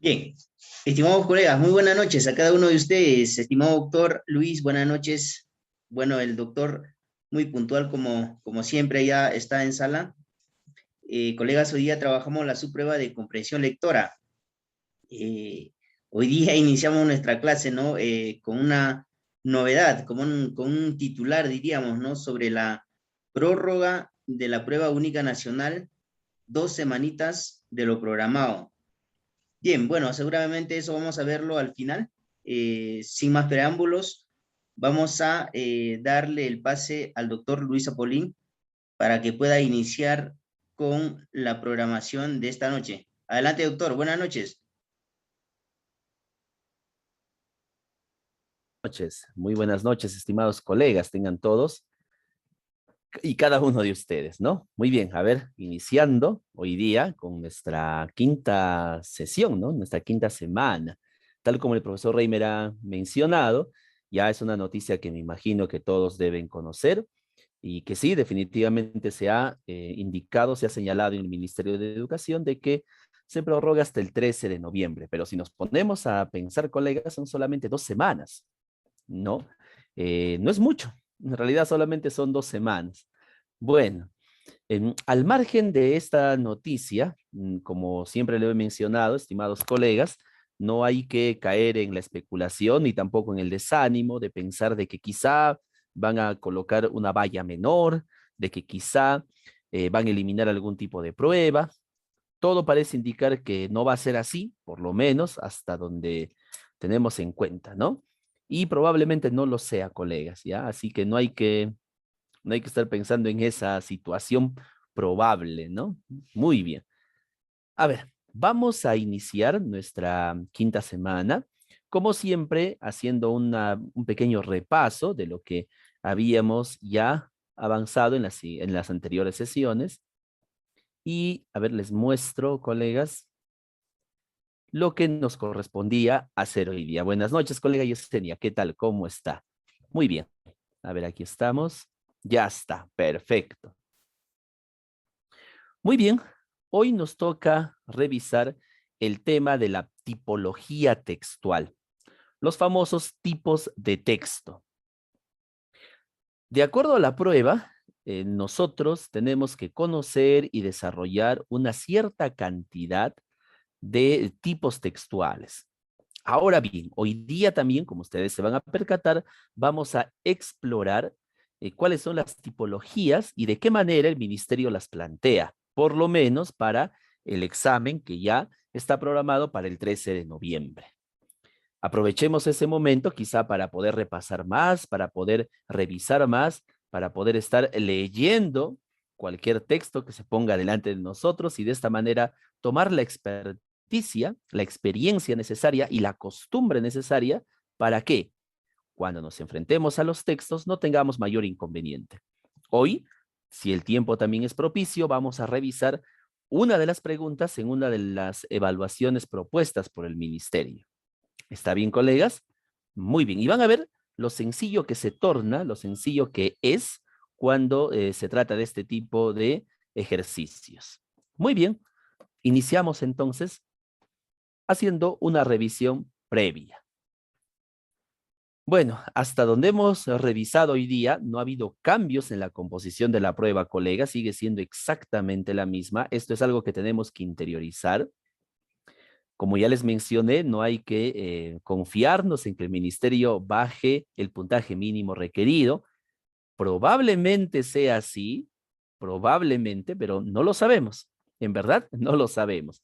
Bien, estimados colegas, muy buenas noches a cada uno de ustedes. Estimado doctor Luis, buenas noches. Bueno, el doctor muy puntual como siempre ya está en sala. Colegas, hoy día trabajamos la subprueba de comprensión lectora. Eh, Hoy día iniciamos nuestra clase, ¿no? Con una novedad, con un titular, diríamos, ¿no? Sobre la prórroga de la prueba única nacional, 2 semanitas de lo programado. Bien, bueno, seguramente eso vamos a verlo al final. Sin más preámbulos, vamos a darle el pase al doctor Luis Apolín para que pueda iniciar con la programación de esta noche. Adelante, doctor. Buenas noches. Noches, muy buenas noches, estimados colegas, tengan todos y cada uno de ustedes, ¿no? Muy bien, a ver, iniciando hoy día con nuestra quinta sesión, ¿no? Nuestra quinta semana. Tal como el profesor Reimer ha mencionado, ya es una noticia que me imagino que todos deben conocer y que sí, definitivamente se ha indicado, se ha señalado en el Ministerio de Educación de que se prorroga hasta el 13 de noviembre, pero si nos ponemos a pensar, colegas, son solamente 2 semanas. ¿No? No es mucho, en realidad solamente son 2 semanas. Bueno, al margen de esta noticia, como siempre lo he mencionado, estimados colegas, no hay que caer en la especulación ni tampoco en el desánimo de pensar de que quizá van a colocar una valla menor, de que quizá van a eliminar algún tipo de prueba. Todo parece indicar que no va a ser así, por lo menos hasta donde tenemos en cuenta, ¿no? Y probablemente no lo sea, colegas, ¿ya? Así que no hay que estar pensando en esa situación probable, ¿no? Muy bien. A ver, vamos a iniciar nuestra quinta semana, como siempre, haciendo un pequeño repaso de lo que habíamos ya avanzado en las anteriores sesiones. Y, a ver, les muestro, colegas, lo que nos correspondía hacer hoy día. Buenas noches, colega Yesenia. ¿Qué tal? ¿Cómo está? Muy bien. A ver, aquí estamos. Ya está. Perfecto. Muy bien. Hoy nos toca revisar el tema de la tipología textual, los famosos tipos de texto. De acuerdo a la prueba, nosotros tenemos que conocer y desarrollar una cierta cantidad de tipos textuales. Ahora bien, hoy día también, como ustedes se van a percatar, vamos a explorar cuáles son las tipologías y de qué manera el ministerio las plantea, por lo menos para el examen que ya está programado para el 13 de noviembre. Aprovechemos ese momento quizá para poder repasar más, para poder revisar más, para poder estar leyendo cualquier texto que se ponga delante de nosotros y de esta manera tomar la experticia, la experiencia necesaria y la costumbre necesaria para que cuando nos enfrentemos a los textos no tengamos mayor inconveniente. Hoy, si el tiempo también es propicio, vamos a revisar una de las preguntas en una de las evaluaciones propuestas por el ministerio. ¿Está bien, colegas? Muy bien. Y van a ver lo sencillo que se torna, lo sencillo que es cuando se trata de este tipo de ejercicios. Muy bien. Iniciamos entonces haciendo una revisión previa. Bueno, hasta donde hemos revisado hoy día, no ha habido cambios en la composición de la prueba, colegas, sigue siendo exactamente la misma. Esto es algo que tenemos que interiorizar. Como ya les mencioné, no hay que confiarnos en que el ministerio baje el puntaje mínimo requerido. Probablemente sea así, probablemente, pero no lo sabemos. En verdad, no lo sabemos.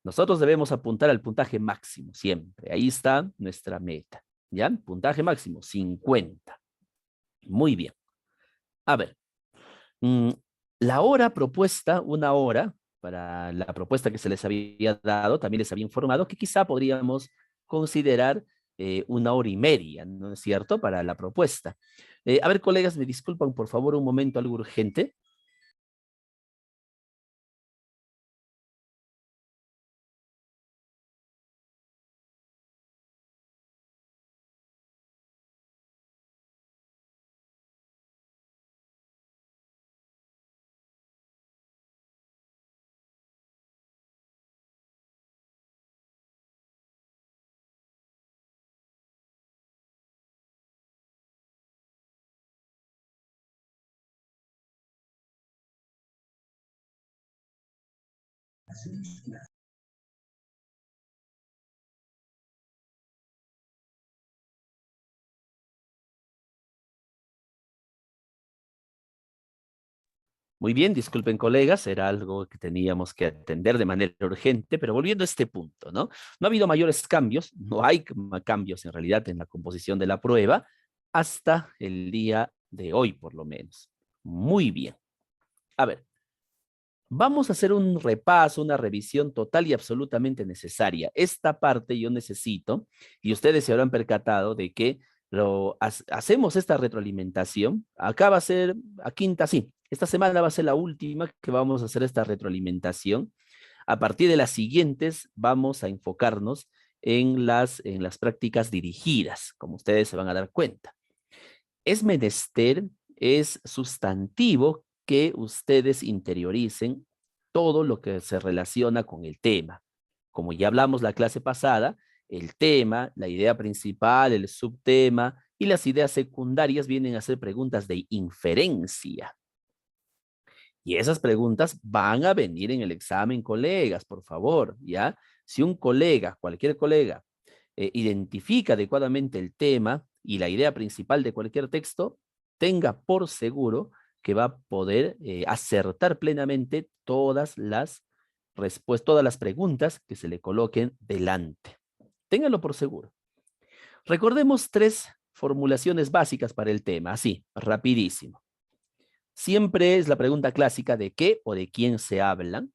Nosotros debemos apuntar al puntaje máximo siempre. Ahí está nuestra meta. ¿Ya? Puntaje máximo, 50. Muy bien. A ver, mm, la hora propuesta, una hora, para la propuesta que se les había dado, también les había informado que quizá podríamos considerar 1 hora y media, ¿no es cierto?, para la propuesta. A ver, colegas, me disculpan, por favor, un momento, algo urgente. Muy bien, disculpen colegas, era algo que teníamos que atender de manera urgente, pero volviendo a este punto, ¿no? No ha habido mayores cambios, no hay cambios en realidad en la composición de la prueba hasta el día de hoy, por lo menos. Muy bien. A ver, vamos a hacer un repaso, una revisión total y absolutamente necesaria. Esta parte yo necesito, y ustedes se habrán percatado de que hacemos esta retroalimentación. Acá va a ser a quinta, sí. Esta semana va a ser la última que vamos a hacer esta retroalimentación. A partir de las siguientes vamos a enfocarnos en las prácticas dirigidas, como ustedes se van a dar cuenta. Es menester, es sustantivo que ustedes interioricen todo lo que se relaciona con el tema. Como ya hablamos la clase pasada, el tema, la idea principal, el subtema y las ideas secundarias vienen a ser preguntas de inferencia. Y esas preguntas van a venir en el examen, colegas, por favor, ¿ya? Si un colega, cualquier colega, identifica adecuadamente el tema y la idea principal de cualquier texto, tenga por seguro que va a poder acertar plenamente todas las respuestas, todas las preguntas que se le coloquen delante. Ténganlo por seguro. Recordemos 3 formulaciones básicas para el tema, así, rapidísimo. Siempre es la pregunta clásica de qué o de quién se hablan.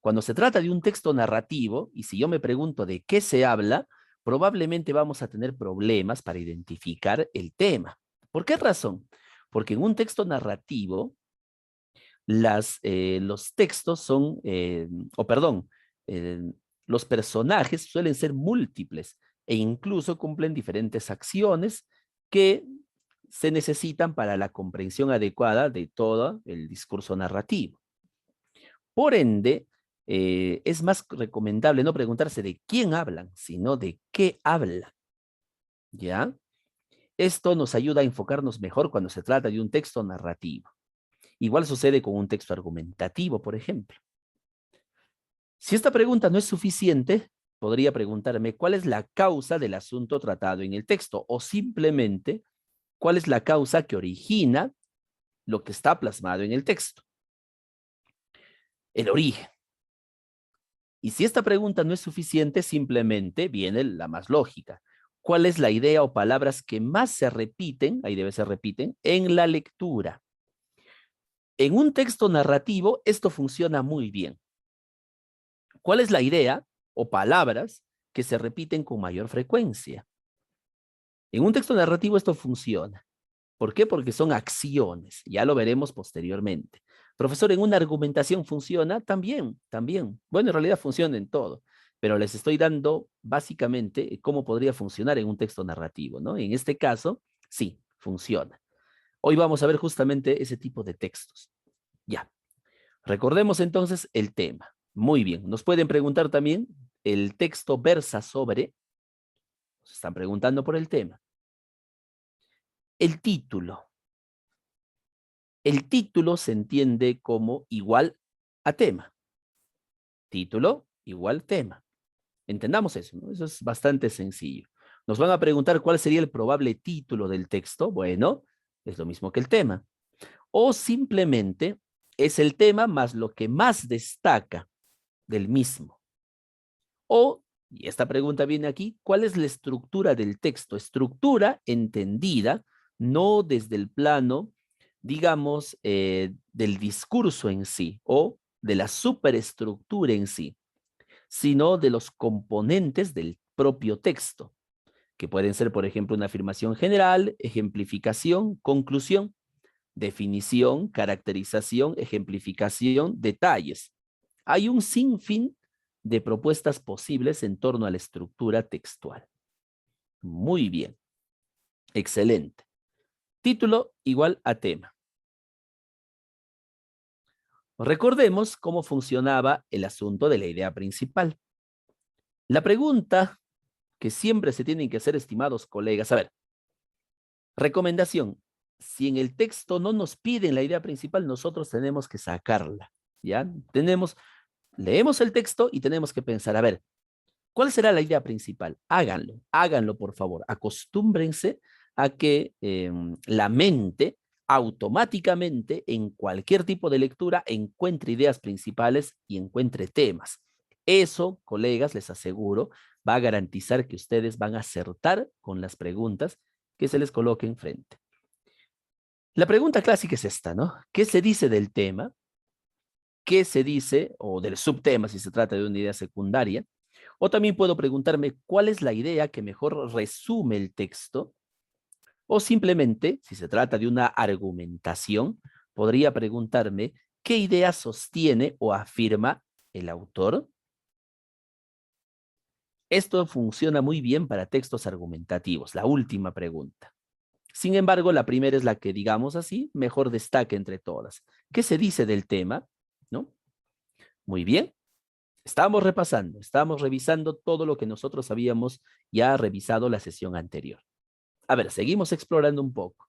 Cuando se trata de un texto narrativo, y si yo me pregunto de qué se habla, probablemente vamos a tener problemas para identificar el tema. ¿Por qué razón? Porque en un texto narrativo, los textos son, los personajes suelen ser múltiples e incluso cumplen diferentes acciones que se necesitan para la comprensión adecuada de todo el discurso narrativo. Por ende, es más recomendable no preguntarse de quién hablan, sino de qué hablan. ¿Ya? Esto nos ayuda a enfocarnos mejor cuando se trata de un texto narrativo. Igual sucede con un texto argumentativo, por ejemplo. Si esta pregunta no es suficiente, podría preguntarme cuál es la causa del asunto tratado en el texto o simplemente cuál es la causa que origina lo que está plasmado en el texto. El origen. Y si esta pregunta no es suficiente, simplemente viene la más lógica. ¿Cuál es la idea o palabras que más se repiten, ahí debe ser repiten, en la lectura? En un texto narrativo, esto funciona muy bien. ¿Cuál es la idea o palabras que se repiten con mayor frecuencia? En un texto narrativo esto funciona. ¿Por qué? Porque son acciones. Ya lo veremos posteriormente. Profesor, ¿en una argumentación funciona? También, también. Bueno, en realidad funciona en todo, pero les estoy dando básicamente cómo podría funcionar en un texto narrativo, ¿no? En este caso, sí, funciona. Hoy vamos a ver justamente ese tipo de textos. Ya. Recordemos entonces el tema. Muy bien. Nos pueden preguntar también, el texto versa sobre, se están preguntando por el tema. El título. El título se entiende como igual a tema. Título igual tema. Entendamos eso, ¿no? Eso es bastante sencillo. Nos van a preguntar cuál sería el probable título del texto. Bueno, es lo mismo que el tema. O simplemente es el tema más lo que más destaca del mismo. O, y esta pregunta viene aquí, ¿cuál es la estructura del texto? Estructura entendida no desde el plano, digamos, del discurso en sí o de la superestructura en sí, sino de los componentes del propio texto, que pueden ser, por ejemplo, una afirmación general, ejemplificación, conclusión, definición, caracterización, ejemplificación, detalles. Hay un sinfín de propuestas posibles en torno a la estructura textual. Muy bien. Excelente. Título igual a tema. Recordemos cómo funcionaba el asunto de la idea principal. La pregunta que siempre se tienen que hacer, estimados colegas, a ver, recomendación, si en el texto no nos piden la idea principal, nosotros tenemos que sacarla, ¿ya? Leemos el texto y tenemos que pensar, a ver, ¿cuál será la idea principal? Háganlo, háganlo por favor. Acostúmbrense a que la mente automáticamente en cualquier tipo de lectura encuentre ideas principales y encuentre temas. Eso, colegas, les aseguro, va a garantizar que ustedes van a acertar con las preguntas que se les coloque enfrente. La pregunta clásica es esta, ¿no? ¿Qué se dice del tema? ¿Qué se dice, o del subtema si se trata de una idea secundaria? O también puedo preguntarme cuál es la idea que mejor resume el texto. O simplemente, si se trata de una argumentación, podría preguntarme qué idea sostiene o afirma el autor. Esto funciona muy bien para textos argumentativos, la última pregunta. Sin embargo, la primera es la que, digamos así, mejor destaca entre todas. ¿Qué se dice del tema? ¿No? Muy bien. Estamos repasando, estamos revisando todo lo que nosotros habíamos ya revisado la sesión anterior. A ver, seguimos explorando un poco.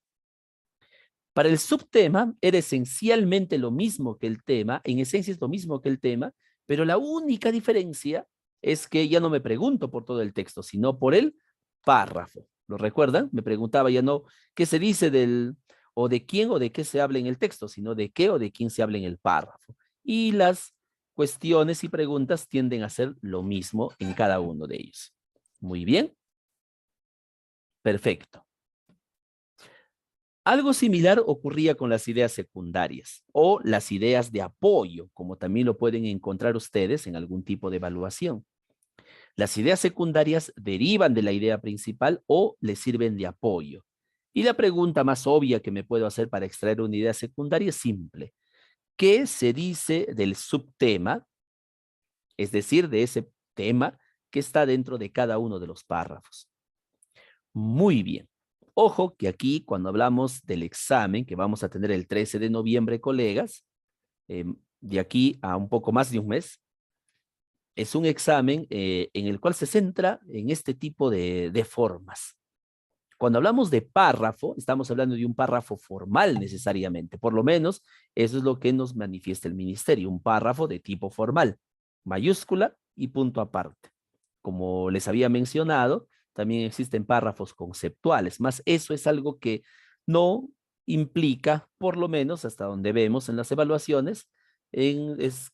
Para el subtema era esencialmente lo mismo que el tema, en esencia es lo mismo que el tema, pero la única diferencia es que ya no me pregunto por todo el texto, sino por el párrafo. ¿Lo recuerdan? Me preguntaba ya no qué se dice del, o de quién o de qué se habla en el texto, sino de qué o de quién se habla en el párrafo. Y las cuestiones y preguntas tienden a ser lo mismo en cada uno de ellos. Muy bien. Perfecto. Algo similar ocurría con las ideas secundarias o las ideas de apoyo, como también lo pueden encontrar ustedes en algún tipo de evaluación. Las ideas secundarias derivan de la idea principal o le sirven de apoyo. Y la pregunta más obvia que me puedo hacer para extraer una idea secundaria es simple. ¿Qué se dice del subtema? Es decir, de ese tema que está dentro de cada uno de los párrafos. Muy bien. Ojo que aquí cuando hablamos del examen que vamos a tener el 13 de noviembre, colegas, de aquí a un poco más de un mes, es un examen en el cual se centra en este tipo de formas. Cuando hablamos de párrafo, estamos hablando de un párrafo formal necesariamente. Por lo menos eso es lo que nos manifiesta el ministerio, un párrafo de tipo formal, mayúscula y punto aparte. Como les había mencionado, también existen párrafos conceptuales, más eso es algo que no implica, por lo menos hasta donde vemos en las evaluaciones,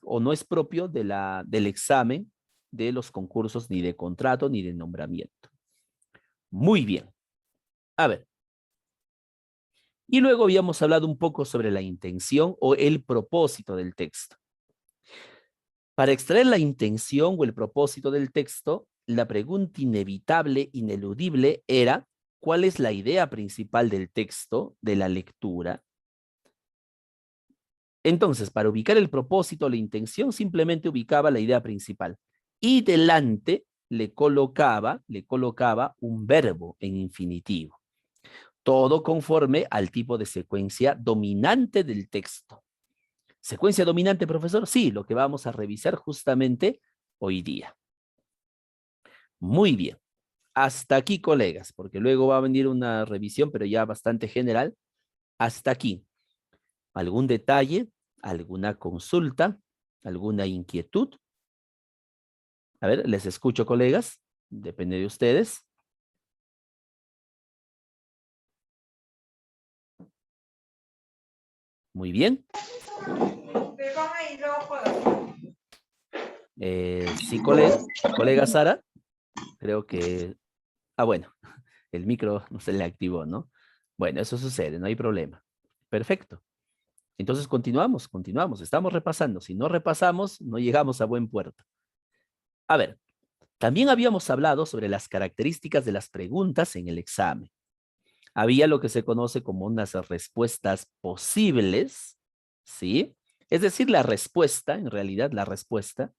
o no es propio del examen de los concursos ni de contrato ni de nombramiento. Muy bien. A ver. Y luego habíamos hablado un poco sobre la intención o el propósito del texto. Para extraer la intención o el propósito del texto, la pregunta inevitable, ineludible era, ¿cuál es la idea principal del texto, de la lectura? Entonces, para ubicar el propósito o la intención, simplemente ubicaba la idea principal y delante le colocaba un verbo en infinitivo. Todo conforme al tipo de secuencia dominante del texto. ¿Secuencia dominante, profesor? Sí, lo que vamos a revisar justamente hoy día. Muy bien. Hasta aquí, colegas, porque luego va a venir una revisión, pero ya bastante general. Hasta aquí. ¿Algún detalle? ¿Alguna consulta? ¿Alguna inquietud? A ver, les escucho, colegas. Depende de ustedes. Muy bien. Sí, colega Sara. Creo que... Ah, bueno, el micro no se le activó, ¿no? Bueno, eso sucede, no hay problema. Perfecto. Entonces continuamos, estamos repasando. Si no repasamos, no llegamos a buen puerto. A ver, también habíamos hablado sobre las características de las preguntas en el examen. Había lo que se conoce como unas respuestas posibles, ¿sí? Es decir, la respuesta, en realidad la respuesta,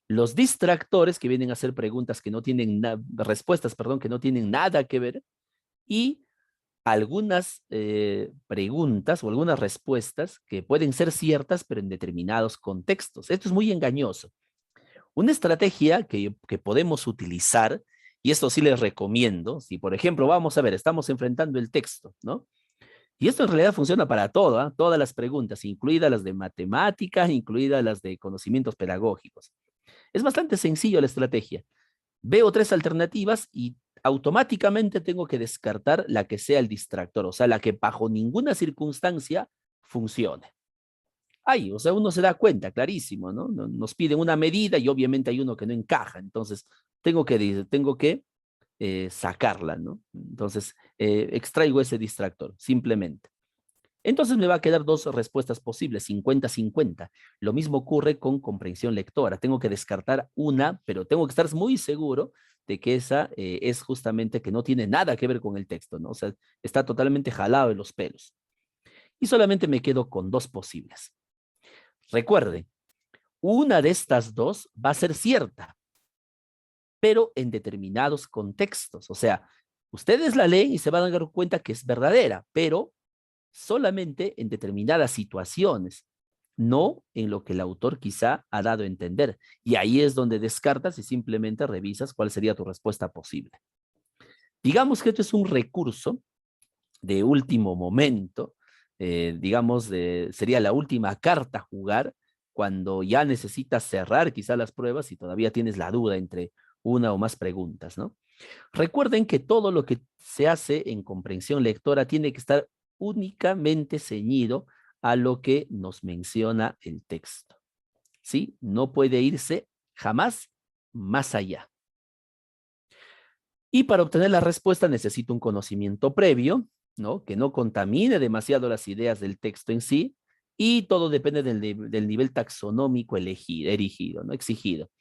los distractores que vienen a hacer preguntas que no tienen respuestas, perdón, que no tienen nada que ver, y algunas preguntas o algunas respuestas que pueden ser ciertas, pero en determinados contextos. Esto es muy engañoso. Una estrategia que podemos utilizar, y esto sí les recomiendo, si por ejemplo, vamos a ver, estamos enfrentando el texto, ¿no? Y esto en realidad funciona para todo, ¿ah? Todas las preguntas, incluidas las de matemáticas, incluidas las de conocimientos pedagógicos. Es bastante sencillo la estrategia. Veo tres alternativas y automáticamente tengo que descartar la que sea el distractor, o sea, la que bajo ninguna circunstancia funcione. Ahí, o sea, uno se da cuenta, clarísimo, ¿no? Nos piden una medida y obviamente hay uno que no encaja, entonces tengo que sacarla, ¿no? Entonces, extraigo ese distractor, simplemente. Entonces me va a quedar dos respuestas posibles, 50-50. Lo mismo ocurre con comprensión lectora. Tengo que descartar una, pero tengo que estar muy seguro de que esa es justamente que no tiene nada que ver con el texto, ¿no? O sea, está totalmente jalado de los pelos. Y solamente me quedo con dos posibles. Recuerde, una de estas dos va a ser cierta, pero en determinados contextos. O sea, ustedes la leen y se van a dar cuenta que es verdadera, pero solamente en determinadas situaciones, no en lo que el autor quizá ha dado a entender. Y ahí es donde descartas y simplemente revisas cuál sería tu respuesta posible. Digamos que esto es un recurso de último momento, sería la última carta a jugar cuando ya necesitas cerrar quizá las pruebas y todavía tienes la duda entre una o más preguntas, ¿no? Recuerden que todo lo que se hace en comprensión lectora tiene que estar únicamente ceñido a lo que nos menciona el texto, ¿sí? No puede irse jamás más allá. Y para obtener la respuesta necesito un conocimiento previo, ¿no? Que no contamine demasiado las ideas del texto en sí, y todo depende del nivel taxonómico erigido, ¿no? Exigido.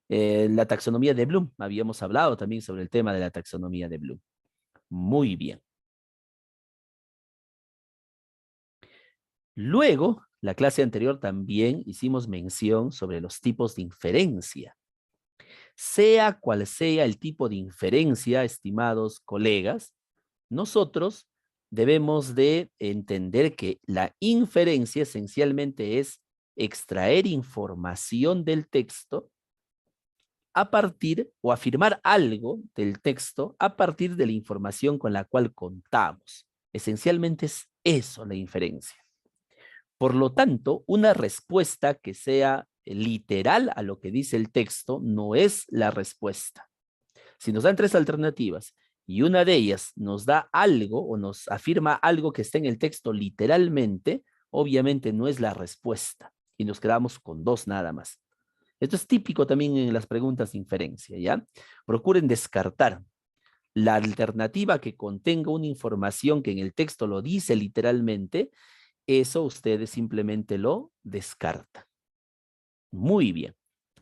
La taxonomía de Bloom, habíamos hablado también sobre el tema de la taxonomía de Bloom. Muy bien. Luego, la clase anterior también hicimos mención sobre los tipos de inferencia. Sea cual sea el tipo de inferencia, estimados colegas, nosotros debemos de entender que la inferencia esencialmente es extraer información del texto a partir o afirmar algo del texto a partir de la información con la cual contamos. Esencialmente es eso la inferencia. Por lo tanto, una respuesta que sea literal a lo que dice el texto no es la respuesta. Si nos dan tres alternativas y una de ellas nos da algo o nos afirma algo que está en el texto literalmente, obviamente no es la respuesta y nos quedamos con dos nada más. Esto es típico también en las preguntas de inferencia, ¿ya? Procuren descartar la alternativa que contenga una información que en el texto lo dice literalmente, eso ustedes simplemente lo descartan. Muy bien.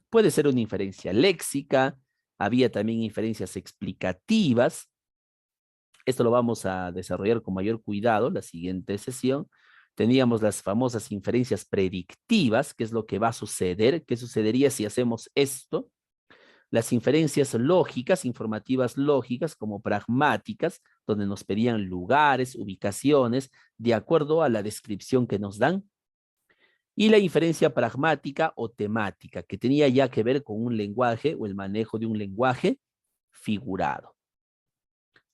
Puede ser una inferencia léxica, había también inferencias explicativas. Esto lo vamos a desarrollar con mayor cuidado la siguiente sesión. Teníamos las famosas inferencias predictivas, qué es lo que va a suceder, qué sucedería si hacemos esto. Las inferencias lógicas, informativas lógicas como pragmáticas, donde nos pedían lugares, ubicaciones, de acuerdo a la descripción que nos dan. Y la inferencia pragmática o temática, que tenía ya que ver con un lenguaje o el manejo de un lenguaje figurado.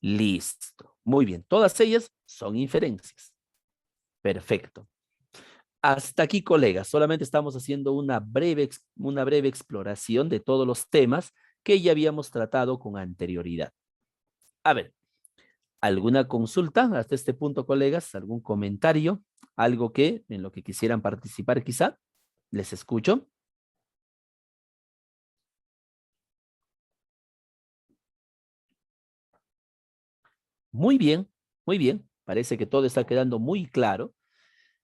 Listo. Muy bien. Todas ellas son inferencias. Perfecto. Hasta aquí, colegas. Solamente estamos haciendo una breve exploración de todos los temas que ya habíamos tratado con anterioridad. A ver, ¿alguna consulta hasta este punto, colegas? ¿Algún comentario? ¿Algo en lo que quisieran participar quizá? Les escucho. Muy bien, muy bien. Parece que todo está quedando muy claro.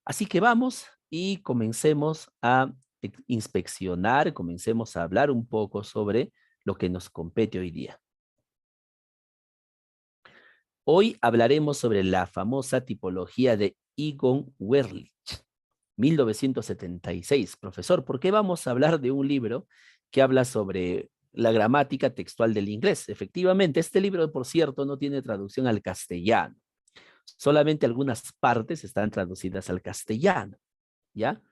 Así que vamos y comencemos a inspeccionar, comencemos a hablar un poco sobre lo que nos compete hoy día. Hoy hablaremos sobre la famosa tipología de Egon Werlich, 1976. Profesor, ¿por qué vamos a hablar de un libro que habla sobre la gramática textual del inglés? Efectivamente, este libro, por cierto, no tiene traducción al castellano. Solamente algunas partes están traducidas al castellano, ¿ya?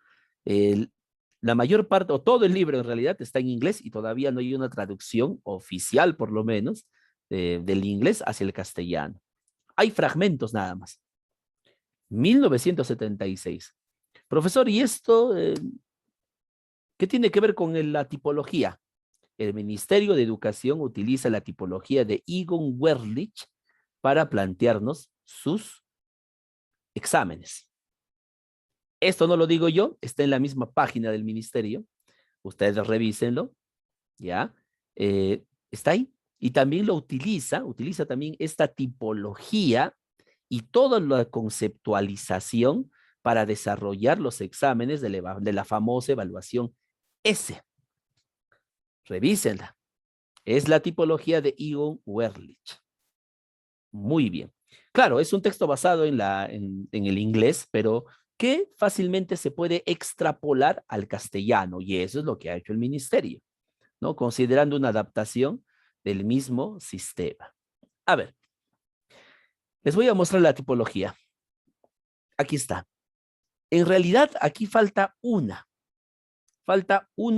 El- la mayor parte, o todo el libro en realidad, está en inglés y todavía no hay una traducción oficial, por lo menos, del inglés hacia el castellano. Hay fragmentos nada más. 1976. Profesor, ¿y esto qué tiene que ver con la tipología? El Ministerio de Educación utiliza la tipología de Egon Werlich para plantearnos sus exámenes. Esto no lo digo yo, está en la misma página del ministerio. Ustedes revísenlo, ¿ya? Está ahí. Y también lo utiliza también esta tipología y toda la conceptualización para desarrollar los exámenes de la famosa evaluación S. Revísenla. Es la tipología de Egon Werlich. Muy bien. Claro, es un texto basado en el inglés, pero que fácilmente se puede extrapolar al castellano, y eso es lo que ha hecho el ministerio, ¿no? Considerando una adaptación del mismo sistema. A ver, les voy a mostrar la tipología. Aquí está. En realidad, aquí falta uno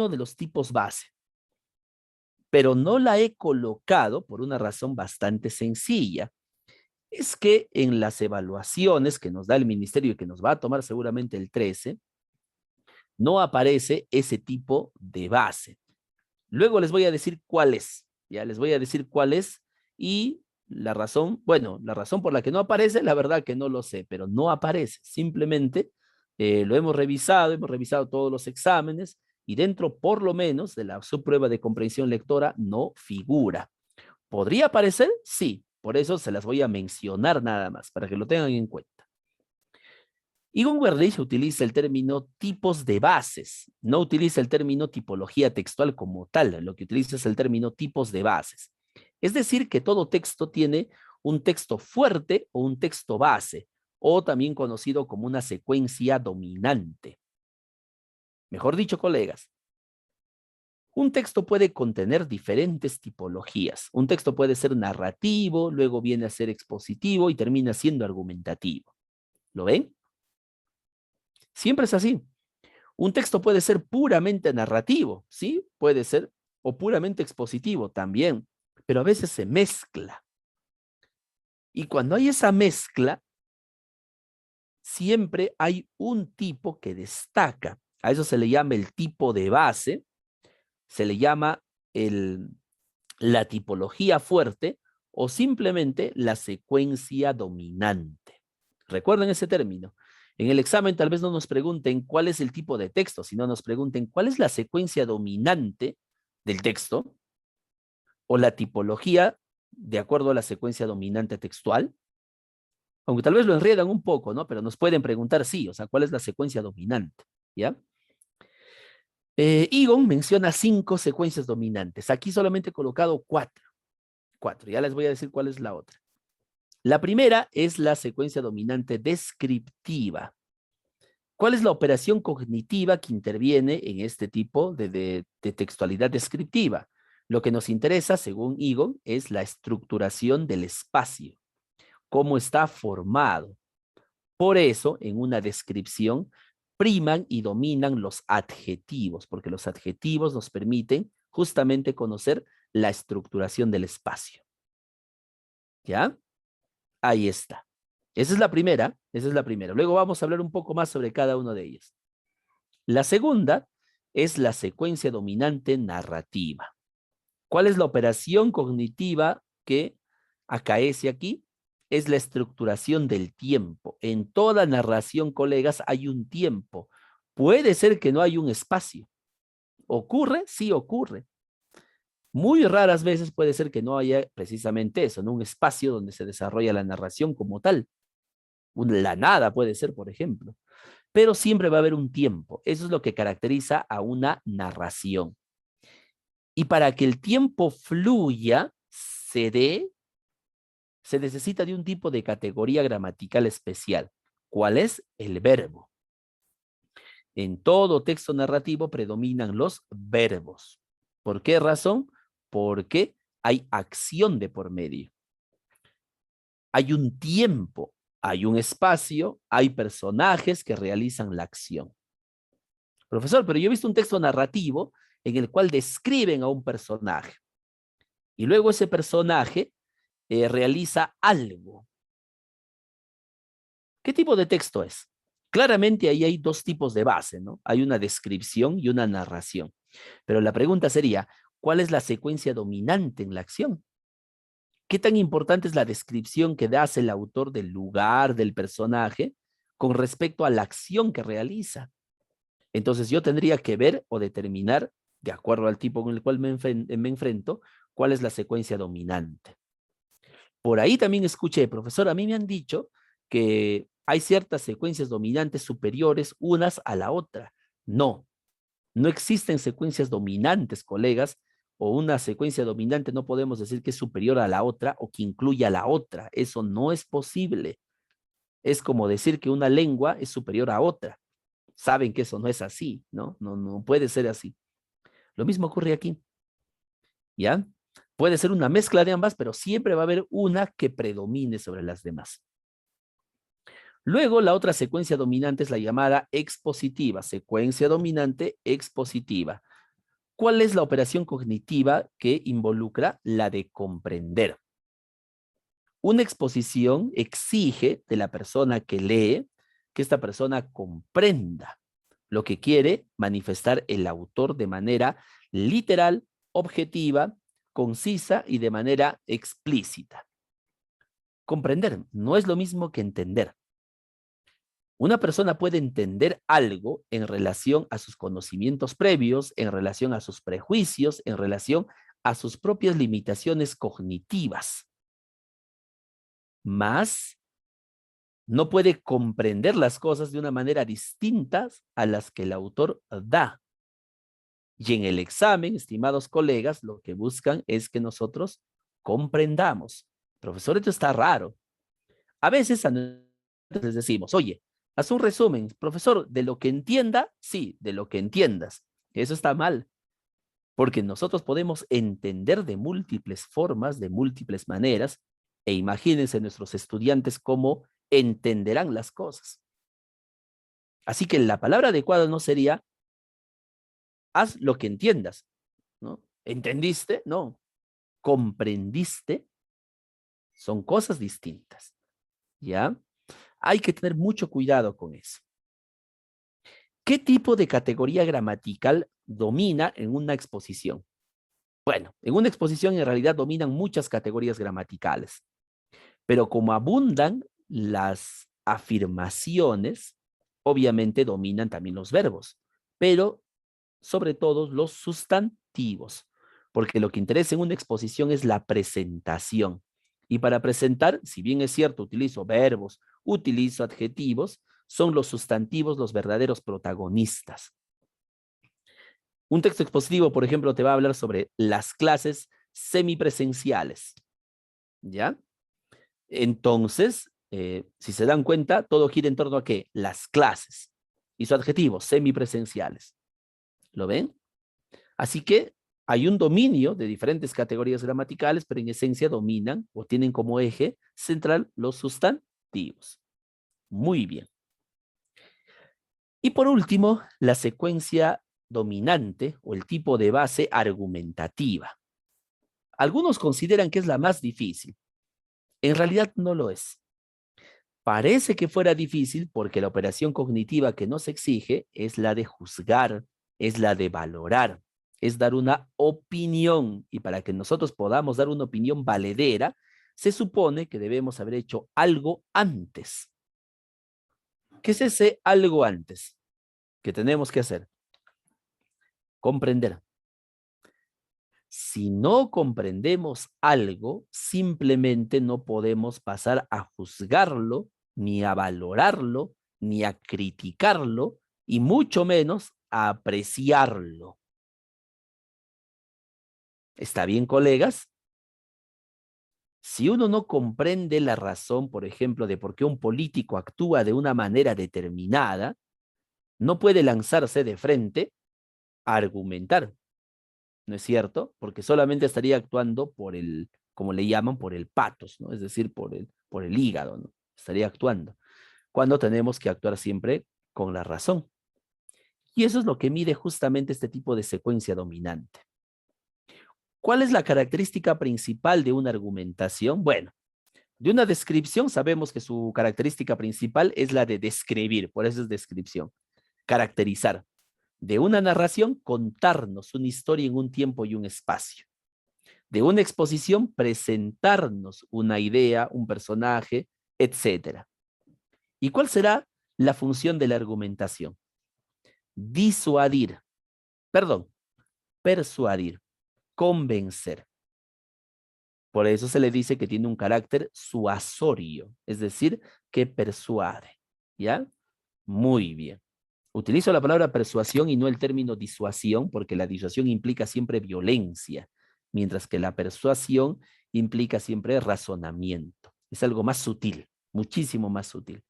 de los tipos base, pero no la he colocado por una razón bastante sencilla. Es que en las evaluaciones que nos da el ministerio y que nos va a tomar seguramente el 13, no aparece ese tipo de base. Luego les voy a decir cuál es, ya les voy a decir cuál es y la razón, bueno, la razón por la que no aparece, la verdad que no lo sé, pero no aparece, simplemente lo hemos revisado todos los exámenes y dentro por lo menos de la subprueba de comprensión lectora no figura. ¿Podría aparecer? Sí, por eso se las voy a mencionar nada más, para que lo tengan en cuenta. Egon Werlich utiliza el término tipos de bases, no utiliza el término tipología textual como tal, lo que utiliza es el término tipos de bases. Es decir, que todo texto tiene un texto fuerte o un texto base, o también conocido como una secuencia dominante. Mejor dicho, colegas, un texto puede contener diferentes tipologías. Un texto puede ser narrativo, luego viene a ser expositivo y termina siendo argumentativo. ¿Lo ven? Siempre es así. Un texto puede ser puramente narrativo, ¿sí? Puede ser, o puramente expositivo también, pero a veces se mezcla. Y cuando hay esa mezcla, siempre hay un tipo que destaca. A eso se le llama el tipo de base, se le llama la tipología fuerte o simplemente la secuencia dominante. Recuerden ese término. En el examen tal vez no nos pregunten cuál es el tipo de texto, sino nos pregunten cuál es la secuencia dominante del texto o la tipología de acuerdo a la secuencia dominante textual. Aunque tal vez lo enredan un poco, ¿no? Pero nos pueden preguntar, sí, o sea, ¿cuál es la secuencia dominante? ¿Ya? Egon menciona 5 secuencias dominantes. Aquí solamente he colocado 4. Ya les voy a decir cuál es la otra. La primera es la secuencia dominante descriptiva. ¿Cuál es la operación cognitiva que interviene en este tipo de textualidad descriptiva? Lo que nos interesa, según Egon, es la estructuración del espacio, cómo está formado. Por eso, en una descripción, priman y dominan los adjetivos, porque los adjetivos nos permiten justamente conocer la estructuración del espacio. ¿Ya? Ahí está. Esa es la primera, esa es la primera. Luego vamos a hablar un poco más sobre cada uno de ellos. La segunda es la secuencia dominante narrativa. ¿Cuál es la operación cognitiva que acaece aquí? Es la estructuración del tiempo. En toda narración, colegas, hay un tiempo. Puede ser que no hay un espacio. ¿Ocurre? Sí ocurre. Muy raras veces puede ser que no haya precisamente eso, ¿no? Un espacio donde se desarrolla la narración como tal. La nada puede ser, por ejemplo. Pero siempre va a haber un tiempo. Eso es lo que caracteriza a una narración. Y para que el tiempo fluya, se necesita de un tipo de categoría gramatical especial. ¿Cuál es? El verbo. En todo texto narrativo predominan los verbos. ¿Por qué razón? Porque hay acción de por medio. Hay un tiempo, hay un espacio, hay personajes que realizan la acción. Profesor, pero yo he visto un texto narrativo en el cual describen a un personaje y luego ese personaje realiza algo. ¿Qué tipo de texto es? Claramente ahí hay dos tipos de base, ¿no? Hay una descripción y una narración. Pero la pregunta sería, ¿cuál es la secuencia dominante en la acción? ¿Qué tan importante es la descripción que hace el autor del lugar, del personaje, con respecto a la acción que realiza? Entonces yo tendría que ver o determinar, de acuerdo al tipo con el cual me enfrento, cuál es la secuencia dominante. Por ahí también escuché, profesor, a mí me han dicho que hay ciertas secuencias dominantes superiores unas a la otra. No, no existen secuencias dominantes, colegas, o una secuencia dominante no podemos decir que es superior a la otra o que incluya a la otra. Eso no es posible. Es como decir que una lengua es superior a otra. Saben que eso no es así, ¿no? No puede ser así. Lo mismo ocurre aquí, ¿ya? Puede ser una mezcla de ambas, pero siempre va a haber una que predomine sobre las demás. Luego, la otra secuencia dominante es la llamada expositiva, secuencia dominante expositiva. ¿Cuál es la operación cognitiva que involucra la de comprender? Una exposición exige de la persona que lee que esta persona comprenda lo que quiere manifestar el autor de manera literal, objetiva, concisa y de manera explícita. Comprender no es lo mismo que entender. Una persona puede entender algo en relación a sus conocimientos previos, en relación a sus prejuicios, en relación a sus propias limitaciones cognitivas, mas no puede comprender las cosas de una manera distinta a las que el autor da. Y en el examen, estimados colegas, lo que buscan es que nosotros comprendamos. Profesor, esto está raro. A veces les decimos, oye, haz un resumen, profesor, de lo que entienda, sí, de lo que entiendas. Eso está mal, porque nosotros podemos entender de múltiples formas, de múltiples maneras, e imagínense nuestros estudiantes cómo entenderán las cosas. Así que la palabra adecuada no sería, haz lo que entiendas, ¿no? ¿Entendiste? No. ¿Comprendiste? Son cosas distintas, ¿ya? Hay que tener mucho cuidado con eso. ¿Qué tipo de categoría gramatical domina en una exposición? Bueno, en una exposición en realidad dominan muchas categorías gramaticales, pero como abundan las afirmaciones, obviamente dominan también los verbos, pero sobre todo los sustantivos, porque lo que interesa en una exposición es la presentación. Y para presentar, si bien es cierto, utilizo verbos, utilizo adjetivos, son los sustantivos los verdaderos protagonistas. Un texto expositivo, por ejemplo, te va a hablar sobre las clases semipresenciales, ¿ya? Entonces, si se dan cuenta, todo gira en torno a ¿qué? Las clases y su adjetivo, semipresenciales. ¿Lo ven? Así que hay un dominio de diferentes categorías gramaticales, pero en esencia dominan o tienen como eje central los sustantivos. Muy bien. Y por último, la secuencia dominante o el tipo de base argumentativa. Algunos consideran que es la más difícil. En realidad no lo es. Parece que fuera difícil porque la operación cognitiva que nos exige es la de juzgar, es la de valorar, es dar una opinión. Y para que nosotros podamos dar una opinión valedera, se supone que debemos haber hecho algo antes. ¿Qué es ese algo antes que tenemos que hacer? Comprender. Si no comprendemos algo, simplemente no podemos pasar a juzgarlo, ni a valorarlo, ni a criticarlo, y mucho menos a apreciarlo. ¿Está bien, colegas? Si uno no comprende la razón, por ejemplo, de por qué un político actúa de una manera determinada, no puede lanzarse de frente a argumentar. ¿No es cierto? Porque solamente estaría actuando por el, como le llaman, por el patos, ¿no? Es decir, por el hígado, ¿no? Estaría actuando. Cuando tenemos que actuar siempre con la razón. Y eso es lo que mide justamente este tipo de secuencia dominante. ¿Cuál es la característica principal de una argumentación? Bueno, De una descripción sabemos que su característica principal es la de describir, por eso es descripción, caracterizar. De una narración, contarnos una historia en un tiempo y un espacio. De una exposición, presentarnos una idea, un personaje, etcétera. ¿Y cuál será la función de la argumentación? Disuadir, perdón, persuadir, convencer. Por eso se le dice que tiene un carácter suasorio, es decir, que persuade. ¿Ya? Muy bien. Utilizo la palabra persuasión y no el término disuasión, porque la disuasión implica siempre violencia, mientras que la persuasión implica siempre razonamiento. Es algo más sutil, muchísimo más sutil.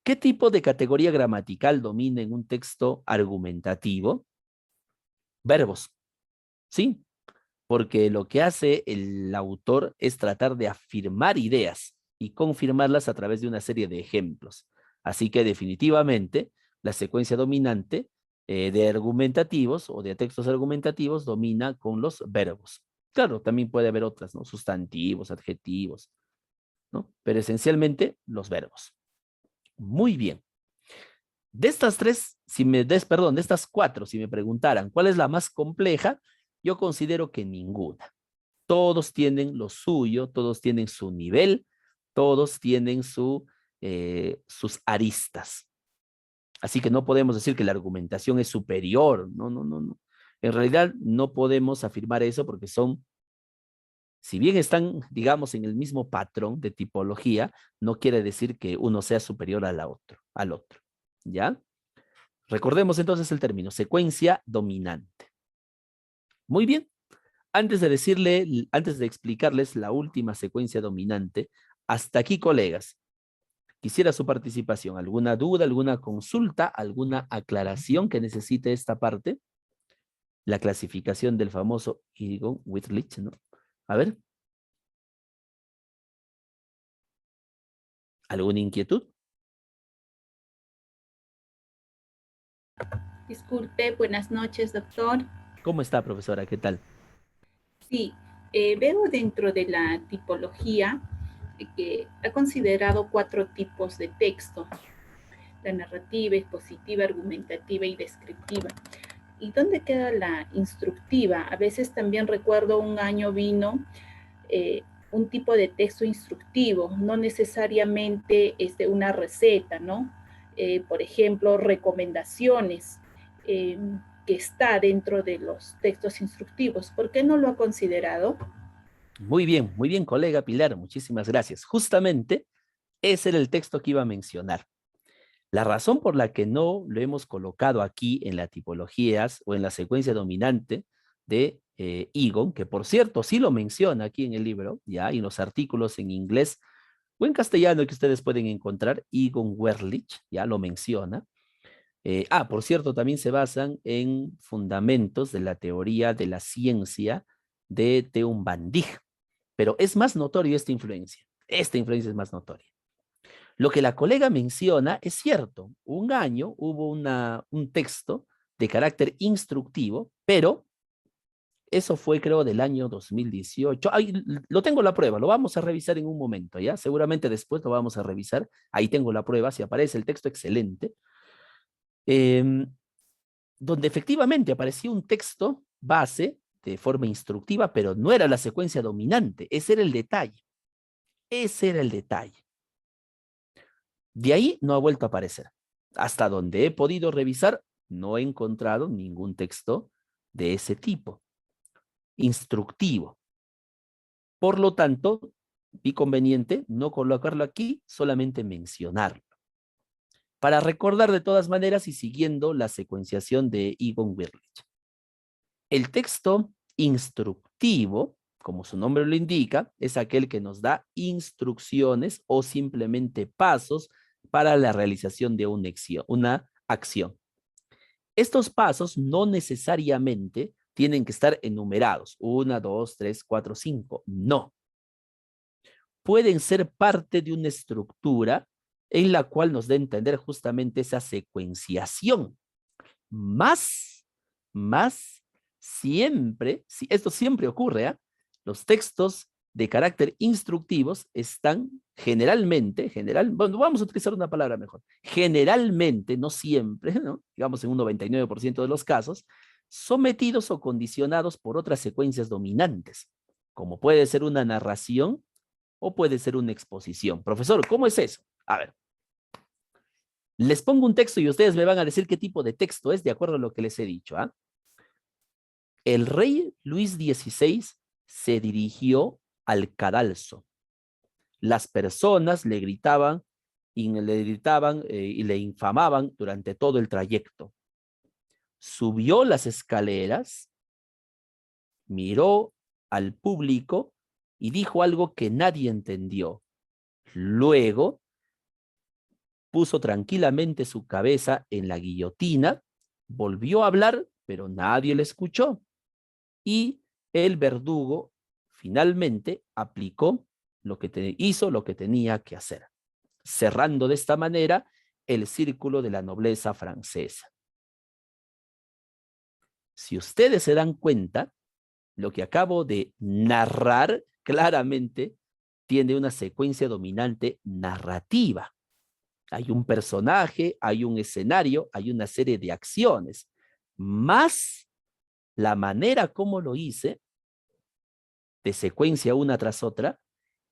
¿Qué tipo de categoría gramatical domina en un texto argumentativo? Verbos, ¿sí? Porque lo que hace el autor es tratar de afirmar ideas y confirmarlas a través de una serie de ejemplos. Así que definitivamente la secuencia dominante de argumentativos o de textos argumentativos domina con los verbos. Claro, también puede haber otras, ¿no? Sustantivos, adjetivos, ¿no? Pero esencialmente los verbos. Muy bien. De estas tres, de estas cuatro, si me preguntaran cuál es la más compleja, yo considero que ninguna. Todos tienen lo suyo, todos tienen su nivel, todos tienen sus aristas. Así que no podemos decir que la argumentación es superior. No, no, no, no. En realidad no podemos afirmar eso porque son, si bien están, digamos, en el mismo patrón de tipología, no quiere decir que uno sea superior al otro. ¿Ya? Recordemos entonces el término, secuencia dominante. Muy bien. Antes de explicarles la última secuencia dominante, hasta aquí, colegas. Quisiera su participación. ¿Alguna duda, alguna consulta, alguna aclaración que necesite esta parte? La clasificación del famoso Egon-Wittlitz, ¿no? A ver. ¿Alguna inquietud? Disculpe, buenas noches, doctor. ¿Cómo está, profesora? ¿Qué tal? Sí, veo dentro de la tipología que ha considerado 4 tipos de texto: la narrativa, expositiva, argumentativa y descriptiva. ¿Y dónde queda la instructiva? A veces también recuerdo un año vino un tipo de texto instructivo, no necesariamente es de una receta, ¿no? Por ejemplo, recomendaciones, eh, que está dentro de los textos instructivos. ¿Por qué no lo ha considerado? Muy bien, colega Pilar. Muchísimas gracias. Justamente ese era el texto que iba a mencionar. La razón por la que no lo hemos colocado aquí en las tipologías o en la secuencia dominante de Egon, que por cierto sí lo menciona aquí en el libro, ya, y en los artículos en inglés o en castellano que ustedes pueden encontrar, Egon Werlich, ya lo menciona. Por cierto, también se basan en fundamentos de la teoría de la ciencia de Teun van Dijk, pero es más notorio esta influencia es más notoria. Lo que la colega menciona es cierto. Un año hubo un texto de carácter instructivo, pero eso fue, creo, del año 2018. Ahí lo tengo la prueba, lo vamos a revisar en un momento, ¿ya? Seguramente después lo vamos a revisar. Ahí tengo la prueba, si aparece el texto, excelente. Donde efectivamente aparecía un texto base de forma instructiva, pero no era la secuencia dominante. Ese era el detalle. Ese era el detalle. De ahí no ha vuelto a aparecer. Hasta donde he podido revisar, no he encontrado ningún texto de ese tipo, instructivo. Por lo tanto, vi conveniente no colocarlo aquí, solamente mencionarlo. Para recordar de todas maneras y siguiendo la secuenciación de Egon Werlich. El texto instructivo, como su nombre lo indica, es aquel que nos da instrucciones o simplemente pasos para la realización de una acción. Estos pasos no necesariamente tienen que estar enumerados. 1, 2, 3, 4, 5. No. Pueden ser parte de una estructura en la cual nos da a entender justamente esa secuenciación. Más siempre, esto siempre ocurre, los textos de carácter instructivos están generalmente, bueno, vamos a utilizar una palabra mejor, generalmente, no siempre, ¿no? Digamos en un 99% de los casos, sometidos o condicionados por otras secuencias dominantes, como puede ser una narración o puede ser una exposición. Profesor, ¿cómo es eso? A ver, les pongo un texto y ustedes me van a decir qué tipo de texto es de acuerdo a lo que les he dicho. ¿Ah? El rey Luis XVI se dirigió al cadalso. Las personas le gritaban y le infamaban durante todo el trayecto. Subió las escaleras, miró al público y dijo algo que nadie entendió. Luego puso tranquilamente su cabeza en la guillotina, volvió a hablar, pero nadie le escuchó. Y el verdugo finalmente aplicó hizo lo que tenía que hacer, cerrando de esta manera el círculo de la nobleza francesa. Si ustedes se dan cuenta, lo que acabo de narrar claramente tiene una secuencia dominante narrativa. Hay un personaje, hay un escenario, hay una serie de acciones, más la manera como lo hice, de secuencia una tras otra,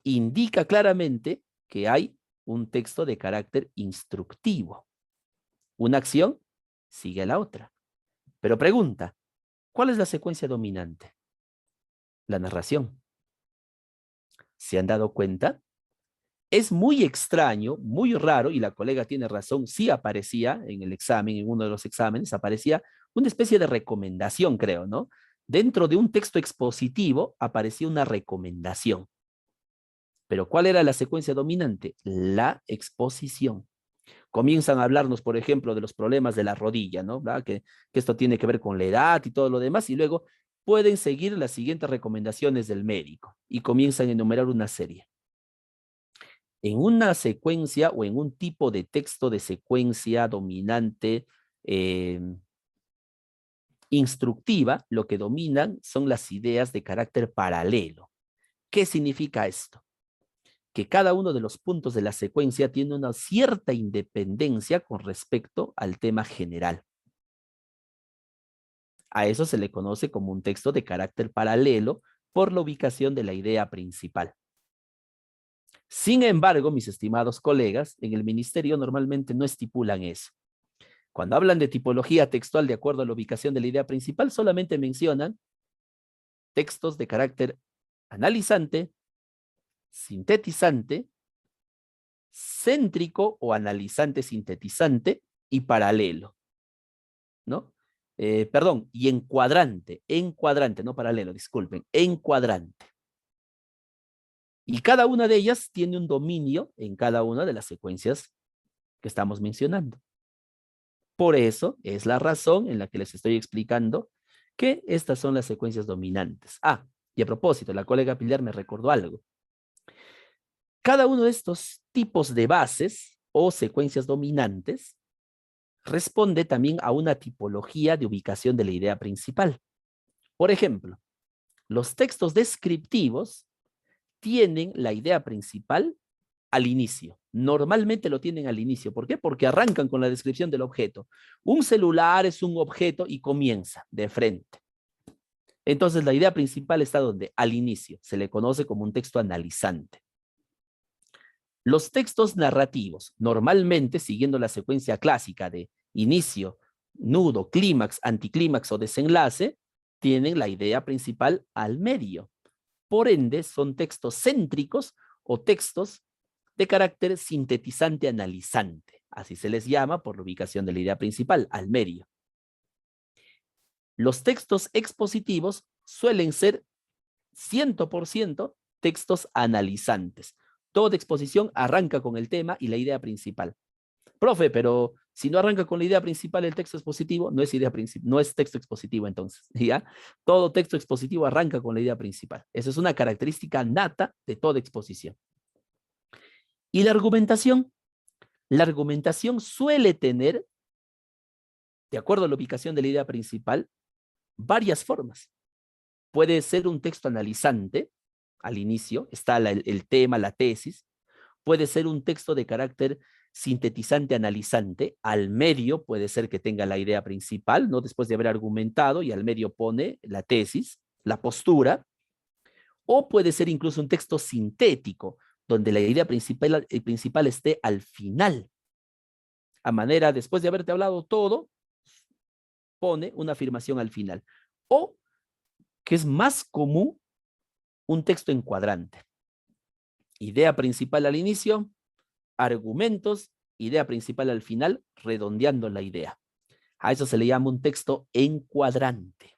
indica claramente que hay un texto de carácter instructivo. Una acción sigue a la otra. Pero pregunta, ¿cuál es la secuencia dominante? La narración. ¿Se han dado cuenta? Es muy extraño, muy raro, y la colega tiene razón, sí aparecía en el examen, en uno de los exámenes, aparecía una especie de recomendación, creo, ¿no? Dentro de un texto expositivo aparecía una recomendación. Pero ¿cuál era la secuencia dominante? La exposición. Comienzan a hablarnos, por ejemplo, de los problemas de la rodilla, ¿no? Que esto tiene que ver con la edad y todo lo demás, y luego pueden seguir las siguientes recomendaciones del médico y comienzan a enumerar una serie. En una secuencia o en un tipo de texto de secuencia dominante instructiva, lo que dominan son las ideas de carácter paralelo. ¿Qué significa esto? Que cada uno de los puntos de la secuencia tiene una cierta independencia con respecto al tema general. A eso se le conoce como un texto de carácter paralelo por la ubicación de la idea principal. Sin embargo, mis estimados colegas, en el ministerio normalmente no estipulan eso. Cuando hablan de tipología textual de acuerdo a la ubicación de la idea principal, solamente mencionan textos de carácter analizante, sintetizante, céntrico o analizante sintetizante y paralelo, ¿no? Perdón, y encuadrante, no paralelo, disculpen, encuadrante. Y cada una de ellas tiene un dominio en cada una de las secuencias que estamos mencionando. Por eso es la razón en la que les estoy explicando que estas son las secuencias dominantes. Ah, y a propósito, la colega Pilar me recordó algo. Cada uno de estos tipos de bases o secuencias dominantes responde también a una tipología de ubicación de la idea principal. Por ejemplo, los textos descriptivos tienen la idea principal al inicio. Normalmente lo tienen al inicio. ¿Por qué? Porque arrancan con la descripción del objeto. Un celular es un objeto y comienza de frente. Entonces la idea principal está donde? Al inicio. Se le conoce como un texto analizante. Los textos narrativos, normalmente siguiendo la secuencia clásica de inicio, nudo, clímax, anticlímax o desenlace, tienen la idea principal al medio. Por ende, son textos céntricos o textos de carácter sintetizante analizante. Así se les llama por la ubicación de la idea principal, al medio. Los textos expositivos suelen ser 100% textos analizantes. Toda exposición arranca con el tema y la idea principal. Profe, pero si no arranca con la idea principal el texto expositivo, no es texto expositivo entonces, ¿ya? Todo texto expositivo arranca con la idea principal. Esa es una característica nata de toda exposición. ¿Y la argumentación? La argumentación suele tener, de acuerdo a la ubicación de la idea principal, varias formas. Puede ser un texto analizante, al inicio, está el tema, la tesis. Puede ser un texto de carácter sintetizante, analizante. Al medio puede ser que tenga la idea principal, ¿no? Después de haber argumentado, y al medio pone la tesis, la postura. O puede ser incluso un texto sintético, donde la idea principal esté al final. A manera, después de haberte hablado todo, pone una afirmación al final. O, que es más común, un texto en cuadrante. Idea principal al inicio, argumentos, idea principal al final, redondeando la idea. A eso se le llama un texto en cuadrante.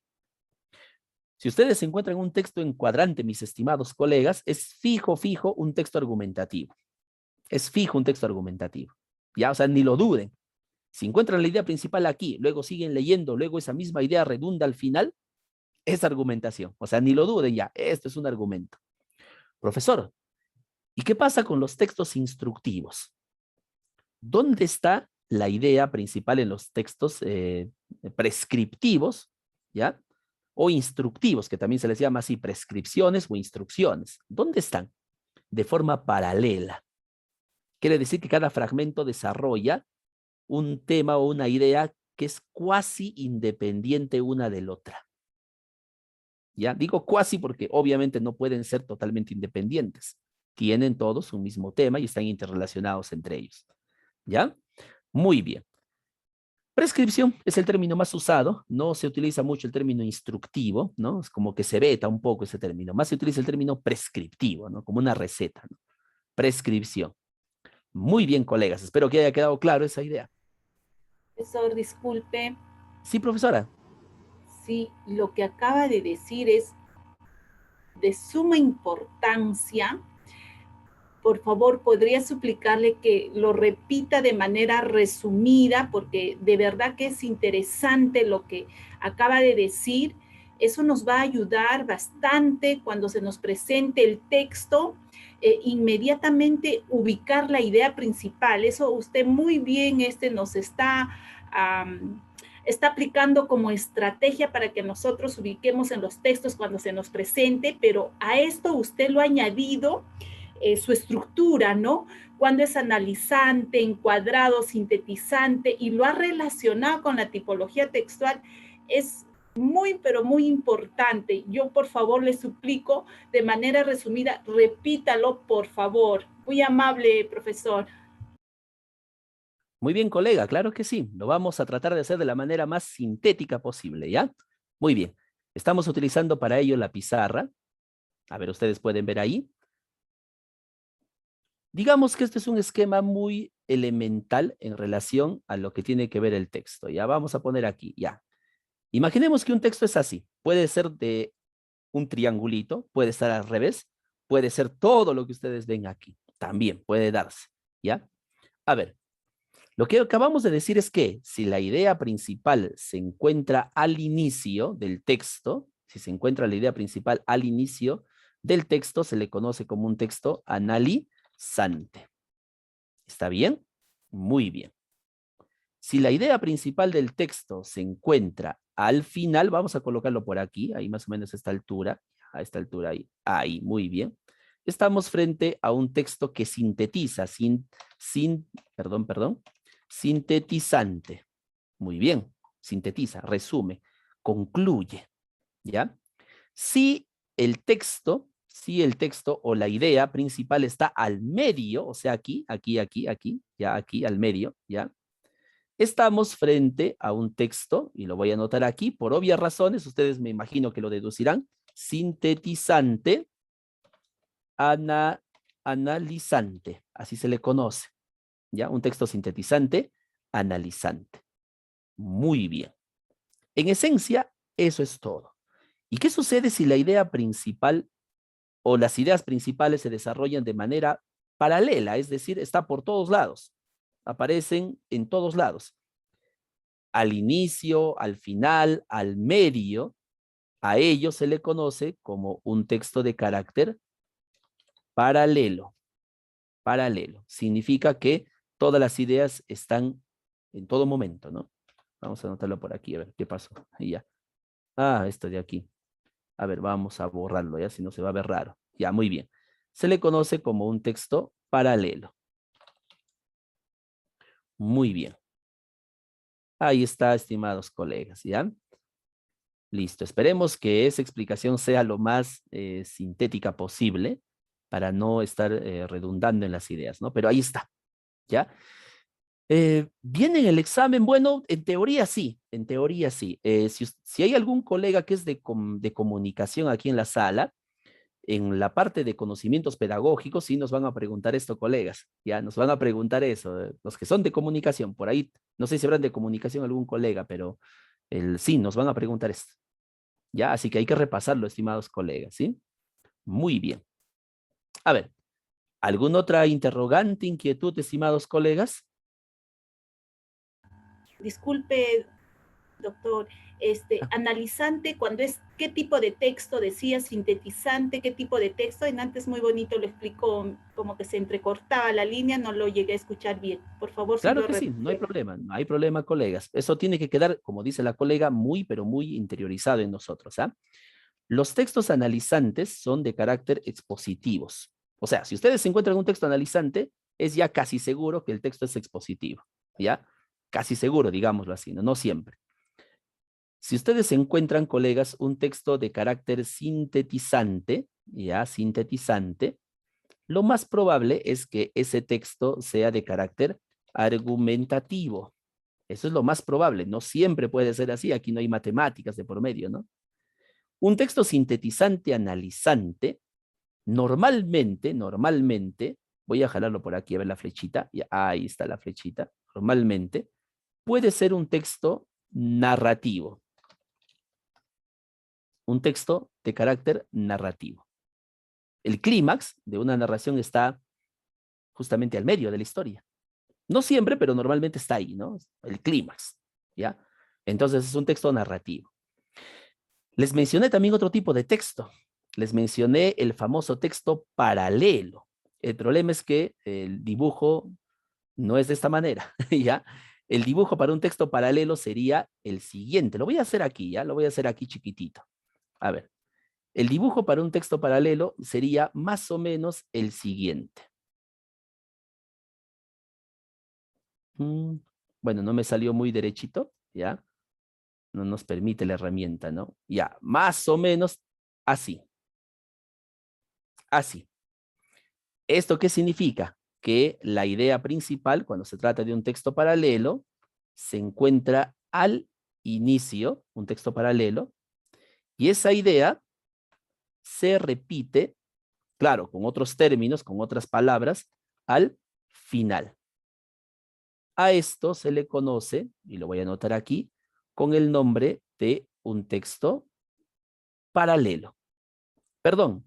Si ustedes encuentran un texto en cuadrante, mis estimados colegas, es fijo un texto argumentativo. Es fijo un texto argumentativo. Ya, o sea, ni lo duden. Si encuentran la idea principal aquí, luego siguen leyendo, luego esa misma idea redunda al final, es argumentación. O sea, ni lo duden ya, esto es un argumento. Profesor, ¿y qué pasa con los textos instructivos? ¿Dónde está la idea principal en los textos prescriptivos, ya? O instructivos, que también se les llama así, prescripciones o instrucciones. ¿Dónde están? De forma paralela. Quiere decir que cada fragmento desarrolla un tema o una idea que es cuasi independiente una de la otra. ¿Ya? Digo cuasi porque obviamente no pueden ser totalmente independientes. Tienen todos un mismo tema y están interrelacionados entre ellos. ¿Ya? Muy bien. Prescripción es el término más usado, no se utiliza mucho el término instructivo, ¿no? Es como que se veta un poco ese término, más se utiliza el término prescriptivo, ¿no? Como una receta, ¿no? Prescripción. Muy bien, colegas, espero que haya quedado claro esa idea. Profesor, disculpe. Sí, profesora. Sí, lo que acaba de decir es de suma importancia. Por favor, ¿podría suplicarle que lo repita de manera resumida? Porque de verdad que es interesante lo que acaba de decir. Eso nos va a ayudar bastante cuando se nos presente el texto, inmediatamente ubicar la idea principal. Eso usted muy bien nos está aplicando como estrategia para que nosotros ubiquemos en los textos cuando se nos presente, pero a esto usted lo ha añadido su estructura, ¿no? Cuando es analizante, encuadrado, sintetizante, y lo ha relacionado con la tipología textual, es muy, pero muy importante. Yo, por favor, le suplico de manera resumida, repítalo, por favor. Muy amable, profesor. Muy bien, colega, claro que sí. Lo vamos a tratar de hacer de la manera más sintética posible, ¿ya? Muy bien. Estamos utilizando para ello la pizarra. A ver, ustedes pueden ver ahí. Digamos que este es un esquema muy elemental en relación a lo que tiene que ver el texto. Ya vamos a poner aquí, ya. Imaginemos que un texto es así. Puede ser de un triangulito, puede estar al revés, puede ser todo lo que ustedes ven aquí. También puede darse, ¿ya? A ver, lo que acabamos de decir es que si la idea principal se encuentra al inicio del texto, si se encuentra la idea principal al inicio del texto, se le conoce como un texto analizante. ¿Está bien? Muy bien. Si la idea principal del texto se encuentra al final, vamos a colocarlo por aquí, ahí más o menos a esta altura ahí, muy bien. Estamos frente a un texto que sintetiza, sintetizante. Muy bien, sintetiza, resume, concluye, ¿ya? Si el texto o la idea principal está al medio, o sea, aquí, ya aquí, al medio, ¿ya? Estamos frente a un texto, y lo voy a anotar aquí, por obvias razones, ustedes me imagino que lo deducirán, sintetizante, analizante, así se le conoce, ¿ya? Un texto sintetizante, analizante. Muy bien. En esencia, eso es todo. ¿Y qué sucede si la idea principal o las ideas principales se desarrollan de manera paralela? Es decir, está por todos lados, aparecen en todos lados. Al inicio, al final, al medio, a ello se le conoce como un texto de carácter paralelo. Paralelo. Significa que todas las ideas están en todo momento, ¿no? Vamos a anotarlo por aquí, a ver qué pasó. Ahí ya. Ah, esto de aquí. A ver, vamos a borrarlo ya, si no se va a ver raro. Ya, muy bien. Se le conoce como un texto paralelo. Muy bien. Ahí está, estimados colegas, ¿ya? Listo. Esperemos que esa explicación sea lo más sintética posible para no estar redundando en las ideas, ¿no? Pero ahí está, ¿ya? ¿Viene en el examen? Bueno, en teoría sí, en teoría sí. Si hay algún colega que es de comunicación aquí en la sala, en la parte de conocimientos pedagógicos, sí nos van a preguntar esto, colegas, ya nos van a preguntar eso, los que son de comunicación, por ahí, no sé si habrán de comunicación algún colega, pero sí, nos van a preguntar esto, ya, así que hay que repasarlo, estimados colegas, ¿sí? Muy bien. A ver, ¿alguna otra interrogante, inquietud, estimados colegas? Disculpe, doctor, analizante, cuando es, ¿qué tipo de texto decía? Sintetizante, ¿qué tipo de texto? En antes muy bonito lo explicó, como que se entrecortaba la línea, no lo llegué a escuchar bien. Por favor, si Claro lo que sí, no hay repite. problema, no hay problema, colegas. Eso tiene que quedar, como dice la colega, muy, pero muy interiorizado en nosotros, ¿ah? Los textos analizantes son de carácter expositivos. O sea, si ustedes encuentran un texto analizante, es ya casi seguro que el texto es expositivo, ¿ya? Casi seguro, digámoslo así, no, no siempre. Si ustedes encuentran, colegas, un texto de carácter sintetizante, ¿ya? Sintetizante, lo más probable es que ese texto sea de carácter argumentativo. Eso es lo más probable. No siempre puede ser así. Aquí no hay matemáticas de por medio, ¿no? Un texto sintetizante analizante, normalmente, voy a jalarlo por aquí a ver la flechita. Y ahí está la flechita. Normalmente puede ser un texto narrativo. Un texto de carácter narrativo. El clímax de una narración está justamente al medio de la historia. No siempre, pero normalmente está ahí, ¿no? El clímax, ¿ya? Entonces es un texto narrativo. Les mencioné también otro tipo de texto. Les mencioné el famoso texto paralelo. El problema es que el dibujo no es de esta manera, ¿ya? El dibujo para un texto paralelo sería el siguiente. Lo voy a hacer aquí, ¿ya? Lo voy a hacer aquí chiquitito. A ver, el dibujo para un texto paralelo sería más o menos el siguiente. Mm, bueno, no me salió muy derechito, ¿ya? No nos permite la herramienta, ¿no? Ya, más o menos así, así. ¿Esto qué significa? Que la idea principal, cuando se trata de un texto paralelo, se encuentra al inicio, un texto paralelo, y esa idea se repite, claro, con otros términos, con otras palabras, al final. A esto se le conoce, y lo voy a anotar aquí, con el nombre de un texto paralelo. Perdón,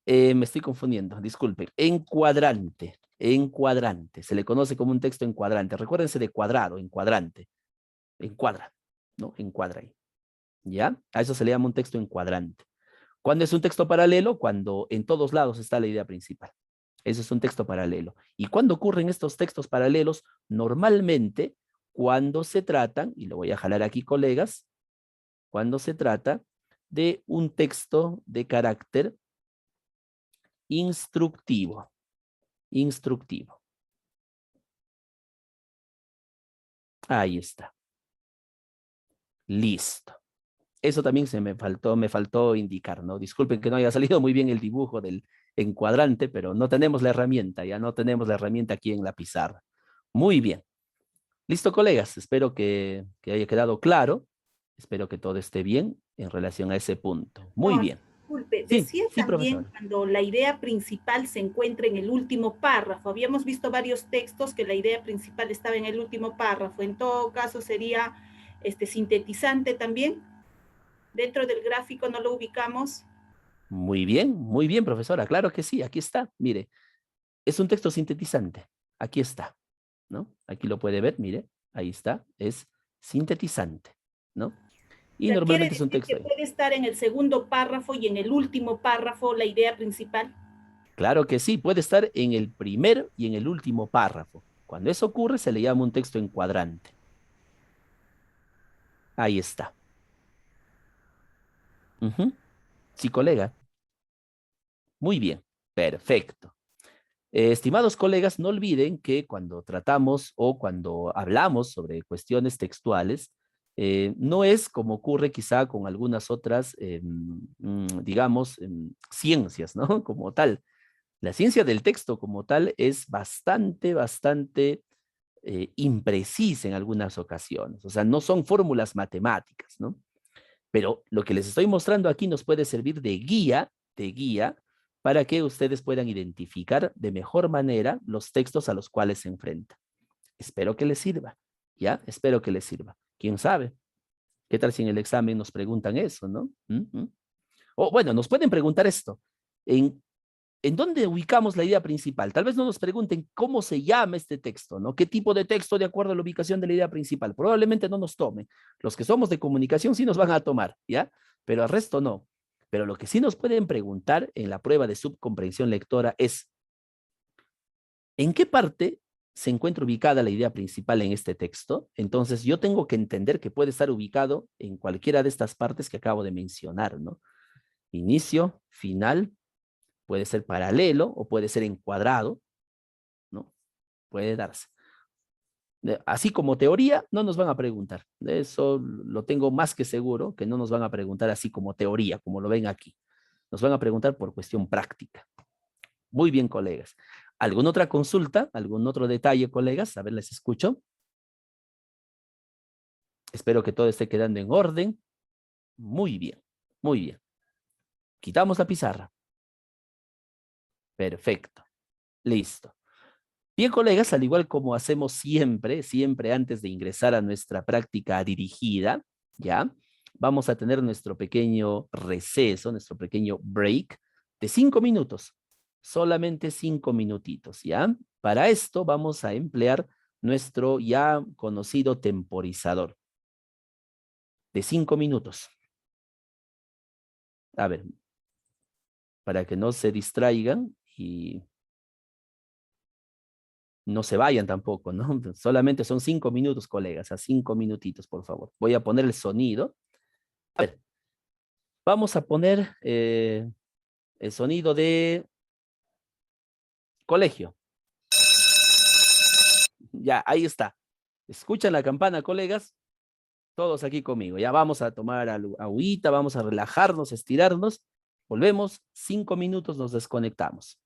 me estoy confundiendo, disculpen. Encuadrante, encuadrante. Se le conoce como un texto encuadrante. Recuérdense de cuadrado, encuadrante. Encuadra, ¿no? Encuadra ahí. ¿Ya? A eso se le llama un texto encuadrante. ¿Cuándo es un texto paralelo? Cuando en todos lados está la idea principal. Eso es un texto paralelo. ¿Y cuándo ocurren estos textos paralelos? Normalmente cuando se tratan, y lo voy a jalar aquí, colegas, cuando se trata de un texto de carácter instructivo. Instructivo. Ahí está. Listo. Eso también me faltó indicar, ¿no? Disculpen que no haya salido muy bien el dibujo del encuadrante, pero no tenemos la herramienta, ya no tenemos la herramienta aquí en la pizarra. Muy bien. Listo, colegas. Espero que haya quedado claro. Espero que todo esté bien en relación a ese punto. Muy No, bien. disculpe, Sí, decía sí, también profesor. cuando la idea principal se encuentra en el último párrafo. Habíamos visto varios textos que la idea principal estaba en el último párrafo. En todo caso sería sintetizante también. Dentro del gráfico no lo ubicamos. Muy bien, profesora. Claro que sí, aquí está. Mire, es un texto sintetizante. Aquí está, ¿no? Aquí lo puede ver, mire, ahí está. Es sintetizante, ¿no? O Y sea, quiere normalmente es un decir texto. que puede estar en el segundo párrafo y en el último párrafo la idea principal. Claro que sí, puede estar en el primer y en el último párrafo. Cuando eso ocurre, se le llama un texto encuadrante. Ahí está. Ujú. Sí, colega. Muy bien, perfecto. Estimados colegas, no olviden que cuando tratamos o cuando hablamos sobre cuestiones textuales, no es como ocurre quizá con algunas otras, digamos, ciencias, ¿no? Como tal. La ciencia del texto como tal es bastante imprecisa en algunas ocasiones. O sea, no son fórmulas matemáticas, ¿no? Pero lo que les estoy mostrando aquí nos puede servir de guía, para que ustedes puedan identificar de mejor manera los textos a los cuales se enfrentan. Espero que les sirva, ¿ya? Espero que les sirva. ¿Quién sabe? ¿Qué tal si en el examen nos preguntan eso, no? O bueno, nos pueden preguntar esto. ¿En, ¿En dónde ubicamos la idea principal? Tal vez no nos pregunten cómo se llama este texto, ¿no? ¿Qué tipo de texto de acuerdo a la ubicación de la idea principal? Probablemente no nos tome. Los que somos de comunicación sí nos van a tomar, ¿ya? Pero al resto no. Pero lo que sí nos pueden preguntar en la prueba de subcomprensión lectora es, ¿en qué parte se encuentra ubicada la idea principal en este texto? Entonces yo tengo que entender que puede estar ubicado en cualquiera de estas partes que acabo de mencionar, ¿no? Inicio, final, puede ser paralelo o puede ser encuadrado, ¿no? Puede darse. Así como teoría, no nos van a preguntar. Eso lo tengo más que seguro, que no nos van a preguntar así como teoría, como lo ven aquí. Nos van a preguntar por cuestión práctica. Muy bien, colegas. ¿Alguna otra consulta? ¿Algún otro detalle, colegas? A ver, les escucho. Espero que todo esté quedando en orden. Muy bien, muy bien. Quitamos la pizarra. Perfecto. Listo. Bien, colegas, al igual como hacemos siempre antes de ingresar a nuestra práctica dirigida, ¿ya? Vamos a tener nuestro pequeño receso, nuestro pequeño break de 5 minutos, solamente 5 minutitos, ¿ya? Para esto vamos a emplear nuestro ya conocido temporizador de 5 minutos. A ver, para que no se distraigan y no se vayan tampoco, ¿no? Solamente son 5 minutos, colegas, a 5 minutitos, por favor. Voy a poner el sonido. A ver, vamos a poner el sonido de colegio. Ya, ahí está. Escuchan la campana, colegas. Todos aquí conmigo. Ya vamos a tomar agüita, vamos a relajarnos, estirarnos. Volvemos, 5 minutos, nos desconectamos.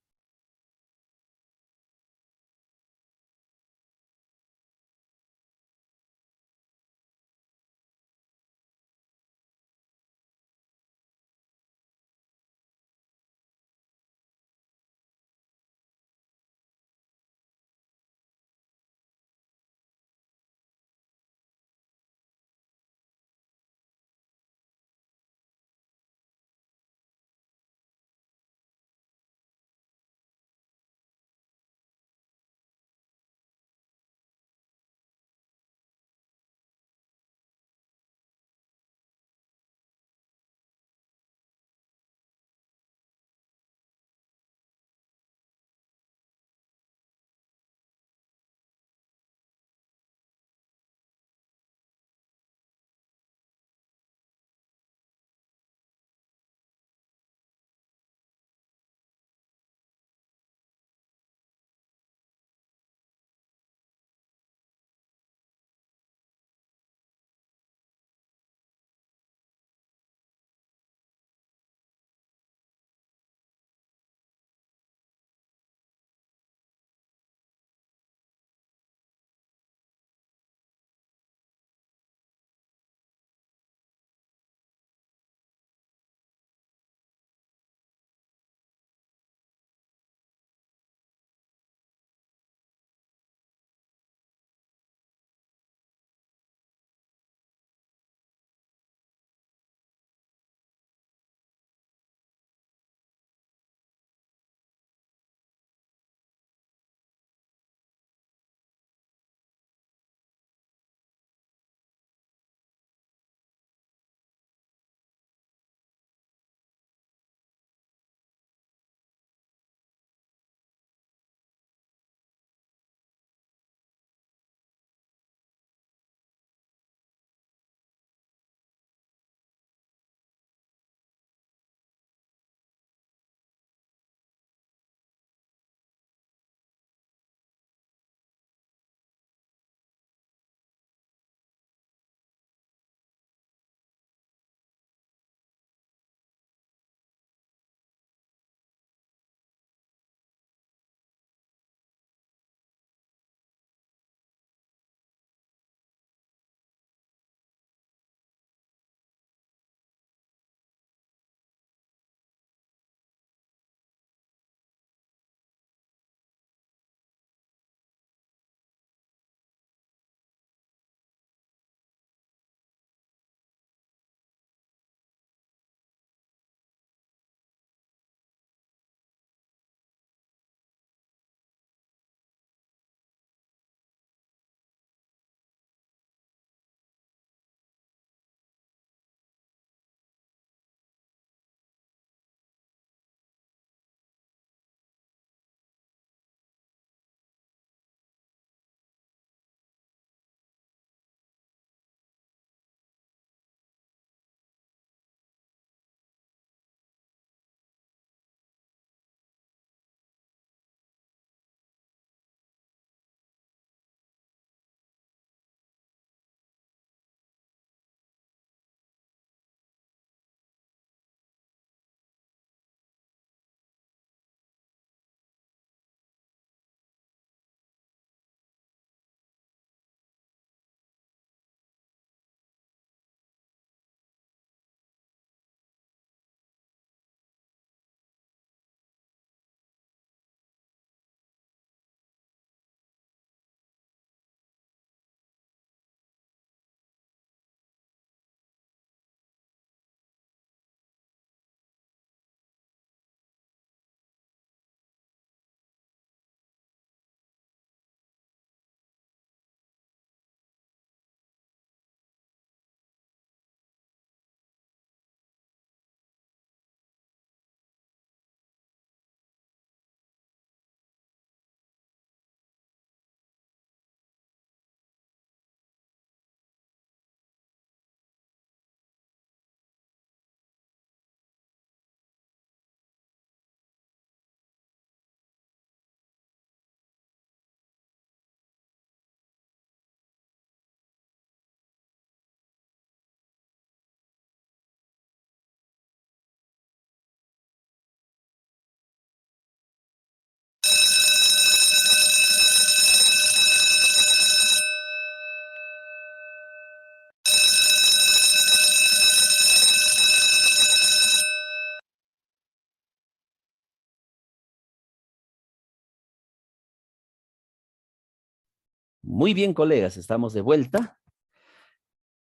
Muy bien, colegas, estamos de vuelta.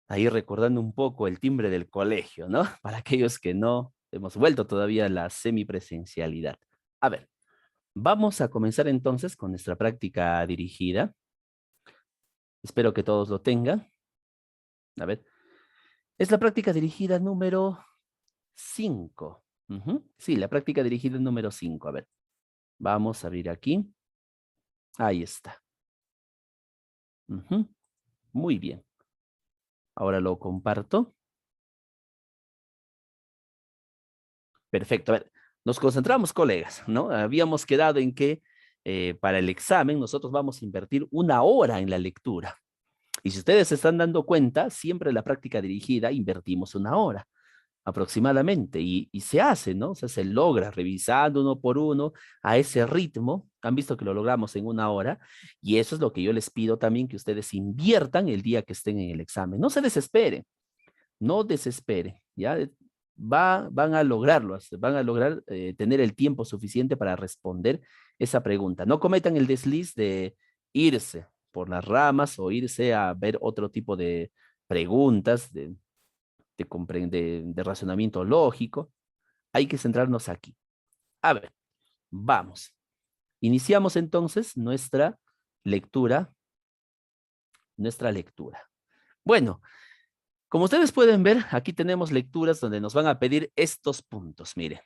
Ahí recordando un poco el timbre del colegio, ¿no? Para aquellos que no hemos vuelto todavía a la semipresencialidad. A ver, vamos a comenzar entonces con nuestra práctica dirigida. Espero que todos lo tengan. A ver, es la práctica dirigida número 5. Sí, la práctica dirigida número 5. A ver, vamos a abrir aquí. Ahí está. Muy bien. Ahora lo comparto. Perfecto. A ver, nos concentramos, colegas, ¿no? Habíamos quedado en que para el examen nosotros vamos a invertir 1 hora en la lectura. Y si ustedes se están dando cuenta, siempre en la práctica dirigida invertimos 1 hora aproximadamente. Y se hace, ¿no? O sea, se logra revisando uno por uno a ese ritmo. Han visto que lo logramos en 1 hora. Y eso es lo que yo les pido también, que ustedes inviertan el día que estén en el examen. No se desesperen. No desespere, ¿ya? Van a lograrlo, van a lograr tener el tiempo suficiente para responder esa pregunta. No cometan el desliz de irse por las ramas o irse a ver otro tipo de preguntas de razonamiento lógico. Hay que centrarnos aquí. A ver, vamos. Iniciamos entonces nuestra lectura. Bueno, como ustedes pueden ver, aquí tenemos lecturas donde nos van a pedir estos puntos. Mire,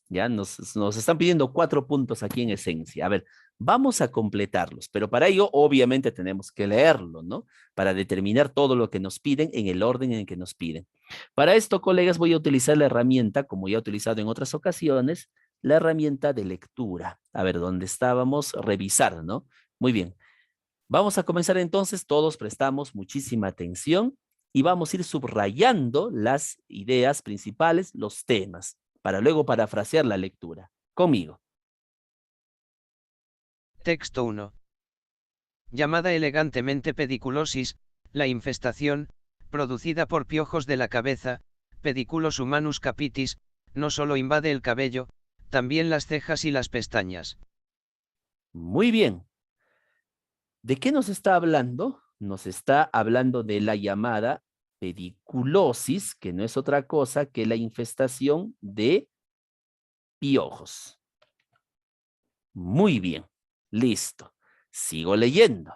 ya nos están pidiendo 4 puntos aquí en esencia. A ver, vamos a completarlos, pero para ello obviamente tenemos que leerlo, ¿no? Para determinar todo lo que nos piden en el orden en que nos piden. Para esto, colegas, voy a utilizar la herramienta, como ya he utilizado en otras ocasiones, la herramienta de lectura. A ver, ¿dónde estábamos? Revisar, ¿no? Muy bien. Vamos a comenzar entonces, todos prestamos muchísima atención y vamos a ir subrayando las ideas principales, los temas, para luego parafrasear la lectura. Conmigo. Texto 1. Llamada elegantemente pediculosis, la infestación, producida por piojos de la cabeza, Pediculus humanus capitis, no solo invade el cabello, también las cejas y las pestañas. Muy bien. ¿De qué nos está hablando? Nos está hablando de la llamada pediculosis, que no es otra cosa que la infestación de piojos. Muy bien, listo. Sigo leyendo.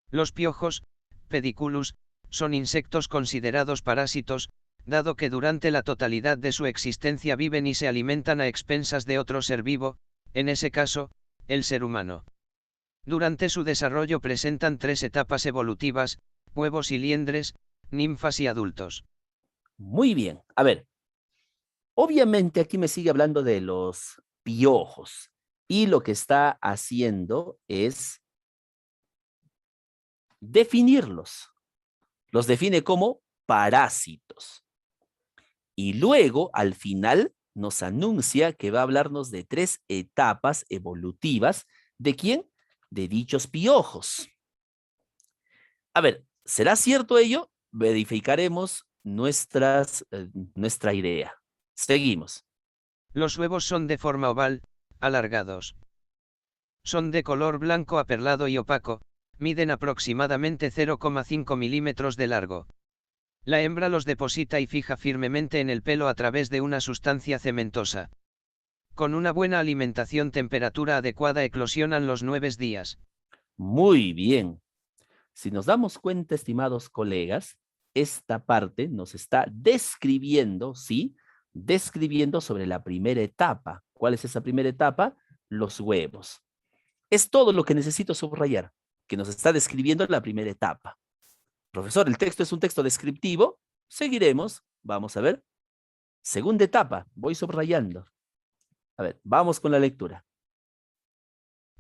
Los piojos, pediculus, son insectos considerados parásitos, dado que durante la totalidad de su existencia viven y se alimentan a expensas de otro ser vivo, en ese caso, el ser humano. Durante su desarrollo presentan 3 etapas evolutivas: huevos y liendres, ninfas y adultos. Muy bien. A ver, obviamente aquí me sigue hablando de los piojos y lo que está haciendo es definirlos. Los define como parásitos. Y luego, al final, nos anuncia que va a hablarnos de 3 etapas evolutivas. ¿De quién? De dichos piojos. A ver, ¿será cierto ello? Verificaremos nuestra idea. Seguimos. Los huevos son de forma oval, alargados. Son de color blanco aperlado y opaco, miden aproximadamente 0,5 milímetros de largo. La hembra los deposita y fija firmemente en el pelo a través de una sustancia cementosa. Con una buena alimentación, temperatura adecuada, eclosionan los 9 días. Muy bien. Si nos damos cuenta, estimados colegas, esta parte nos está describiendo, ¿sí? Describiendo sobre la primera etapa. ¿Cuál es esa primera etapa? Los huevos. Es todo lo que necesito subrayar, que nos está describiendo la primera etapa. Profesor, el texto es un texto descriptivo. Seguiremos. Vamos a ver. Segunda etapa. Voy subrayando. A ver, vamos con la lectura.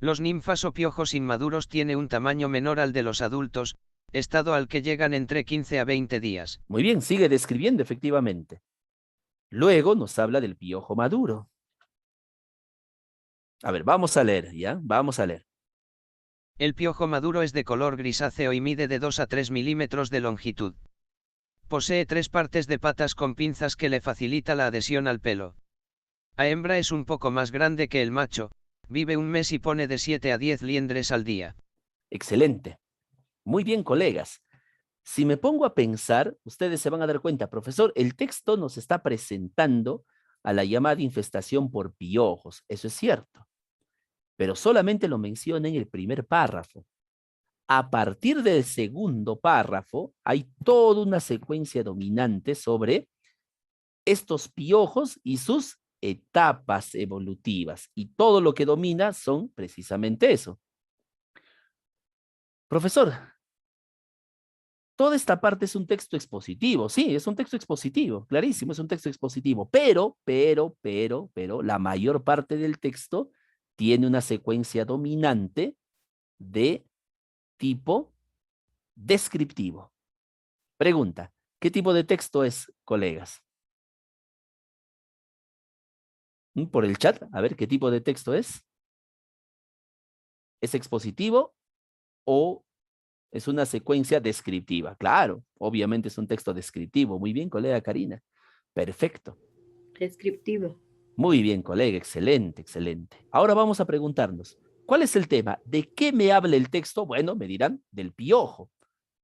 Los ninfas o piojos inmaduros tienen un tamaño menor al de los adultos, estado al que llegan entre 15 a 20 días. Muy bien, sigue describiendo efectivamente. Luego nos habla del piojo maduro. A ver, vamos a leer, ¿ya? Vamos a leer. El piojo maduro es de color grisáceo y mide de 2 a 3 milímetros de longitud. Posee 3 partes de patas con pinzas que le facilita la adhesión al pelo. La hembra es un poco más grande que el macho, vive un mes y pone de 7 a 10 liendres al día. Excelente. Muy bien, colegas. Si me pongo a pensar, ustedes se van a dar cuenta, profesor, el texto nos está presentando a la llamada infestación por piojos. Eso es cierto. Pero solamente lo menciona en el primer párrafo. A partir del segundo párrafo, hay toda una secuencia dominante sobre estos piojos y sus etapas evolutivas. Y todo lo que domina son precisamente eso. Profesor, toda esta parte es un texto expositivo. Sí, es un texto expositivo, clarísimo, es un texto expositivo. Pero, la mayor parte del texto tiene una secuencia dominante de tipo descriptivo. Pregunta, ¿qué tipo de texto es, colegas? Por el chat, a ver, ¿qué tipo de texto es? ¿Es expositivo o es una secuencia descriptiva? Claro, obviamente es un texto descriptivo. Muy bien, colega Karina. Perfecto. Descriptivo. Muy bien, colega. Excelente, excelente. Ahora vamos a preguntarnos, ¿cuál es el tema? ¿De qué me habla el texto? Bueno, me dirán, del piojo.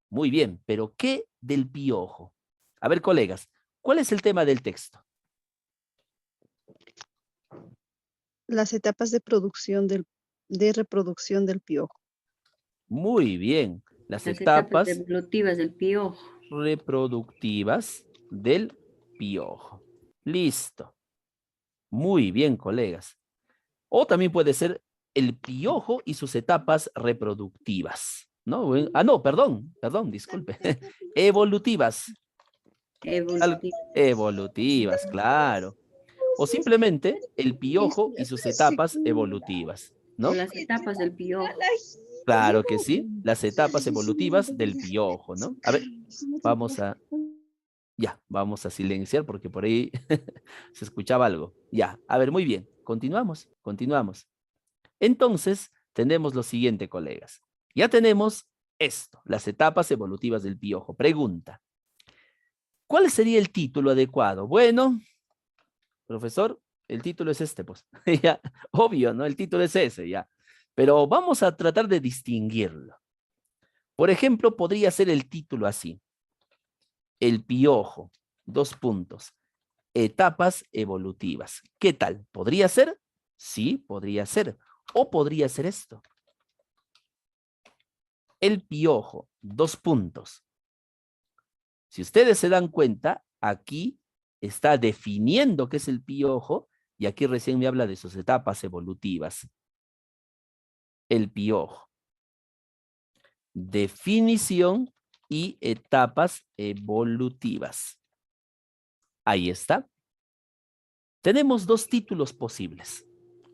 Muy bien, pero ¿qué del piojo? A ver, colegas, ¿cuál es el tema del texto? Las etapas de producción de reproducción del piojo. Muy bien, las Las etapas evolutivas del piojo. reproductivas del piojo. Listo. Muy bien, colegas. O también puede ser el piojo y sus etapas reproductivas. ¿No? No, perdón, disculpe. Evolutivas. Evolutivas, claro. O simplemente el piojo y sus etapas evolutivas, ¿no? O las etapas del piojo. Claro que sí, las etapas evolutivas del piojo, ¿no? A ver, vamos a silenciar porque por ahí se escuchaba algo. Ya, a ver, muy bien, continuamos. Entonces, tenemos lo siguiente, colegas. Ya tenemos esto, las etapas evolutivas del piojo. Pregunta, ¿cuál sería el título adecuado? Bueno, profesor, el título es este, pues. Ya, obvio, ¿no? El título es ese, ya. Pero vamos a tratar de distinguirlo. Por ejemplo, podría ser el título así. El piojo, etapas evolutivas. ¿Qué tal? ¿Podría ser? Sí, podría ser. O podría ser esto. El piojo, Si ustedes se dan cuenta, aquí está definiendo qué es el piojo y aquí recién me habla de sus etapas evolutivas. El piojo. Definición y etapas evolutivas. Ahí está. Tenemos dos títulos posibles.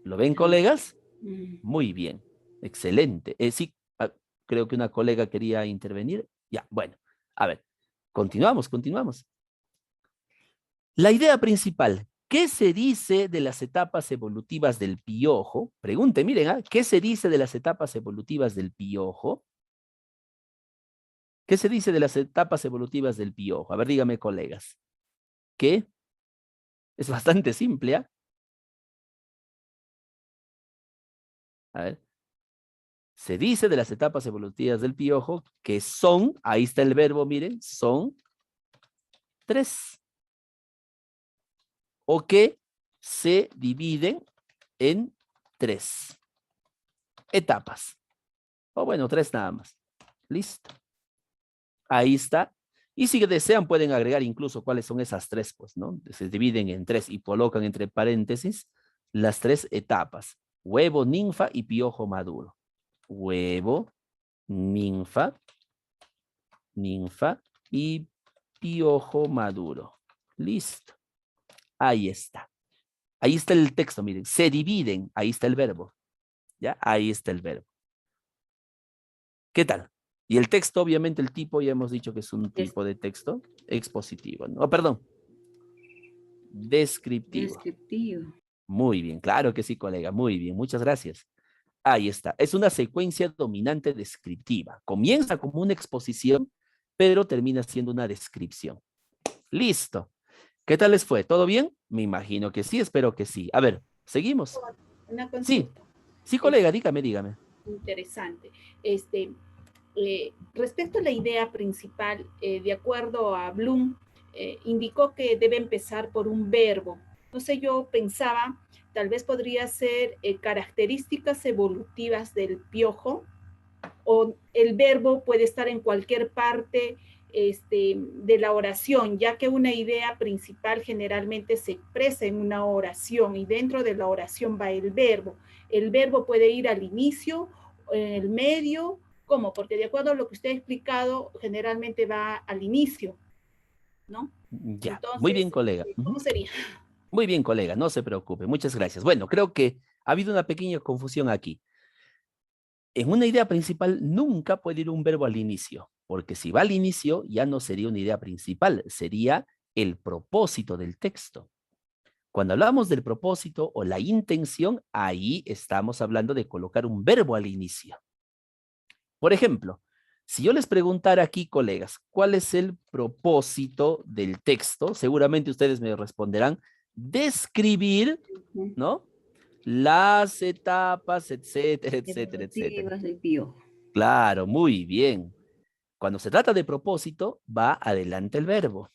¿Lo ven, colegas? Muy bien. Excelente. Sí, creo que una colega quería intervenir. Ya, bueno. A ver, continuamos. La idea principal. ¿Qué se dice de las etapas evolutivas del piojo? Pregunte, miren, ¿qué se dice de las etapas evolutivas del piojo? ¿Qué se dice de las etapas evolutivas del piojo? A ver, dígame, colegas. ¿Qué? Es bastante simple, ¿ah? A ver. Se dice de las etapas evolutivas del piojo que son, ahí está el verbo, miren, son 3. O que se dividen en 3 etapas. O bueno, 3 nada más. Listo. Ahí está. Y si desean pueden agregar incluso cuáles son esas 3, pues, ¿no? Se dividen en 3 y colocan entre paréntesis las 3 etapas. Huevo, ninfa y piojo maduro. Huevo, ninfa y piojo maduro. Listo. Ahí está. Ahí está el texto, miren. Se dividen. Ahí está el verbo. ¿Ya? Ahí está el verbo. ¿Qué tal? Y el texto, obviamente, el tipo, ya hemos dicho que es un tipo de texto expositivo, ¿no? Perdón. Descriptivo. Muy bien, claro que sí, colega. Muy bien, muchas gracias. Ahí está. Es una secuencia dominante descriptiva. Comienza como una exposición, pero termina siendo una descripción. Listo. ¿Qué tal les fue? ¿Todo bien? Me imagino que sí, espero que sí. A ver, ¿seguimos? Una Sí. consulta. Sí, colega, dígame. Interesante. Respecto a la idea principal, de acuerdo a Bloom, indicó que debe empezar por un verbo. No sé, yo pensaba, tal vez podría ser características evolutivas del piojo, o el verbo puede estar en cualquier parte de la oración, ya que una idea principal generalmente se expresa en una oración y dentro de la oración va el verbo. El verbo puede ir al inicio, en el medio, ¿cómo? Porque de acuerdo a lo que usted ha explicado, generalmente va al inicio, ¿no? Ya, muy bien, Entonces, colega. ¿cómo sería? Muy bien, colega, no se preocupe. Muchas gracias. Bueno, creo que ha habido una pequeña confusión aquí. En una idea principal nunca puede ir un verbo al inicio, porque si va al inicio ya no sería una idea principal, sería el propósito del texto. Cuando hablamos del propósito o la intención, ahí estamos hablando de colocar un verbo al inicio. Por ejemplo, si yo les preguntara aquí, colegas, ¿cuál es el propósito del texto? Seguramente ustedes me responderán, describir, ¿no? Las etapas, etcétera, etcétera, etcétera. Evolutivas del piojo. Claro, muy bien. Cuando se trata de propósito, va adelante el verbo.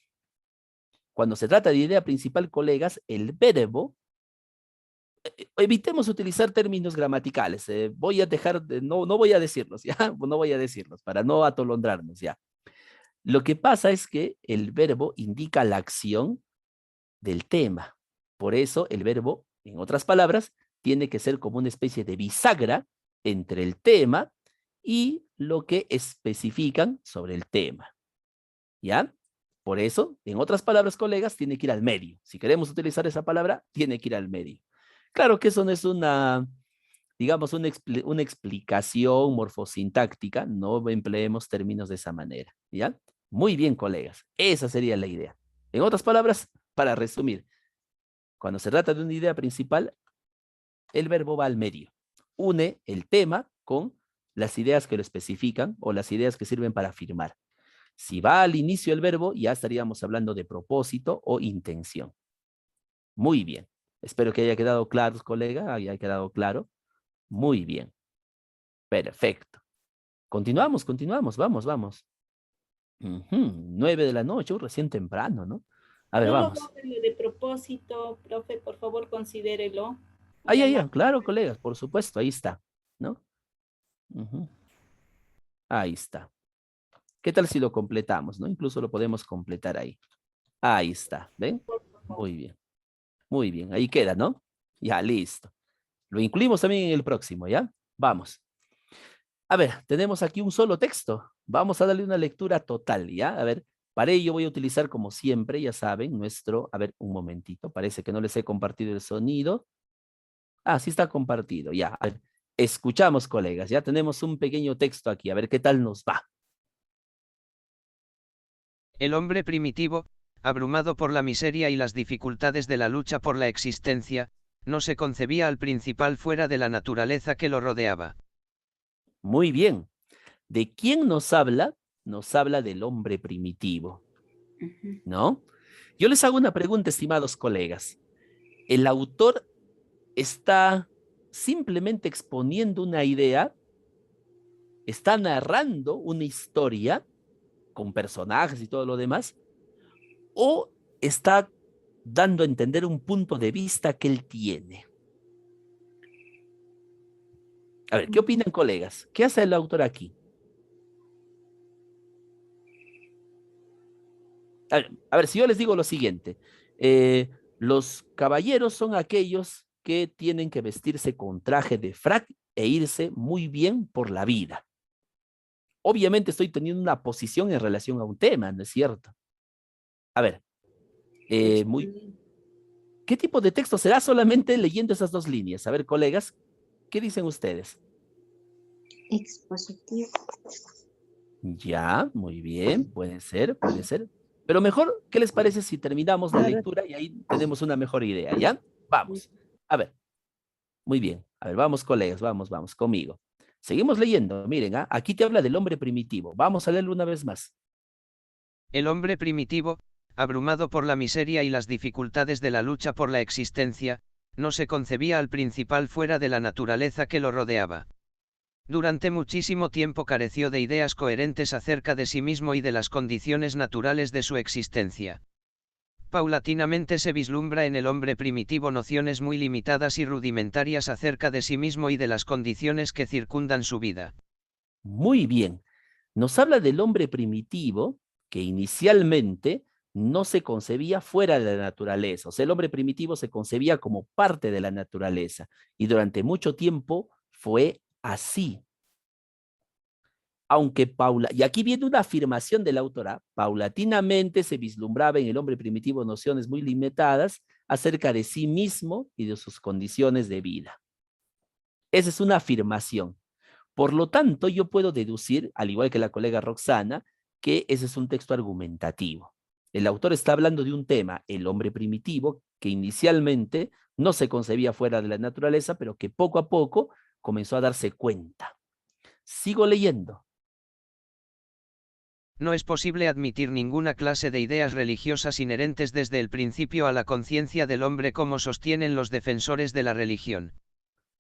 Cuando se trata de idea principal, colegas, el verbo, evitemos utilizar términos gramaticales. Voy a dejar, no voy a decirlos, ¿ya? No voy a decirlos para no atolondrarnos, ¿ya? Lo que pasa es que el verbo indica la acción del tema. Por eso el verbo, en otras palabras, tiene que ser como una especie de bisagra entre el tema y lo que especifican sobre el tema. ¿Ya? Por eso, en otras palabras, colegas, tiene que ir al medio. Si queremos utilizar esa palabra, tiene que ir al medio. Claro que eso no es una, digamos, una explicación morfosintáctica. No empleemos términos de esa manera. ¿Ya? Muy bien, colegas. Esa sería la idea. En otras palabras, para resumir, cuando se trata de una idea principal, el verbo va al medio. Une el tema con las ideas que lo especifican o las ideas que sirven para afirmar. Si va al inicio el verbo, ya estaríamos hablando de propósito o intención. Muy bien. Espero que haya quedado claro, colega, haya quedado claro. Muy bien. Perfecto. Continuamos, vamos. 9 de la noche, recién temprano, ¿no? A ver, No lo vamos. borre lo de propósito, profe, por favor, considérelo. Ah, Muy ya, amable. claro, colegas, por supuesto, ahí está, ¿no? Ujú. Ahí está. ¿Qué tal si lo completamos, no? Incluso lo podemos completar ahí. Ahí está, ¿ven? Por favor. Muy bien, ahí queda, ¿no? Ya, listo. Lo incluimos también en el próximo, ¿ya? Vamos. A ver, tenemos aquí un solo texto. Vamos a darle una lectura total, ¿ya? A ver, para ello voy a utilizar como siempre, ya saben, nuestro... A ver, un momentito, parece que no les he compartido el sonido. Ah, sí está compartido, ya. A ver, escuchamos, colegas, ya tenemos un pequeño texto aquí, a ver qué tal nos va. El hombre primitivo, abrumado por la miseria y las dificultades de la lucha por la existencia, no se concebía al principal fuera de la naturaleza que lo rodeaba. Muy bien. ¿De quién nos habla? Nos habla del hombre primitivo, ¿no? Yo les hago una pregunta, estimados colegas. ¿El autor está simplemente exponiendo una idea? ¿Está narrando una historia con personajes y todo lo demás? ¿O está dando a entender un punto de vista que él tiene? A ver, ¿qué opinan, colegas? ¿Qué hace el autor aquí? A ver, si yo les digo lo siguiente, los caballeros son aquellos que tienen que vestirse con traje de frac e irse muy bien por la vida. Obviamente estoy teniendo una posición en relación a un tema, ¿no es cierto? A ver, ¿qué tipo de texto será solamente leyendo esas dos líneas? A ver, colegas, ¿qué dicen ustedes? Expositivo. Ya, muy bien, puede ser, puede ser. Pero mejor, ¿qué les parece si terminamos la lectura y ahí tenemos una mejor idea, ¿ya? Vamos. A ver, muy bien. A ver, vamos, colegas, vamos, conmigo. Seguimos leyendo. Miren, aquí te habla del hombre primitivo. Vamos a leerlo una vez más. El hombre primitivo, abrumado por la miseria y las dificultades de la lucha por la existencia, no se concebía al principal fuera de la naturaleza que lo rodeaba. Durante muchísimo tiempo careció de ideas coherentes acerca de sí mismo y de las condiciones naturales de su existencia. Paulatinamente se vislumbra en el hombre primitivo nociones muy limitadas y rudimentarias acerca de sí mismo y de las condiciones que circundan su vida. Muy bien. Nos habla del hombre primitivo que inicialmente no se concebía fuera de la naturaleza. O sea, el hombre primitivo se concebía como parte de la naturaleza y durante mucho tiempo fue así. Aunque y aquí viene una afirmación de la autora, paulatinamente se vislumbraba en el hombre primitivo nociones muy limitadas acerca de sí mismo y de sus condiciones de vida. Esa es una afirmación. Por lo tanto, yo puedo deducir, al igual que la colega Roxana, que ese es un texto argumentativo. El autor está hablando de un tema, el hombre primitivo, que inicialmente no se concebía fuera de la naturaleza, pero que poco a poco comenzó a darse cuenta. Sigo leyendo. No es posible admitir ninguna clase de ideas religiosas inherentes desde el principio a la conciencia del hombre como sostienen los defensores de la religión.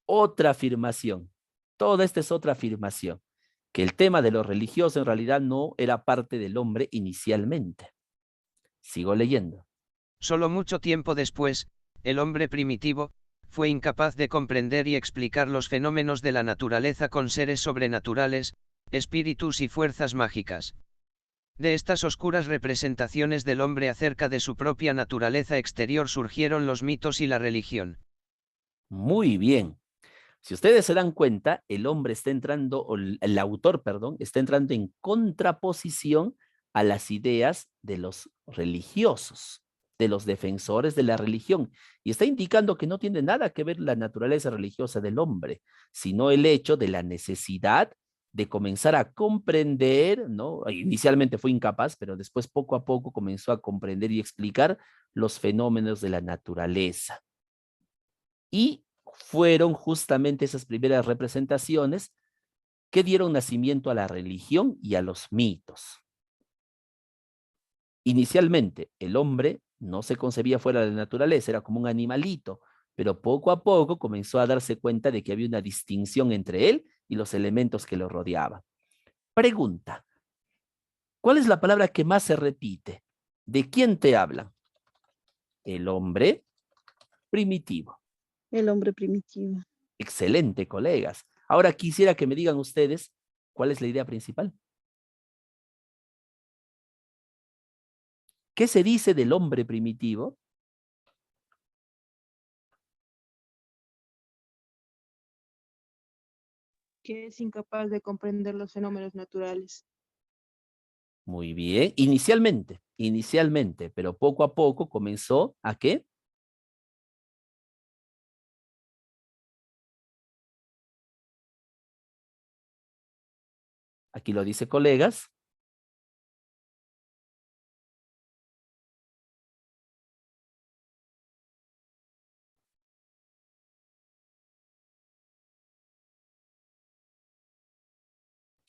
Otra afirmación. Toda esta es otra afirmación. Que el tema de lo religioso en realidad no era parte del hombre inicialmente. Sigo leyendo. Solo mucho tiempo después, el hombre primitivo, fue incapaz de comprender y explicar los fenómenos de la naturaleza con seres sobrenaturales, espíritus y fuerzas mágicas. De estas oscuras representaciones del hombre acerca de su propia naturaleza exterior surgieron los mitos y la religión. Muy bien. Si ustedes se dan cuenta, el hombre está entrando, o el autor, perdón, está entrando en contraposición a las ideas de los religiosos, de los defensores de la religión, y está indicando que no tiene nada que ver la naturaleza religiosa del hombre, sino el hecho de la necesidad de comenzar a comprender, ¿no? Inicialmente fue incapaz, pero después poco a poco comenzó a comprender y explicar los fenómenos de la naturaleza. Y fueron justamente esas primeras representaciones que dieron nacimiento a la religión y a los mitos. Inicialmente, el hombre no se concebía fuera de la naturaleza, era como un animalito, pero poco a poco comenzó a darse cuenta de que había una distinción entre él y los elementos que lo rodeaban. Pregunta, ¿cuál es la palabra que más se repite? ¿De quién te hablan? El hombre primitivo. El hombre primitivo. Excelente, colegas. Ahora quisiera que me digan ustedes cuál es la idea principal. ¿Qué se dice del hombre primitivo? Que es incapaz de comprender los fenómenos naturales. Muy bien, inicialmente, pero poco a poco comenzó ¿a qué? Aquí lo dice colegas.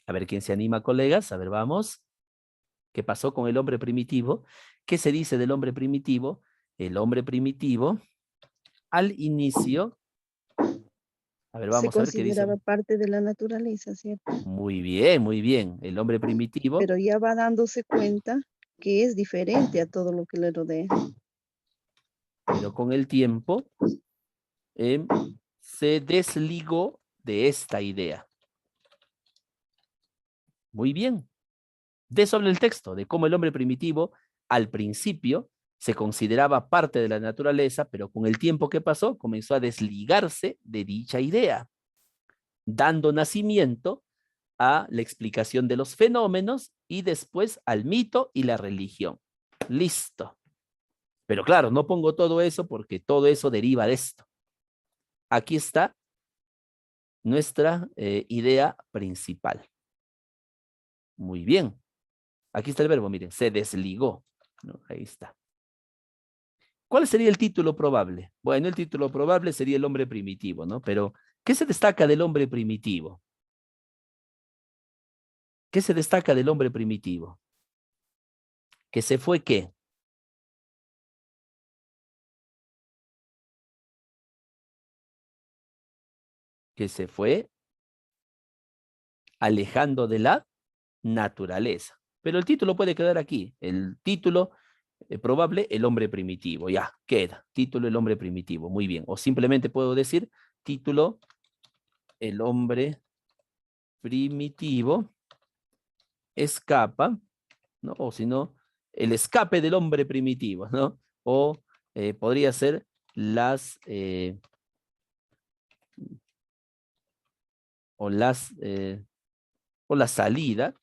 A ver quién se anima, colegas. A ver, vamos. ¿Qué pasó con el hombre primitivo? ¿Qué se dice del hombre primitivo? El hombre primitivo, al inicio, a ver, Se vamos a ver qué dice. consideraba parte de la naturaleza, ¿cierto? Muy bien, muy bien. El hombre primitivo, Pero ya va dándose cuenta que es diferente a todo lo que le rodea. pero con el tiempo se desligó de esta idea. Muy bien. De sobre el texto, de cómo el hombre primitivo al principio se consideraba parte de la naturaleza, pero con el tiempo que pasó comenzó a desligarse de dicha idea, dando nacimiento a la explicación de los fenómenos y después al mito y la religión. Listo. Pero claro, no pongo todo eso porque todo eso deriva de esto. Aquí está nuestra idea principal. Muy bien. Aquí está el verbo, miren, se desligó, ¿no? Ahí está. ¿Cuál sería el título probable? Bueno, el título probable sería el hombre primitivo, ¿no? Pero, ¿qué se destaca del hombre primitivo? ¿Qué se destaca del hombre primitivo? ¿Que se fue qué? Que se fue alejando de la naturaleza. Pero el título puede quedar aquí. El título probable, el hombre primitivo. Ya, queda. Título, el hombre primitivo. Muy bien. O simplemente puedo decir título, el hombre primitivo escapa, ¿no? O si no, el escape del hombre primitivo, ¿no? O podría ser las... o la salida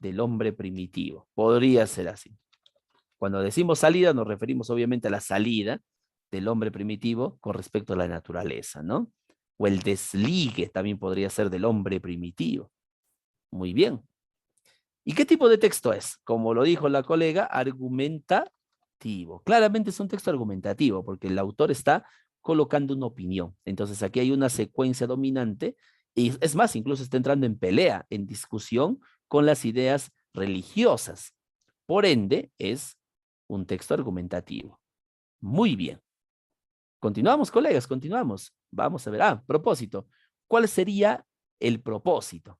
del hombre primitivo. Podría ser así. Cuando decimos salida nos referimos obviamente a la salida del hombre primitivo con respecto a la naturaleza, ¿no? O el desligue también podría ser del hombre primitivo. Muy bien. ¿Y qué tipo de texto es? Como lo dijo la colega, argumentativo. Claramente es un texto argumentativo porque el autor está colocando una opinión. Entonces aquí hay una secuencia dominante y es más, incluso está entrando en pelea, en discusión con las ideas religiosas. Por ende, es un texto argumentativo. Muy bien. Continuamos, colegas, continuamos. Vamos a ver. Propósito. ¿Cuál sería el propósito?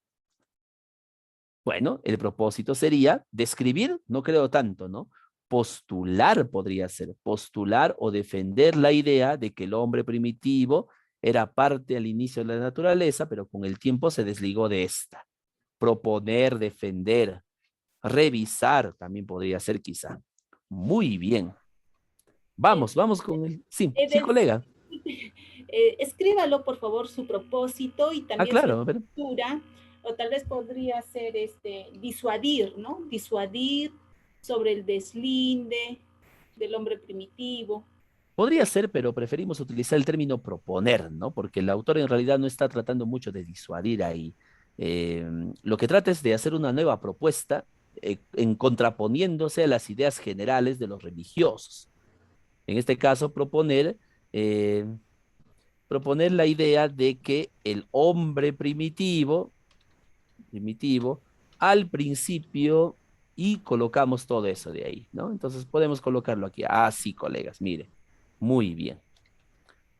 Bueno, el propósito sería describir, no creo tanto, ¿no? Postular podría ser, postular o defender la idea de que el hombre primitivo era parte al inicio de la naturaleza, pero con el tiempo se desligó de esta. Proponer, defender, revisar también podría ser quizá. Muy bien. Vamos con el... Sí, sí, colega. Escríbalo, por favor, su propósito y también su Claro, a ver. estructura, o tal vez podría ser disuadir, ¿no? Disuadir sobre el deslinde del hombre primitivo. Podría ser, pero preferimos utilizar el término proponer, ¿no? Porque el autor en realidad no está tratando mucho de disuadir ahí. Lo que trata es de hacer una nueva propuesta en contraponiéndose a las ideas generales de los religiosos. En este caso, proponer la idea de que el hombre primitivo, al principio, y colocamos todo eso de ahí, ¿no? Entonces podemos colocarlo aquí. Sí, colegas, mire. Muy bien.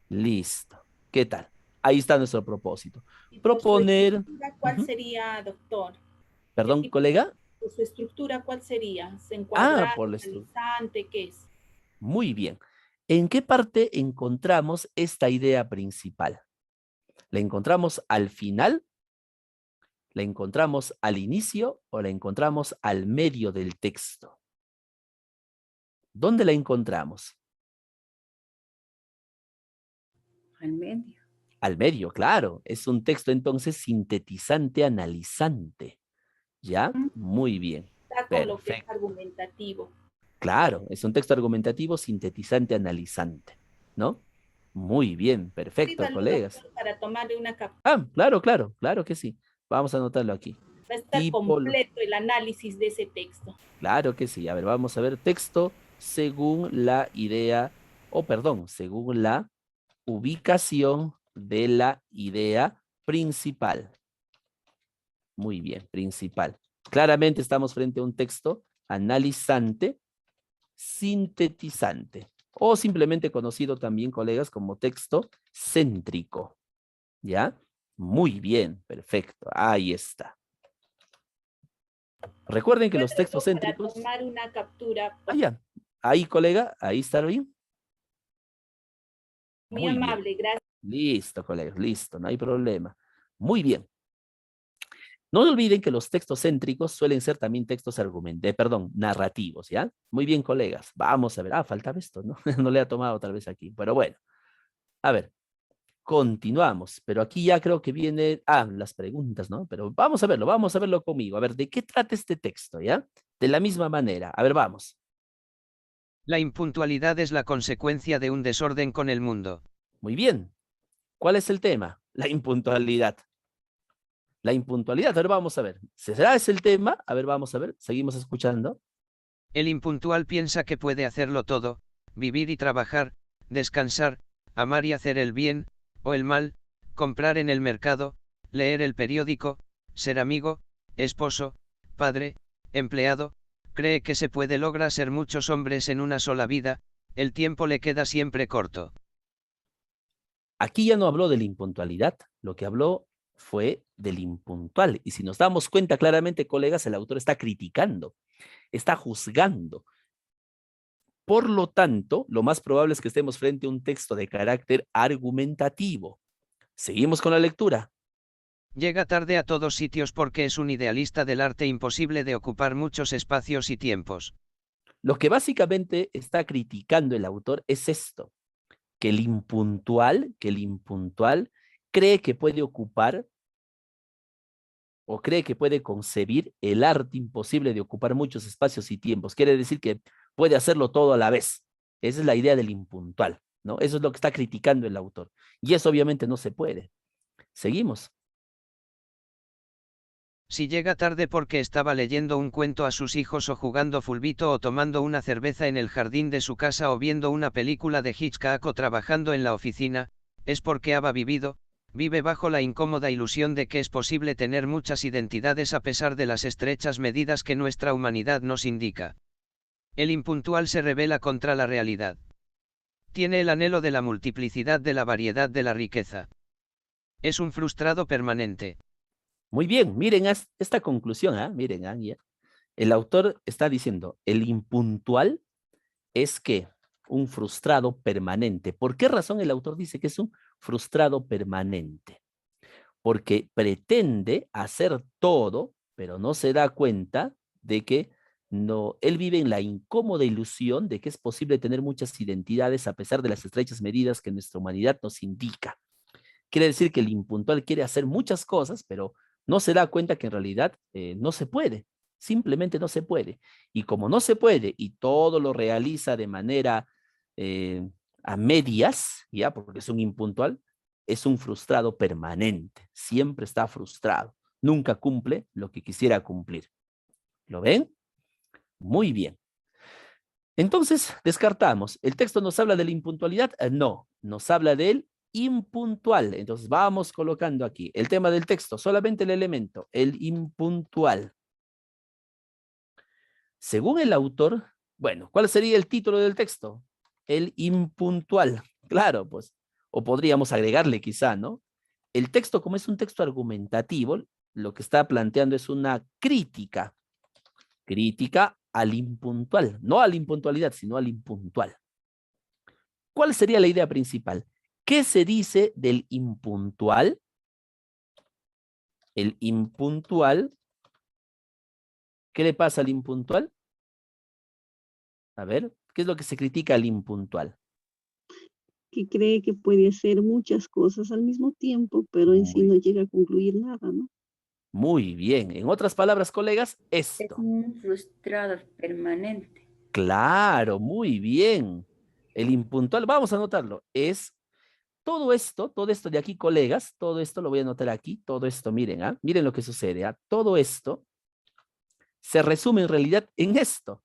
Listo. ¿Qué tal? Ahí está nuestro propósito. Proponer... ¿Cuál sería, doctor? Perdón, colega. ¿Su estructura cuál sería? ¿Se encuadra, por la estructura. analizante, qué es? Muy bien. ¿En qué parte encontramos esta idea principal? ¿La encontramos al final? ¿La encontramos al inicio o la encontramos al medio del texto? ¿Dónde la encontramos? Al medio. Al medio, claro. Es un texto entonces sintetizante, analizante. ¿Ya? Muy bien. Está con lo que es argumentativo. Claro, es un texto argumentativo, sintetizante, analizante, ¿no? Muy bien, perfecto, colegas. Para tomarle una captura. Claro que sí. Vamos a anotarlo aquí. Va a estar completo el análisis de ese texto. Claro que sí. A ver, vamos a ver texto según la idea, según la ubicación de la idea principal. Muy bien, principal. Claramente estamos frente a un texto analizante, sintetizante, o simplemente conocido también, colegas, como texto céntrico. ¿Ya? Muy bien, perfecto. Ahí está. Recuerden que los textos céntricos... Para tomar una captura. Ya. Ahí, colega, ahí está bien. Muy amable, gracias. Listo, colegas, listo, no hay problema. Muy bien. No olviden que los textos céntricos suelen ser también textos narrativos, ¿ya? Muy bien, colegas. Vamos a ver. Faltaba esto, ¿no? No le ha tomado tal vez aquí, pero bueno. A ver, continuamos. Pero aquí ya creo que vienen, las preguntas, ¿no? Pero vamos a verlo conmigo. A ver, ¿de qué trata este texto, ya? De la misma manera. A ver, vamos. La impuntualidad es la consecuencia de un desorden con el mundo. Muy bien. ¿Cuál es el tema? La impuntualidad. La impuntualidad, a ver, vamos a ver. ¿Será ese el tema? A ver, vamos a ver. Seguimos escuchando. El impuntual piensa que puede hacerlo todo, vivir y trabajar, descansar, amar y hacer el bien, o el mal, comprar en el mercado, leer el periódico, ser amigo, esposo, padre, empleado, cree que se puede lograr ser muchos hombres en una sola vida, el tiempo le queda siempre corto. Aquí ya no habló de la impuntualidad, lo que habló fue del impuntual. Y si nos damos cuenta claramente, colegas, el autor está criticando, está juzgando. Por lo tanto, lo más probable es que estemos frente a un texto de carácter argumentativo. Seguimos con la lectura. Llega tarde a todos sitios porque es un idealista del arte imposible de ocupar muchos espacios y tiempos. Lo que básicamente está criticando el autor es esto, que el impuntual cree que puede ocupar o cree que puede concebir el arte imposible de ocupar muchos espacios y tiempos. Quiere decir que puede hacerlo todo a la vez. Esa es la idea del impuntual, ¿no? Eso es lo que está criticando el autor. Y eso obviamente no se puede. Seguimos. Si llega tarde porque estaba leyendo un cuento a sus hijos o jugando fulbito o tomando una cerveza en el jardín de su casa o viendo una película de Hitchcock o trabajando en la oficina, es porque vive bajo la incómoda ilusión de que es posible tener muchas identidades a pesar de las estrechas medidas que nuestra humanidad nos indica. El impuntual se rebela contra la realidad. Tiene el anhelo de la multiplicidad, de la variedad, de la riqueza. Es un frustrado permanente. Muy bien, miren esta conclusión, miren, ya. El autor está diciendo, el impuntual es que un frustrado permanente. ¿Por qué razón el autor dice que es un frustrado permanente? Porque pretende hacer todo, pero no se da cuenta de que no, él vive en la incómoda ilusión de que es posible tener muchas identidades a pesar de las estrechas medidas que nuestra humanidad nos indica. Quiere decir que el impuntual quiere hacer muchas cosas, pero no se da cuenta que en realidad no se puede, simplemente no se puede. Y como no se puede y todo lo realiza de manera a medias, ya, porque es un impuntual, es un frustrado permanente, siempre está frustrado, nunca cumple lo que quisiera cumplir. ¿Lo ven? Muy bien. Entonces, descartamos. ¿El texto nos habla de la impuntualidad? No, nos habla del impuntual. Entonces, vamos colocando aquí el tema del texto, solamente el elemento, el impuntual. Según el autor, bueno, ¿cuál sería el título del texto? El impuntual. Claro, pues, o podríamos agregarle quizá, ¿no? El texto, como es un texto argumentativo, lo que está planteando es una crítica al impuntual, no a la impuntualidad, sino al impuntual. ¿Cuál sería la idea principal? ¿Qué se dice del impuntual? El impuntual, ¿qué le pasa al impuntual? A ver, ¿qué es lo que se critica al impuntual? Que cree que puede hacer muchas cosas al mismo tiempo, pero en sí no llega a concluir nada, ¿no? Muy bien. En otras palabras, colegas, Es esto. un frustrado permanente. Claro, muy bien. El impuntual, vamos a anotarlo, es todo esto de aquí, colegas, todo esto lo voy a anotar aquí, todo esto, miren, miren lo que sucede, todo esto se resume en realidad en esto,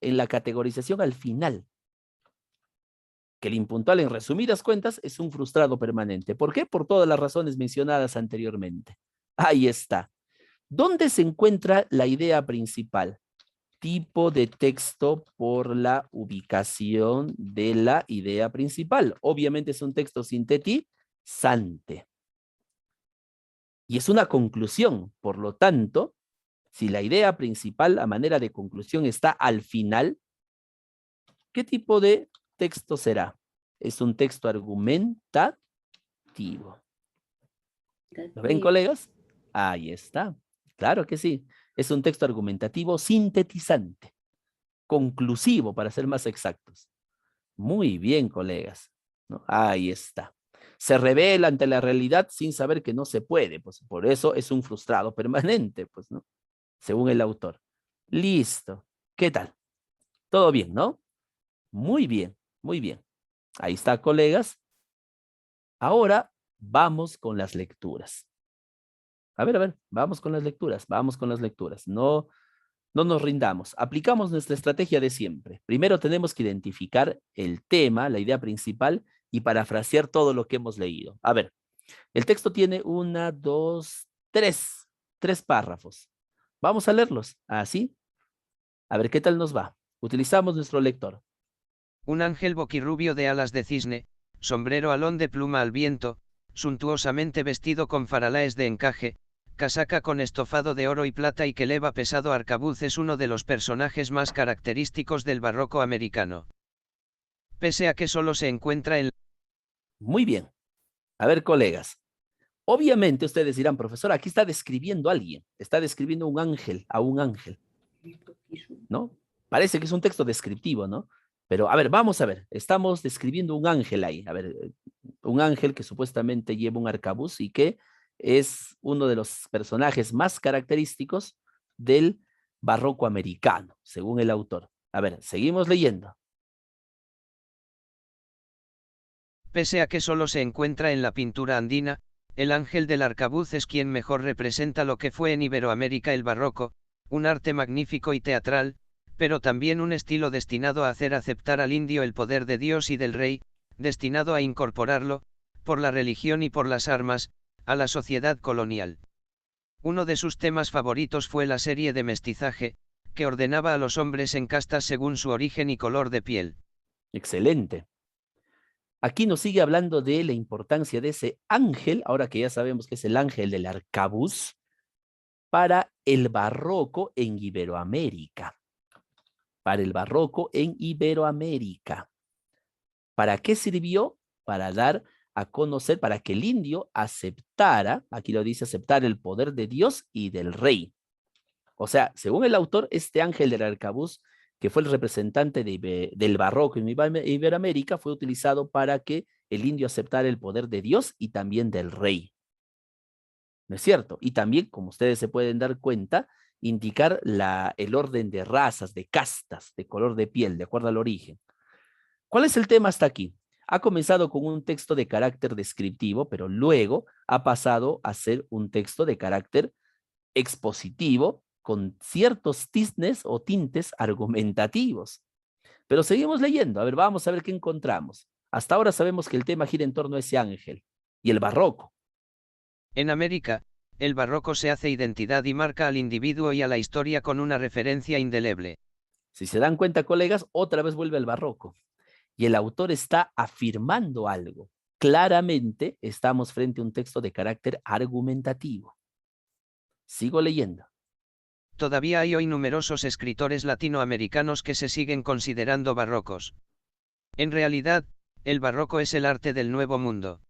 en la categorización al final, que el impuntual en resumidas cuentas es un frustrado permanente. ¿Por qué? Por todas las razones mencionadas anteriormente. Ahí está. ¿Dónde se encuentra la idea principal? Tipo de texto por la ubicación de la idea principal. Obviamente es un texto sintetizante. Y es una conclusión. Por lo tanto, si la idea principal a manera de conclusión está al final, ¿qué tipo de texto será? Es un texto argumentativo. ¿Lo ven, colegas? Ahí está. Claro que sí. Es un texto argumentativo sintetizante. Conclusivo, para ser más exactos. Muy bien, colegas, ¿no? Ahí está. Se revela ante la realidad sin saber que no se puede, pues por eso es un frustrado permanente, pues, ¿no? Según el autor. Listo. ¿Qué tal? ¿Todo bien, no? Muy bien, muy bien. Ahí está, colegas. Ahora vamos con las lecturas. A ver, vamos con las lecturas, vamos con las lecturas. No nos rindamos. Aplicamos nuestra estrategia de siempre. Primero tenemos que identificar el tema, la idea principal, y parafrasear todo lo que hemos leído. A ver, el texto tiene tres párrafos. Vamos a leerlos. Así. A ver qué tal nos va. Utilizamos nuestro lector. Un ángel boquirrubio de alas de cisne, sombrero alón de pluma al viento, suntuosamente vestido con faralaes de encaje, casaca con estofado de oro y plata y que leva pesado arcabuz es uno de los personajes más característicos del barroco americano. Pese a que solo se encuentra en... Muy bien. A ver, colegas. Obviamente ustedes dirán, profesor, aquí está describiendo a alguien. Está describiendo un ángel, a un ángel. ¿No? Parece que es un texto descriptivo, ¿no? Pero, a ver, vamos a ver. Estamos describiendo un ángel ahí. A ver, un ángel que supuestamente lleva un arcabuz y que es uno de los personajes más característicos del barroco americano, según el autor. A ver, seguimos leyendo. Pese a que solo se encuentra en la pintura andina, el ángel del arcabuz es quien mejor representa lo que fue en Iberoamérica el barroco, un arte magnífico y teatral, pero también un estilo destinado a hacer aceptar al indio el poder de Dios y del rey, destinado a incorporarlo, por la religión y por las armas, a la sociedad colonial. Uno de sus temas favoritos fue la serie de mestizaje, que ordenaba a los hombres en castas según su origen y color de piel. Excelente. Aquí nos sigue hablando de la importancia de ese ángel, ahora que ya sabemos que es el ángel del arcabuz, para el barroco en Iberoamérica. Para el barroco en Iberoamérica. ¿Para qué sirvió? Para dar a conocer, para que el indio aceptara, aquí lo dice, aceptar el poder de Dios y del rey. O sea, según el autor, este ángel del arcabuz, que fue el representante del barroco en Iberoamérica, fue utilizado para que el indio aceptara el poder de Dios y también del rey. ¿No es cierto? Y también, como ustedes se pueden dar cuenta, indicar el orden de razas, de castas, de color de piel, de acuerdo al origen. ¿Cuál es el tema hasta aquí? Ha comenzado con un texto de carácter descriptivo, pero luego ha pasado a ser un texto de carácter expositivo con ciertos tisnes o tintes argumentativos. Pero seguimos leyendo. A ver, vamos a ver qué encontramos. Hasta ahora sabemos que el tema gira en torno a ese ángel y el barroco. En América, el barroco se hace identidad y marca al individuo y a la historia con una referencia indeleble. Si se dan cuenta, colegas, otra vez vuelve el barroco. Y el autor está afirmando algo. Claramente estamos frente a un texto de carácter argumentativo. Sigo leyendo. Todavía hay hoy numerosos escritores latinoamericanos que se siguen considerando barrocos. En realidad, el barroco es el arte del Nuevo Mundo.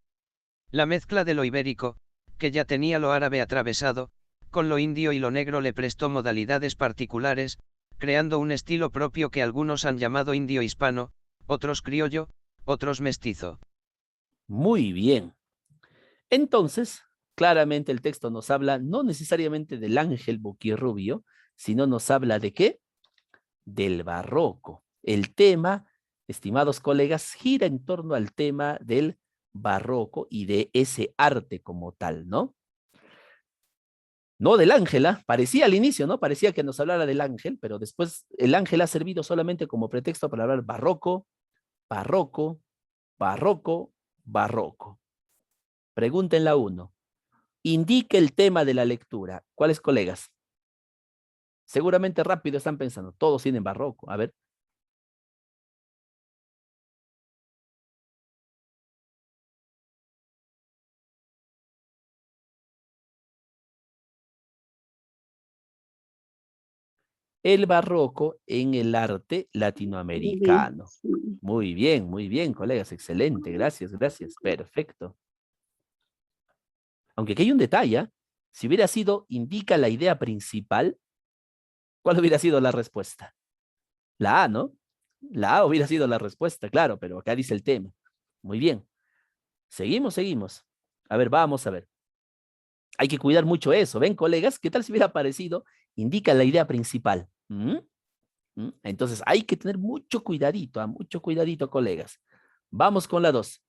La mezcla de lo ibérico, que ya tenía lo árabe atravesado, con lo indio y lo negro le prestó modalidades particulares, creando un estilo propio que algunos han llamado indio-hispano, otros criollo, otros mestizo. Muy bien. Entonces, claramente el texto nos habla no necesariamente del ángel boquirrubio, sino nos habla de ¿qué? Del barroco. El tema, estimados colegas, gira en torno al tema del barroco y de ese arte como tal, ¿no? No del ángel, parecía al inicio, ¿no? Parecía que nos hablara del ángel, pero después el ángel ha servido solamente como pretexto para hablar barroco, barroco, barroco, barroco. Pregunta en la 1. Indique el tema de la lectura. ¿Cuáles, colegas? Seguramente rápido están pensando, todos tienen barroco. A ver. El barroco en el arte latinoamericano. Muy bien, colegas. Excelente. Gracias, gracias. Perfecto. Aunque aquí hay un detalle. Si hubiera sido indica la idea principal, ¿cuál hubiera sido la respuesta? La A, ¿no? La A hubiera sido la respuesta, claro, pero acá dice el tema. Muy bien. Seguimos. A ver, vamos a ver. Hay que cuidar mucho eso. ¿Ven, colegas? ¿Qué tal si hubiera aparecido? Indica la idea principal. Entonces, hay que tener mucho cuidadito, colegas. Vamos con la 2.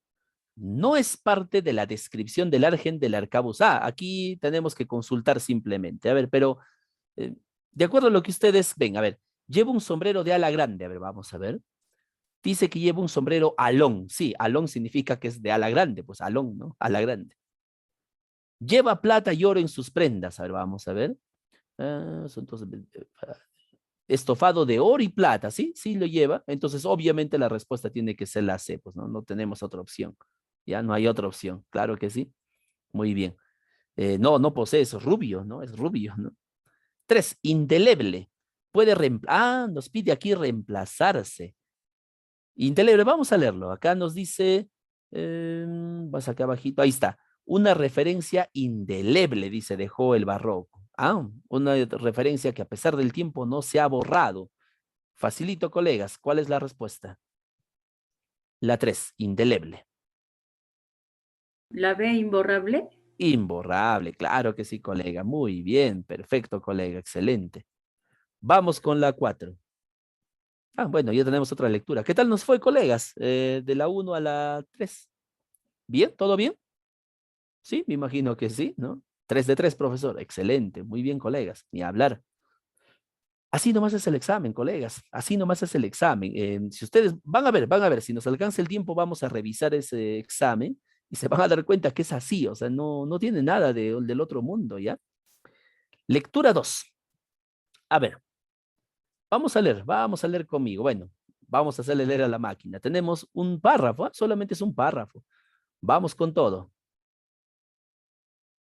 No es parte de la descripción del ángel del arcabuz. Aquí tenemos que consultar simplemente. A ver, pero de acuerdo a lo que ustedes ven, a ver, lleva un sombrero de ala grande. A ver, vamos a ver. Dice que lleva un sombrero alón. Sí, alón significa que es de ala grande. Pues alón, ¿no? Ala grande. Lleva plata y oro en sus prendas. A ver, vamos a ver. Estofado de oro y plata, ¿sí? Sí lo lleva. Entonces, obviamente, la respuesta tiene que ser la C, pues, ¿no? No tenemos otra opción. Ya no hay otra opción, claro que sí. Muy bien. No, no posee, es rubio, ¿no? Es rubio, ¿no? 3, indeleble. Puede nos pide aquí reemplazarse. Indeleble, vamos a leerlo. Acá nos dice, vas acá abajito, ahí está. Una referencia indeleble, dice, dejó el barroco. Una referencia que a pesar del tiempo no se ha borrado. Facilito, colegas, ¿cuál es la respuesta? La 3, indeleble. ¿La B imborrable? Imborrable, claro que sí, colega. Muy bien, perfecto, colega, excelente. Vamos con la 4. Bueno, ya tenemos otra lectura. ¿Qué tal nos fue, colegas? De la 1 a la 3. ¿Bien? ¿Todo bien? Sí, me imagino que sí, ¿no? 3 de 3, profesor. Excelente, muy bien, colegas. Ni hablar. Así nomás es el examen, colegas. Así nomás es el examen. Si ustedes van a ver, si nos alcanza el tiempo, vamos a revisar ese examen y se van a dar cuenta que es así, o sea, no tiene nada del otro mundo, ¿ya? Lectura 2. A ver, vamos a leer conmigo. Bueno, vamos a hacerle leer a la máquina. Tenemos un párrafo, solamente es un párrafo. Vamos con todo.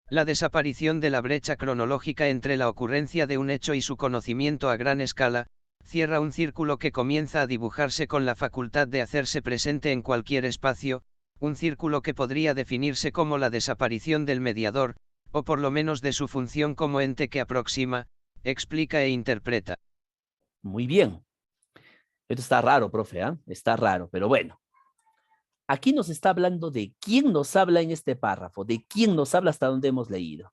La desaparición de la brecha cronológica entre la ocurrencia de un hecho y su conocimiento a gran escala, cierra un círculo que comienza a dibujarse con la facultad de hacerse presente en cualquier espacio, un círculo que podría definirse como la desaparición del mediador, o por lo menos de su función como ente que aproxima, explica e interpreta. Muy bien. Esto está raro, profe, ¿ah? Está raro, pero bueno. Aquí nos está hablando de quién nos habla en este párrafo, de quién nos habla hasta donde hemos leído.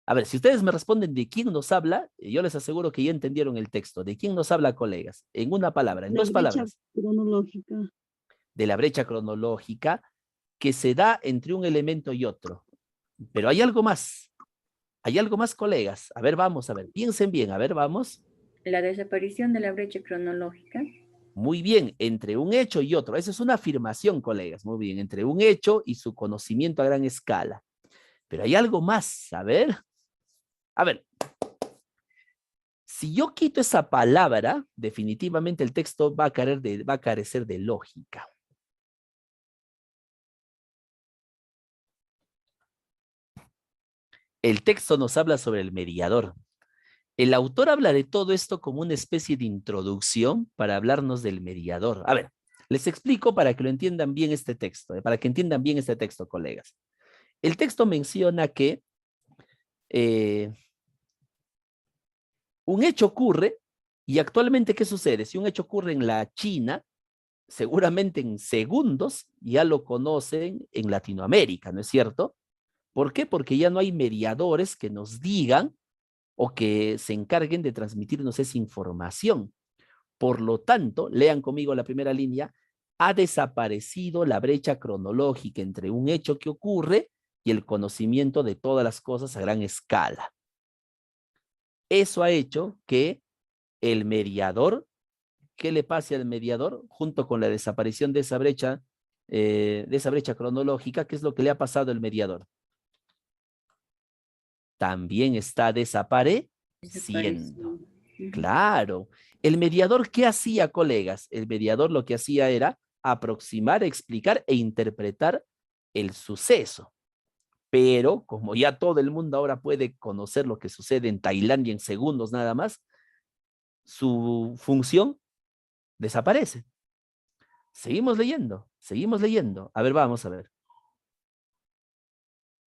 A ver, si ustedes me responden de quién nos habla, yo les aseguro que ya entendieron el texto. ¿De quién nos habla, colegas? En una palabra, en La dos brecha palabras. cronológica. De la brecha cronológica que se da entre un elemento y otro. Pero hay algo más. Hay algo más, colegas. A ver, vamos, a ver. Piensen bien, a ver, vamos. La desaparición de la brecha cronológica. Muy bien, entre un hecho y otro. Esa es una afirmación, colegas. Muy bien, entre un hecho y su conocimiento a gran escala. Pero hay algo más. A ver. A ver. Si yo quito esa palabra, definitivamente el texto va a carecer de lógica. El texto nos habla sobre el mediador. El autor habla de todo esto como una especie de introducción para hablarnos del mediador. A ver, les explico para que lo entiendan bien este texto, para que entiendan bien este texto, colegas. El texto menciona que un hecho ocurre y actualmente, ¿qué sucede? Si un hecho ocurre en la China, seguramente en segundos ya lo conocen en Latinoamérica, ¿no es cierto? ¿Por qué? Porque ya no hay mediadores que nos digan o que se encarguen de transmitirnos esa información. Por lo tanto, lean conmigo la primera línea, ha desaparecido la brecha cronológica entre un hecho que ocurre y el conocimiento de todas las cosas a gran escala. Eso ha hecho que el mediador, ¿qué le pase al mediador? Junto con la desaparición de esa brecha cronológica, ¿qué es lo que le ha pasado al mediador? También está desapareciendo. Claro. El mediador, ¿qué hacía, colegas? El mediador lo que hacía era aproximar, explicar e interpretar el suceso. Pero como ya todo el mundo ahora puede conocer lo que sucede en Tailandia en segundos nada más, su función desaparece. Seguimos leyendo, seguimos leyendo. A ver, vamos a ver.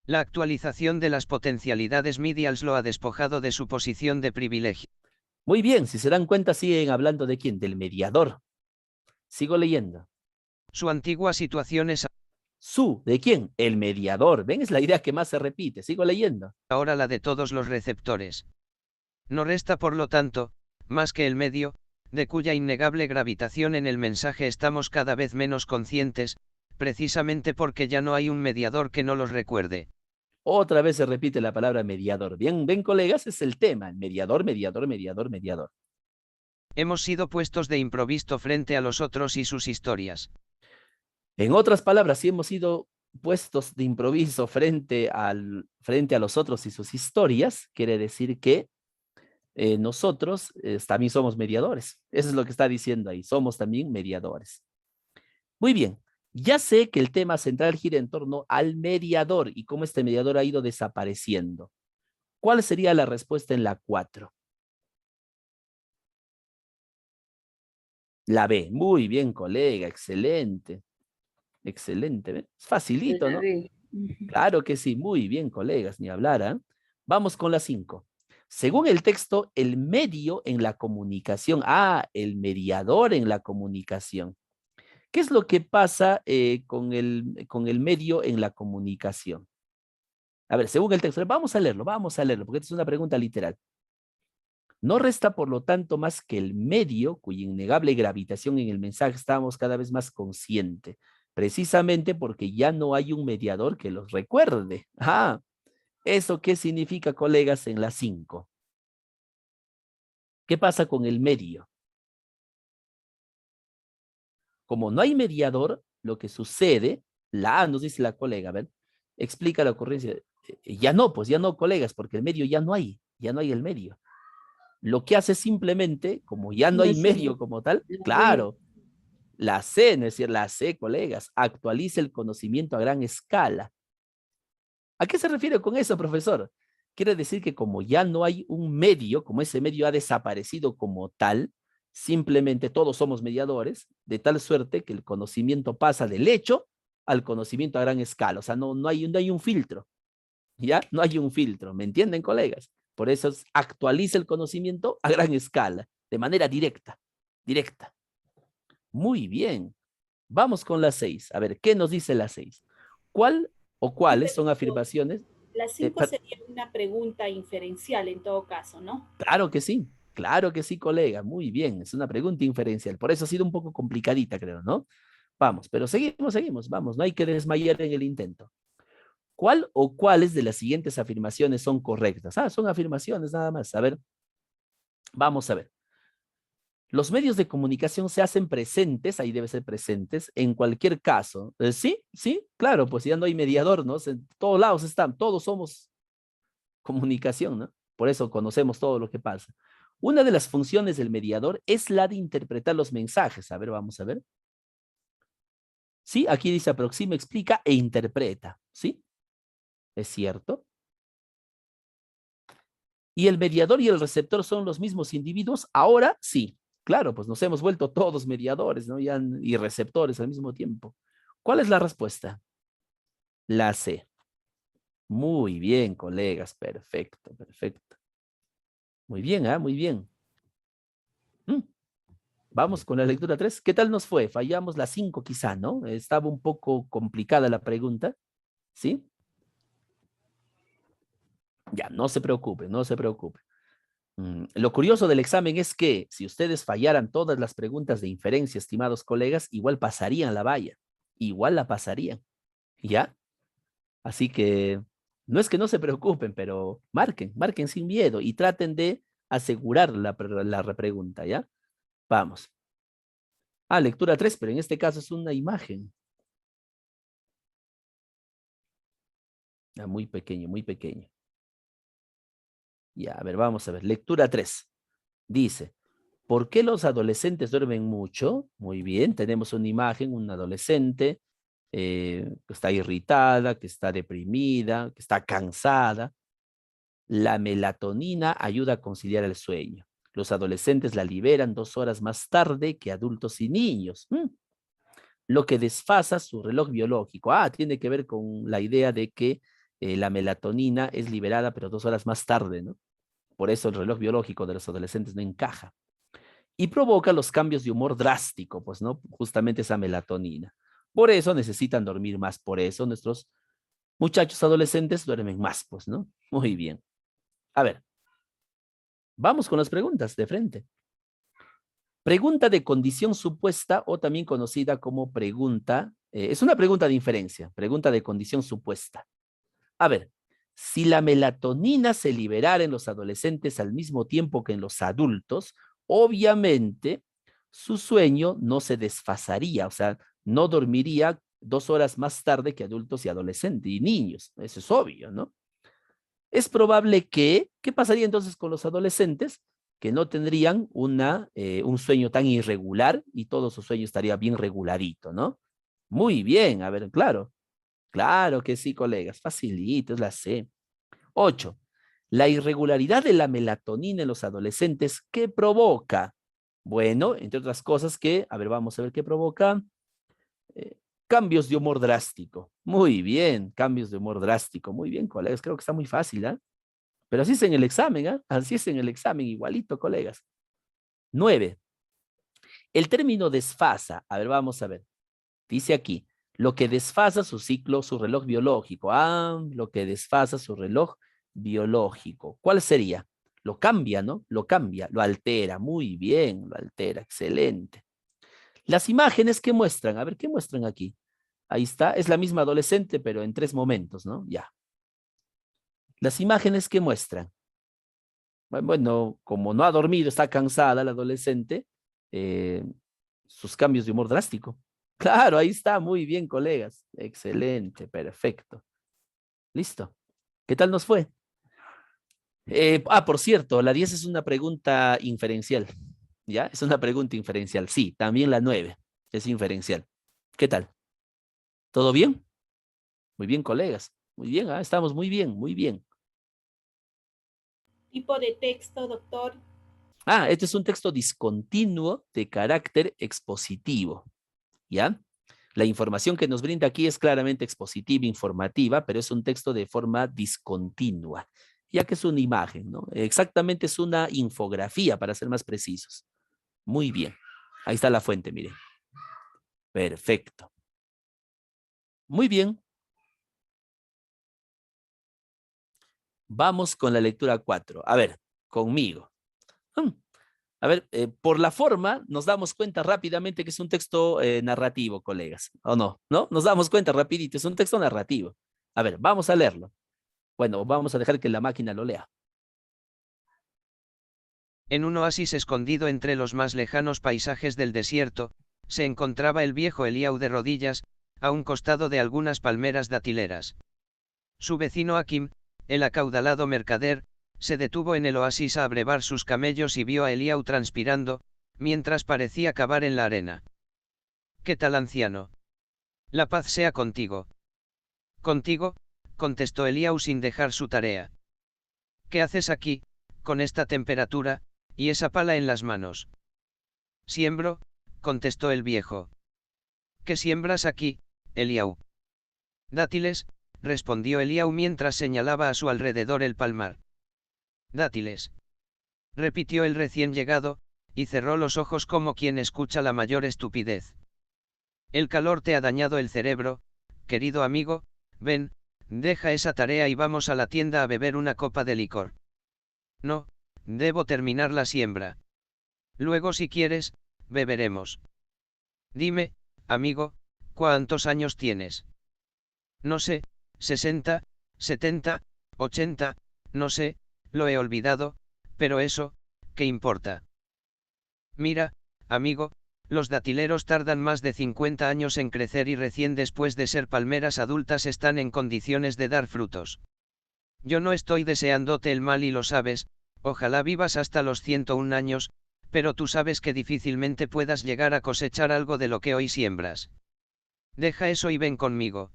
La actualización de las potencialidades medials lo ha despojado de su posición de privilegio. Muy bien, si se dan cuenta, siguen hablando de quién, del mediador. Sigo leyendo. Su antigua situación es ¿De quién? El mediador. ¿Ven? Es la idea que más se repite. Sigo leyendo. ahora la de todos los receptores. No resta, por lo tanto, más que el medio, de cuya innegable gravitación en el mensaje estamos cada vez menos conscientes, precisamente porque ya no hay un mediador que no los recuerde. Otra vez se repite la palabra mediador. Bien, ven, colegas, es el tema. Mediador, mediador, mediador, mediador. Hemos sido puestos de improviso frente a los otros y sus historias. En otras palabras, si hemos sido puestos de improviso frente a los otros y sus historias, quiere decir que nosotros también somos mediadores. Eso es lo que está diciendo ahí. Somos también mediadores. Muy bien. Ya sé que el tema central gira en torno al mediador y cómo este mediador ha ido desapareciendo. ¿Cuál sería la respuesta en la 4? La B. Muy bien, colega. Excelente. Excelente. ¿Ve? Es facilito, ¿no? Claro que sí. Muy bien, colegas. Ni hablar, ¿eh? Vamos con la 5. Según el texto, el medio en la comunicación. Ah, el mediador en la comunicación. ¿Qué es lo que pasa con el medio en la comunicación? A ver, según el texto, vamos a leerlo, porque esta es una pregunta literal. No resta, por lo tanto, más que el medio, cuya innegable gravitación en el mensaje estamos cada vez más consciente, precisamente porque ya no hay un mediador que los recuerde. Ah, ¿eso qué significa, colegas, en la 5? ¿Qué pasa con el medio? Como no hay mediador, lo que sucede, la A nos dice la colega, ¿ven? Explica la ocurrencia. Ya no, pues ya no, colegas, porque el medio ya no hay el medio. Lo que hace simplemente, como ya no hay medio como tal, claro, la C, ¿no es decir? La C, colegas, actualiza el conocimiento a gran escala. ¿A qué se refiere con eso, profesor? Quiere decir que como ya no hay un medio, como ese medio ha desaparecido como tal, simplemente todos somos mediadores, de tal suerte que el conocimiento pasa del hecho al conocimiento a gran escala. O sea, no hay un filtro, ¿ya? No hay un filtro, ¿me entienden, colegas? Por eso actualiza el conocimiento a gran escala, de manera directa, directa. Muy bien. Vamos con la 6. A ver, ¿qué nos dice la 6? ¿Cuál o cuáles son afirmaciones? La 5 sería una pregunta inferencial en todo caso, ¿no? Claro que sí, colega. Muy bien, es una pregunta inferencial. Por eso ha sido un poco complicadita, creo, ¿no? Vamos, pero seguimos, vamos, no hay que desmayar en el intento. ¿Cuál o cuáles de las siguientes afirmaciones son correctas? Ah, son afirmaciones nada más. A ver, vamos a ver. Los medios de comunicación se hacen presentes, ahí debe ser presentes, en cualquier caso. Sí, claro, pues ya no hay mediador, ¿no? En todos lados están, todos somos comunicación, ¿no? Por eso conocemos todo lo que pasa. Una de las funciones del mediador es la de interpretar los mensajes. A ver, vamos a ver. Sí, aquí dice aproxima, explica e interpreta, ¿sí? ¿Es cierto? ¿Y el mediador y el receptor son los mismos individuos? Ahora sí. Claro, pues nos hemos vuelto todos mediadores, ¿no? Y receptores al mismo tiempo. ¿Cuál es la respuesta? La C. Muy bien, colegas. Perfecto, perfecto. Muy bien, ¿ah? Muy bien. Vamos con la lectura 3. ¿Qué tal nos fue? Fallamos la 5 quizá, ¿no? Estaba un poco complicada la pregunta. ¿Sí? Ya, no se preocupe, no se preocupe. Lo curioso del examen es que si ustedes fallaran todas las preguntas de inferencia, estimados colegas, igual pasarían la valla. Igual la pasarían. ¿Ya? Así que no es que no se preocupen, pero marquen sin miedo y traten de asegurar la repregunta, ¿ya? Vamos. Ah, lectura 3, pero en este caso es una imagen. Ah, muy pequeño, muy pequeño. Ya, a ver, vamos a ver. Lectura 3. Dice, ¿por qué los adolescentes duermen mucho? Muy bien, tenemos una imagen, un adolescente que está irritada, que está deprimida, que está cansada. La melatonina ayuda a conciliar el sueño. Los adolescentes la liberan 2 horas más tarde que adultos y niños. Lo que desfasa su reloj biológico. Ah, tiene que ver con la idea de que la melatonina es liberada, pero 2 horas más tarde, ¿no? Por eso el reloj biológico de los adolescentes no encaja. Y provoca los cambios de humor drástico, pues, ¿no? Justamente esa melatonina. Por eso necesitan dormir más. Por eso nuestros muchachos adolescentes duermen más, pues, ¿no? Muy bien. A ver, vamos con las preguntas de frente. Pregunta de condición supuesta o también conocida como pregunta, es una pregunta de inferencia, pregunta de condición supuesta. A ver, si la melatonina se liberara en los adolescentes al mismo tiempo que en los adultos, obviamente su sueño no se desfasaría, o sea, no dormiría 2 horas más tarde que adultos y adolescentes y niños. Eso es obvio, ¿no? Es probable que, ¿qué pasaría entonces con los adolescentes? Que no tendrían un sueño tan irregular y todo su sueño estaría bien reguladito, ¿no? Muy bien, a ver, claro. Claro que sí, colegas. Facilito, es la C. 8. La irregularidad de la melatonina en los adolescentes, ¿qué provoca? Bueno, entre otras cosas que, a ver, vamos a ver qué provoca. Cambios de humor drástico. Muy bien, cambios de humor drástico. Muy bien, colegas. Creo que está muy fácil, ¿ah? Pero así es en el examen, ¿ah? Así es en el examen, igualito, colegas. 9. El término desfasa. A ver, vamos a ver. Dice aquí, lo que desfasa su ciclo, su reloj biológico. Ah, lo que desfasa su reloj biológico. ¿Cuál sería? Lo cambia, ¿no? Lo cambia, lo altera. Muy bien, lo altera. Excelente. Las imágenes que muestran, a ver, ¿qué muestran aquí? Ahí está, es la misma adolescente, pero en 3 momentos, ¿no? Ya. Las imágenes que muestran. Bueno, como no ha dormido, está cansada la adolescente, sus cambios de humor drástico. Claro, ahí está, muy bien, colegas. Excelente, perfecto. Listo. ¿Qué tal nos fue? Por cierto, la 10 es una pregunta inferencial. ¿Ya? Es una pregunta inferencial. Sí, también la 9 es inferencial. ¿Qué tal? ¿Todo bien? Muy bien, colegas. Muy bien, estamos muy bien, muy bien. Tipo de texto, doctor. Este es un texto discontinuo de carácter expositivo. ¿Ya? La información que nos brinda aquí es claramente expositiva, informativa, pero es un texto de forma discontinua, ya que es una imagen, ¿no? Exactamente es una infografía, para ser más precisos. Muy bien. Ahí está la fuente, miren. Perfecto. Muy bien. Vamos con la lectura 4. A ver, conmigo. A ver, por la forma nos damos cuenta rápidamente que es un texto narrativo, colegas. ¿O no? ¿No? Nos damos cuenta rapidito, es un texto narrativo. A ver, vamos a leerlo. Bueno, vamos a dejar que la máquina lo lea. En un oasis escondido entre los más lejanos paisajes del desierto, se encontraba el viejo Eliau de rodillas, a un costado de algunas palmeras datileras. Su vecino Hakim, el acaudalado mercader, se detuvo en el oasis a abrevar sus camellos y vio a Eliau transpirando, mientras parecía cavar en la arena. ¿Qué tal, anciano? La paz sea contigo. Contigo, contestó Eliau sin dejar su tarea. ¿Qué haces aquí, con esta temperatura, y esa pala en las manos? Siembro, contestó el viejo. ¿Qué siembras aquí, Eliau? Dátiles, respondió Eliau mientras señalaba a su alrededor el palmar. Dátiles. Repitió el recién llegado, y cerró los ojos como quien escucha la mayor estupidez. El calor te ha dañado el cerebro, querido amigo, ven, deja esa tarea y vamos a la tienda a beber una copa de licor. No, debo terminar la siembra. Luego si quieres, beberemos. Dime, amigo, ¿cuántos años tienes? No sé, 60, 70, 80, no sé, lo he olvidado, pero eso, ¿qué importa? Mira, amigo, los datileros tardan más de 50 años en crecer y recién después de ser palmeras adultas están en condiciones de dar frutos. Yo no estoy deseándote el mal y lo sabes, ojalá vivas hasta los 101 años, pero tú sabes que difícilmente puedas llegar a cosechar algo de lo que hoy siembras. Deja eso y ven conmigo.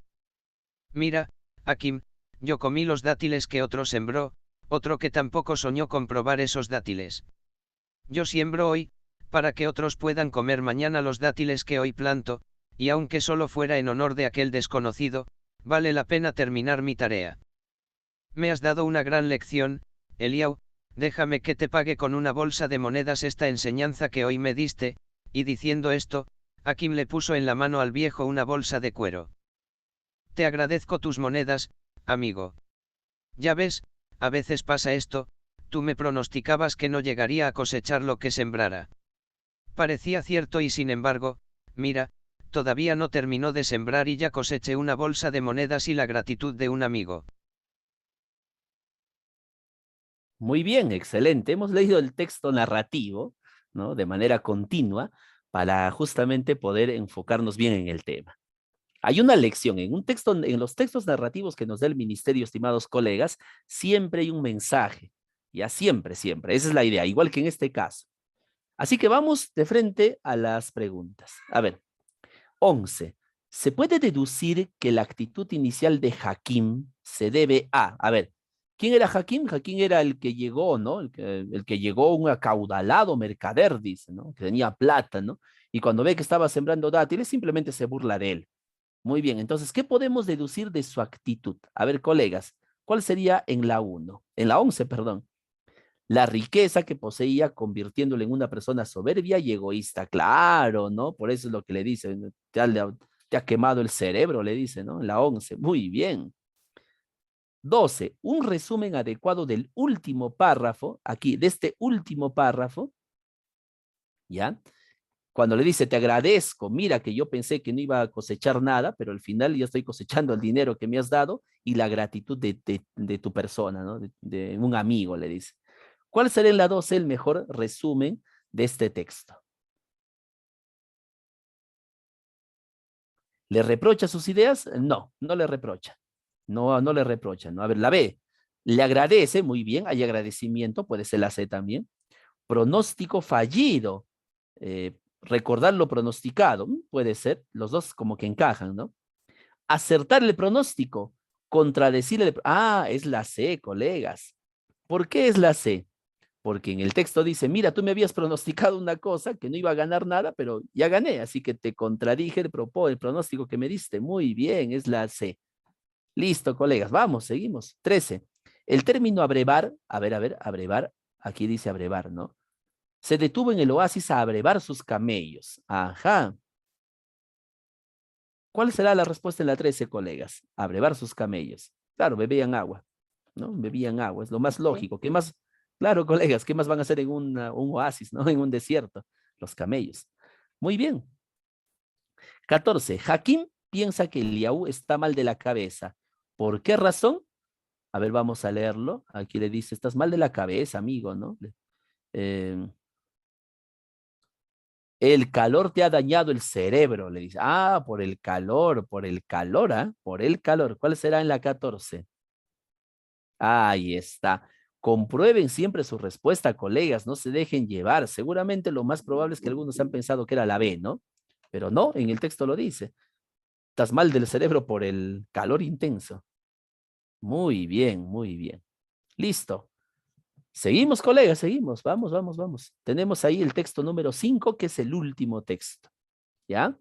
Mira, Hakim, yo comí los dátiles que otro sembró, otro que tampoco soñó con probar esos dátiles. Yo siembro hoy, para que otros puedan comer mañana los dátiles que hoy planto, y aunque solo fuera en honor de aquel desconocido, vale la pena terminar mi tarea. Me has dado una gran lección, Eliau, déjame que te pague con una bolsa de monedas esta enseñanza que hoy me diste, y diciendo esto, Hakim le puso en la mano al viejo una bolsa de cuero. Te agradezco tus monedas, amigo. Ya ves, a veces pasa esto, tú me pronosticabas que no llegaría a cosechar lo que sembrara. Parecía cierto y sin embargo, mira, todavía no terminó de sembrar y ya coseché una bolsa de monedas y la gratitud de un amigo. Muy bien, excelente. Hemos leído el texto narrativo, ¿no? De manera continua para justamente poder enfocarnos bien en el tema. Hay una lección en un texto, en los textos narrativos que nos da el ministerio, estimados colegas, siempre hay un mensaje. Ya siempre, siempre. Esa es la idea, igual que en este caso. Así que vamos de frente a las preguntas. A ver, 11. Se puede deducir que la actitud inicial de Hakim se debe a ver, ¿quién era Hakim? Hakim era el que llegó, ¿no? El que llegó un acaudalado mercader, dice, ¿no? Que tenía plata, ¿no? Y cuando ve que estaba sembrando dátiles, simplemente se burla de él. Muy bien, entonces, ¿qué podemos deducir de su actitud? A ver, colegas, ¿cuál sería en la 1? En la 11, perdón. La riqueza que poseía convirtiéndolo en una persona soberbia y egoísta. Claro, ¿no? Por eso es lo que le dice, te ha quemado el cerebro, le dice, ¿no? En la 11, muy bien. 12, un resumen adecuado del último párrafo, aquí, de este último párrafo, ¿ya? Cuando le dice, te agradezco, mira que yo pensé que no iba a cosechar nada, pero al final ya estoy cosechando el dinero que me has dado y la gratitud de tu persona, ¿no? De un amigo, le dice. ¿Cuál será en la 12 el mejor resumen de este texto? ¿Le reprocha sus ideas? No, no le reprocha. No, no le reprocha, ¿no? A ver, la B. Le agradece, muy bien, hay agradecimiento, puede ser la C también. Pronóstico fallido. Recordar lo pronosticado, puede ser, los dos como que encajan, ¿no? Acertar el pronóstico, contradecir es la C, colegas. ¿Por qué es la C? Porque en el texto dice, mira, tú me habías pronosticado una cosa que no iba a ganar nada, pero ya gané, así que te contradije el pronóstico que me diste. Muy bien, es la C. Listo, colegas, vamos, seguimos. 13. El término abrevar, abrevar, aquí dice abrevar, ¿no? Se detuvo en el oasis a abrevar sus camellos. Ajá. ¿Cuál será la respuesta en la 13, colegas? Abrevar sus camellos. Claro, bebían agua, ¿no? Bebían agua, es lo más lógico. ¿Qué más? Claro, colegas, ¿qué más van a hacer en un oasis, ¿no? En un desierto. Los camellos. Muy bien. 14. Hakim piensa que Eliaú está mal de la cabeza. ¿Por qué razón? A ver, vamos a leerlo. Aquí le dice, estás mal de la cabeza, amigo, ¿no? El calor te ha dañado el cerebro, le dice. Ah, por el calor, ¿ah? Por el calor. ¿Cuál será en la 14? Ahí está. Comprueben siempre su respuesta, colegas, no se dejen llevar. Seguramente lo más probable es que algunos han pensado que era la B, ¿no? Pero no, en el texto lo dice. Estás mal del cerebro por el calor intenso. Muy bien, muy bien. Listo. Seguimos, colegas, seguimos. Vamos, vamos, vamos. Tenemos ahí el texto número 5, que es el último texto. ¿Ya?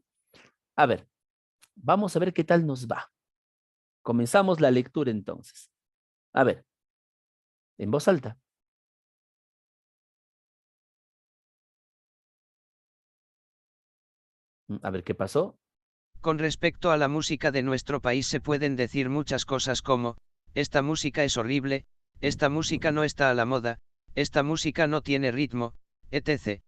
A ver, vamos a ver qué tal nos va. Comenzamos la lectura entonces. A ver, en voz alta. A ver, ¿qué pasó? Con respecto a la música de nuestro país se pueden decir muchas cosas como, esta música es horrible, esta música no está a la moda, esta música no tiene ritmo, etc.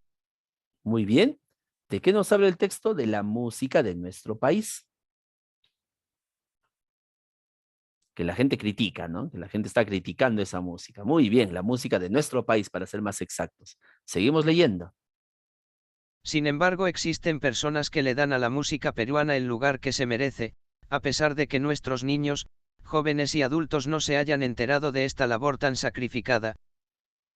Muy bien. ¿De qué nos habla el texto? De la música de nuestro país. Que la gente critica, ¿no? Que la gente está criticando esa música. Muy bien, la música de nuestro país, para ser más exactos. Seguimos leyendo. Sin embargo, existen personas que le dan a la música peruana el lugar que se merece, a pesar de que nuestros niños, jóvenes y adultos no se hayan enterado de esta labor tan sacrificada.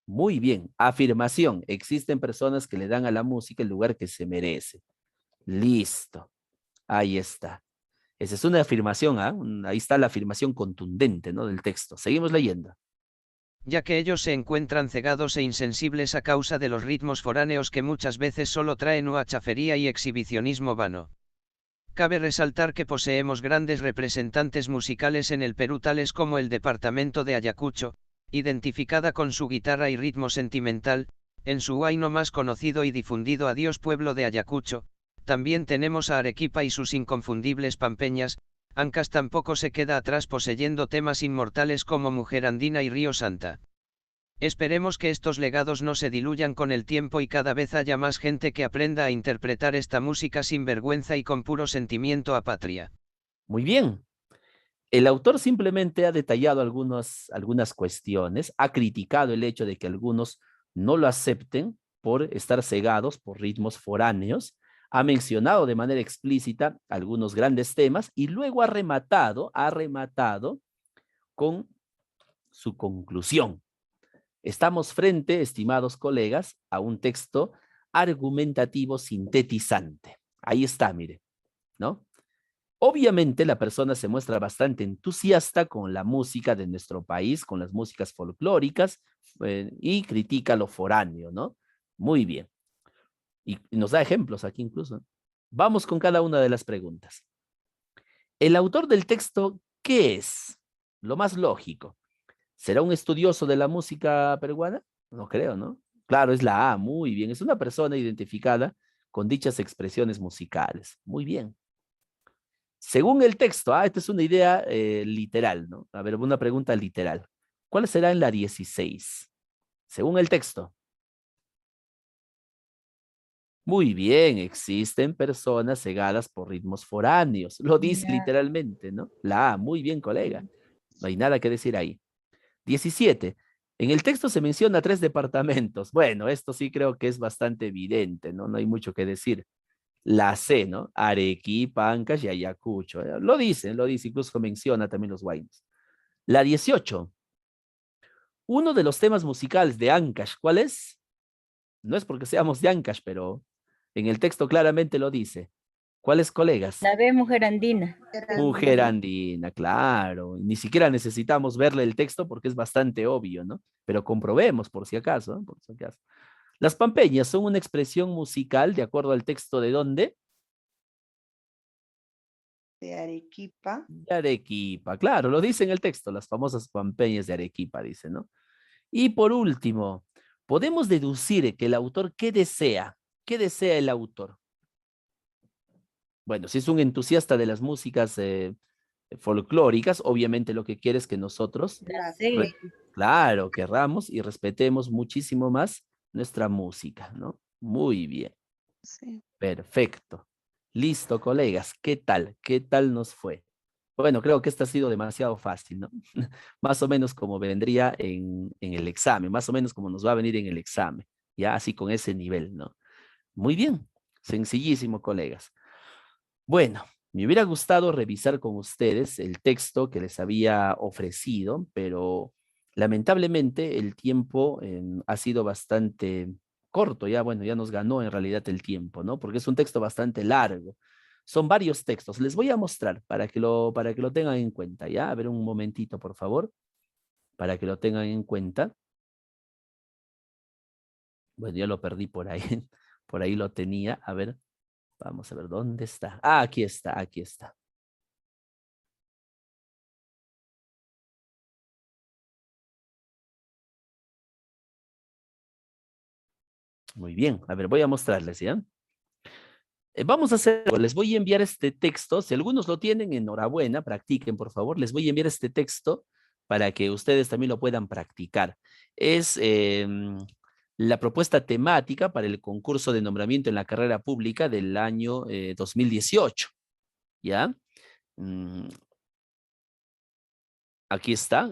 Muy bien. Afirmación. Existen personas que le dan a la música el lugar que se merece. Listo. Ahí está. Esa es una afirmación, ¿ah? Ahí está la afirmación contundente, ¿no? Del texto. Seguimos leyendo. Ya que ellos se encuentran cegados e insensibles a causa de los ritmos foráneos que muchas veces solo traen huachafería y exhibicionismo vano. Cabe resaltar que poseemos grandes representantes musicales en el Perú, tales como el departamento de Ayacucho, identificada con su guitarra y ritmo sentimental, en su huayno más conocido y difundido Adiós Pueblo de Ayacucho. También tenemos a Arequipa y sus inconfundibles pampeñas. Ancas tampoco se queda atrás poseyendo temas inmortales como Mujer Andina y Río Santa. Esperemos que estos legados no se diluyan con el tiempo y cada vez haya más gente que aprenda a interpretar esta música sin vergüenza y con puro sentimiento a patria. Muy bien. El autor simplemente ha detallado algunas cuestiones, ha criticado el hecho de que algunos no lo acepten por estar cegados por ritmos foráneos, ha mencionado de manera explícita algunos grandes temas y luego ha rematado con su conclusión. Estamos frente, estimados colegas, a un texto argumentativo sintetizante. Ahí está, mire, ¿no? Obviamente la persona se muestra bastante entusiasta con la música de nuestro país, con las músicas folclóricas, y critica lo foráneo, ¿no? Muy bien. Y nos da ejemplos aquí incluso. Vamos con cada una de las preguntas. ¿El autor del texto qué es? Lo más lógico. ¿Será un estudioso de la música peruana? No creo, ¿no? Claro, es la A, muy bien. Es una persona identificada con dichas expresiones musicales. Muy bien. Según el texto, esta es una idea literal, ¿no? A ver, una pregunta literal. ¿Cuál será en la 16? Según el texto. Muy bien, existen personas cegadas por ritmos foráneos. Lo dice literalmente, ¿no? La A, muy bien, colega. No hay nada que decir ahí. 17. En el texto se menciona 3 departamentos. Bueno, esto sí creo que es bastante evidente, ¿no? No hay mucho que decir. La C, ¿no? Arequipa, Ancash y Ayacucho. Lo dice, incluso menciona también los Guaynos. La 18. Uno de los temas musicales de Ancash, ¿cuál es? No es porque seamos de Ancash, pero en el texto claramente lo dice. ¿Cuáles, colegas? La B, mujer andina. Mujer andina, claro. Ni siquiera necesitamos verle el texto porque es bastante obvio, ¿no? Pero comprobemos por si acaso, ¿no? Por si acaso. Las pampeñas son una expresión musical de acuerdo al texto de ¿dónde? De Arequipa. De Arequipa, claro, lo dice en el texto, las famosas pampeñas de Arequipa, dice, ¿no? Y por último, podemos deducir que el autor, ¿qué desea? ¿Qué desea el autor? Bueno, si es un entusiasta de las músicas folclóricas, obviamente lo que quiere es que nosotros, claro, querramos y respetemos muchísimo más nuestra música, ¿no? Muy bien. Sí. Perfecto. Listo, colegas. ¿Qué tal? ¿Qué tal nos fue? Bueno, creo que esta ha sido demasiado fácil, ¿no? Más o menos como vendría en el examen, más o menos como nos va a venir en el examen, ya así con ese nivel, ¿no? Muy bien, sencillísimo, colegas. Bueno, me hubiera gustado revisar con ustedes el texto que les había ofrecido, pero lamentablemente el tiempo ha sido bastante corto, ya bueno, ya nos ganó en realidad el tiempo, ¿no? Porque es un texto bastante largo. Son varios textos. Les voy a mostrar para que lo tengan en cuenta, ¿ya? A ver un momentito, por favor, para que lo tengan en cuenta. Bueno, ya lo perdí por ahí, por ahí lo tenía. A ver, vamos a ver, ¿dónde está? Ah, aquí está, aquí está. Muy bien, a ver, voy a mostrarles, ¿ya? Vamos a hacer, les voy a enviar este texto, si algunos lo tienen, enhorabuena, practiquen por favor, les voy a enviar este texto para que ustedes también lo puedan practicar. Es la propuesta temática para el concurso de nombramiento en la carrera pública del año 2018, ¿ya? Aquí está.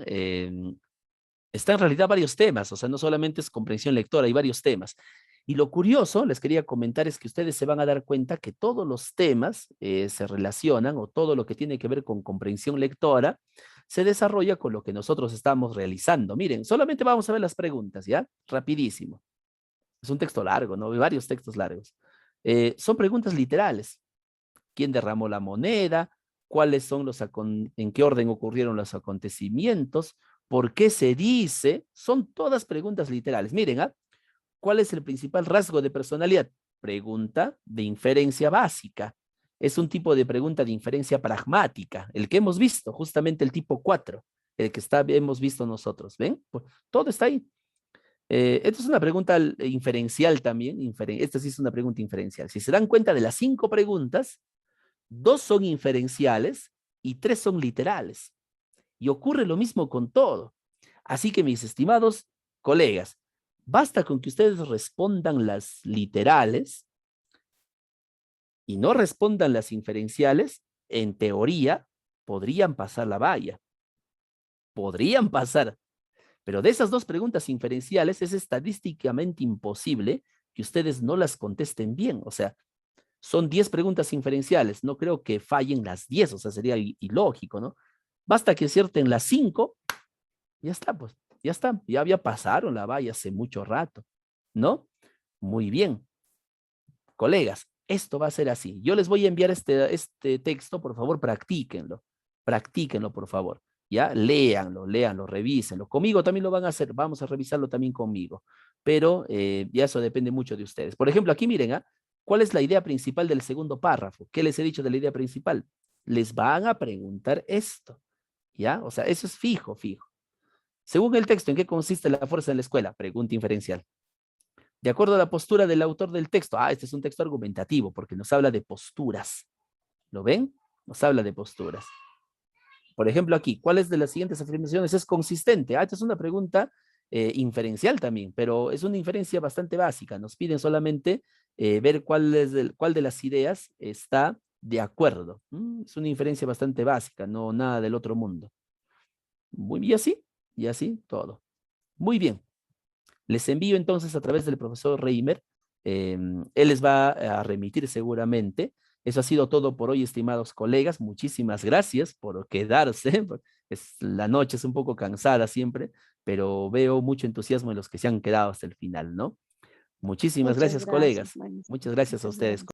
Está en realidad varios temas, o sea, no solamente es comprensión lectora, hay varios temas. Y lo curioso, les quería comentar, es que ustedes se van a dar cuenta que todos los temas se relacionan, o todo lo que tiene que ver con comprensión lectora, se desarrolla con lo que nosotros estamos realizando. Miren, solamente vamos a ver las preguntas, ¿ya? Rapidísimo. Es un texto largo, ¿no? Hay varios textos largos. Son preguntas literales. ¿Quién derramó la moneda? ¿Cuáles son en qué orden ocurrieron los acontecimientos? ¿Por qué se dice? Son todas preguntas literales. Miren, ¿ah? ¿Cuál es el principal rasgo de personalidad? Pregunta de inferencia básica. Es un tipo de pregunta de inferencia pragmática, el que hemos visto, justamente el tipo 4, el que hemos visto nosotros. ¿Ven? Pues, todo está ahí. Esto es una pregunta inferencial también. Esta sí es una pregunta inferencial. Si se dan cuenta de las 5 preguntas, 2 son inferenciales y 3 son literales. Y ocurre lo mismo con todo. Así que, mis estimados colegas, basta con que ustedes respondan las literales y no respondan las inferenciales, en teoría podrían pasar la valla. Podrían pasar. Pero de esas 2 preguntas inferenciales es estadísticamente imposible que ustedes no las contesten bien. O sea, son 10 preguntas inferenciales. No creo que fallen las 10, o sea, sería ilógico, ¿no? Basta que acierten las 5, ya está, pues, ya está. Ya pasaron la valla hace mucho rato, ¿no? Muy bien. Colegas, esto va a ser así. Yo les voy a enviar este texto, por favor, practíquenlo. Practíquenlo, por favor. Ya, léanlo, revísenlo. Conmigo también lo van a hacer, vamos a revisarlo también conmigo. Pero ya eso depende mucho de ustedes. Por ejemplo, aquí miren, ¿ah? ¿Cuál es la idea principal del segundo párrafo? ¿Qué les he dicho de la idea principal? Les van a preguntar esto, ¿ya? O sea, eso es fijo, fijo. Según el texto, ¿en qué consiste la fuerza en la escuela? Pregunta inferencial. De acuerdo a la postura del autor del texto. Este es un texto argumentativo porque nos habla de posturas. ¿Lo ven? Nos habla de posturas. Por ejemplo, aquí, ¿cuáles de las siguientes afirmaciones es consistente? Esta es una pregunta inferencial también, pero es una inferencia bastante básica. Nos piden solamente ver cuál de las ideas está de acuerdo. Es una inferencia bastante básica, no nada del otro mundo. Muy bien, y así todo. Muy bien. Les envío entonces a través del profesor Reimer. Él les va a remitir seguramente. Eso ha sido todo por hoy, estimados colegas. Muchísimas gracias por quedarse. La noche es un poco cansada siempre, pero veo mucho entusiasmo en los que se han quedado hasta el final, ¿no? Muchísimas Muchas gracias, colegas. Maris. Muchas gracias a Muchas ustedes. gracias.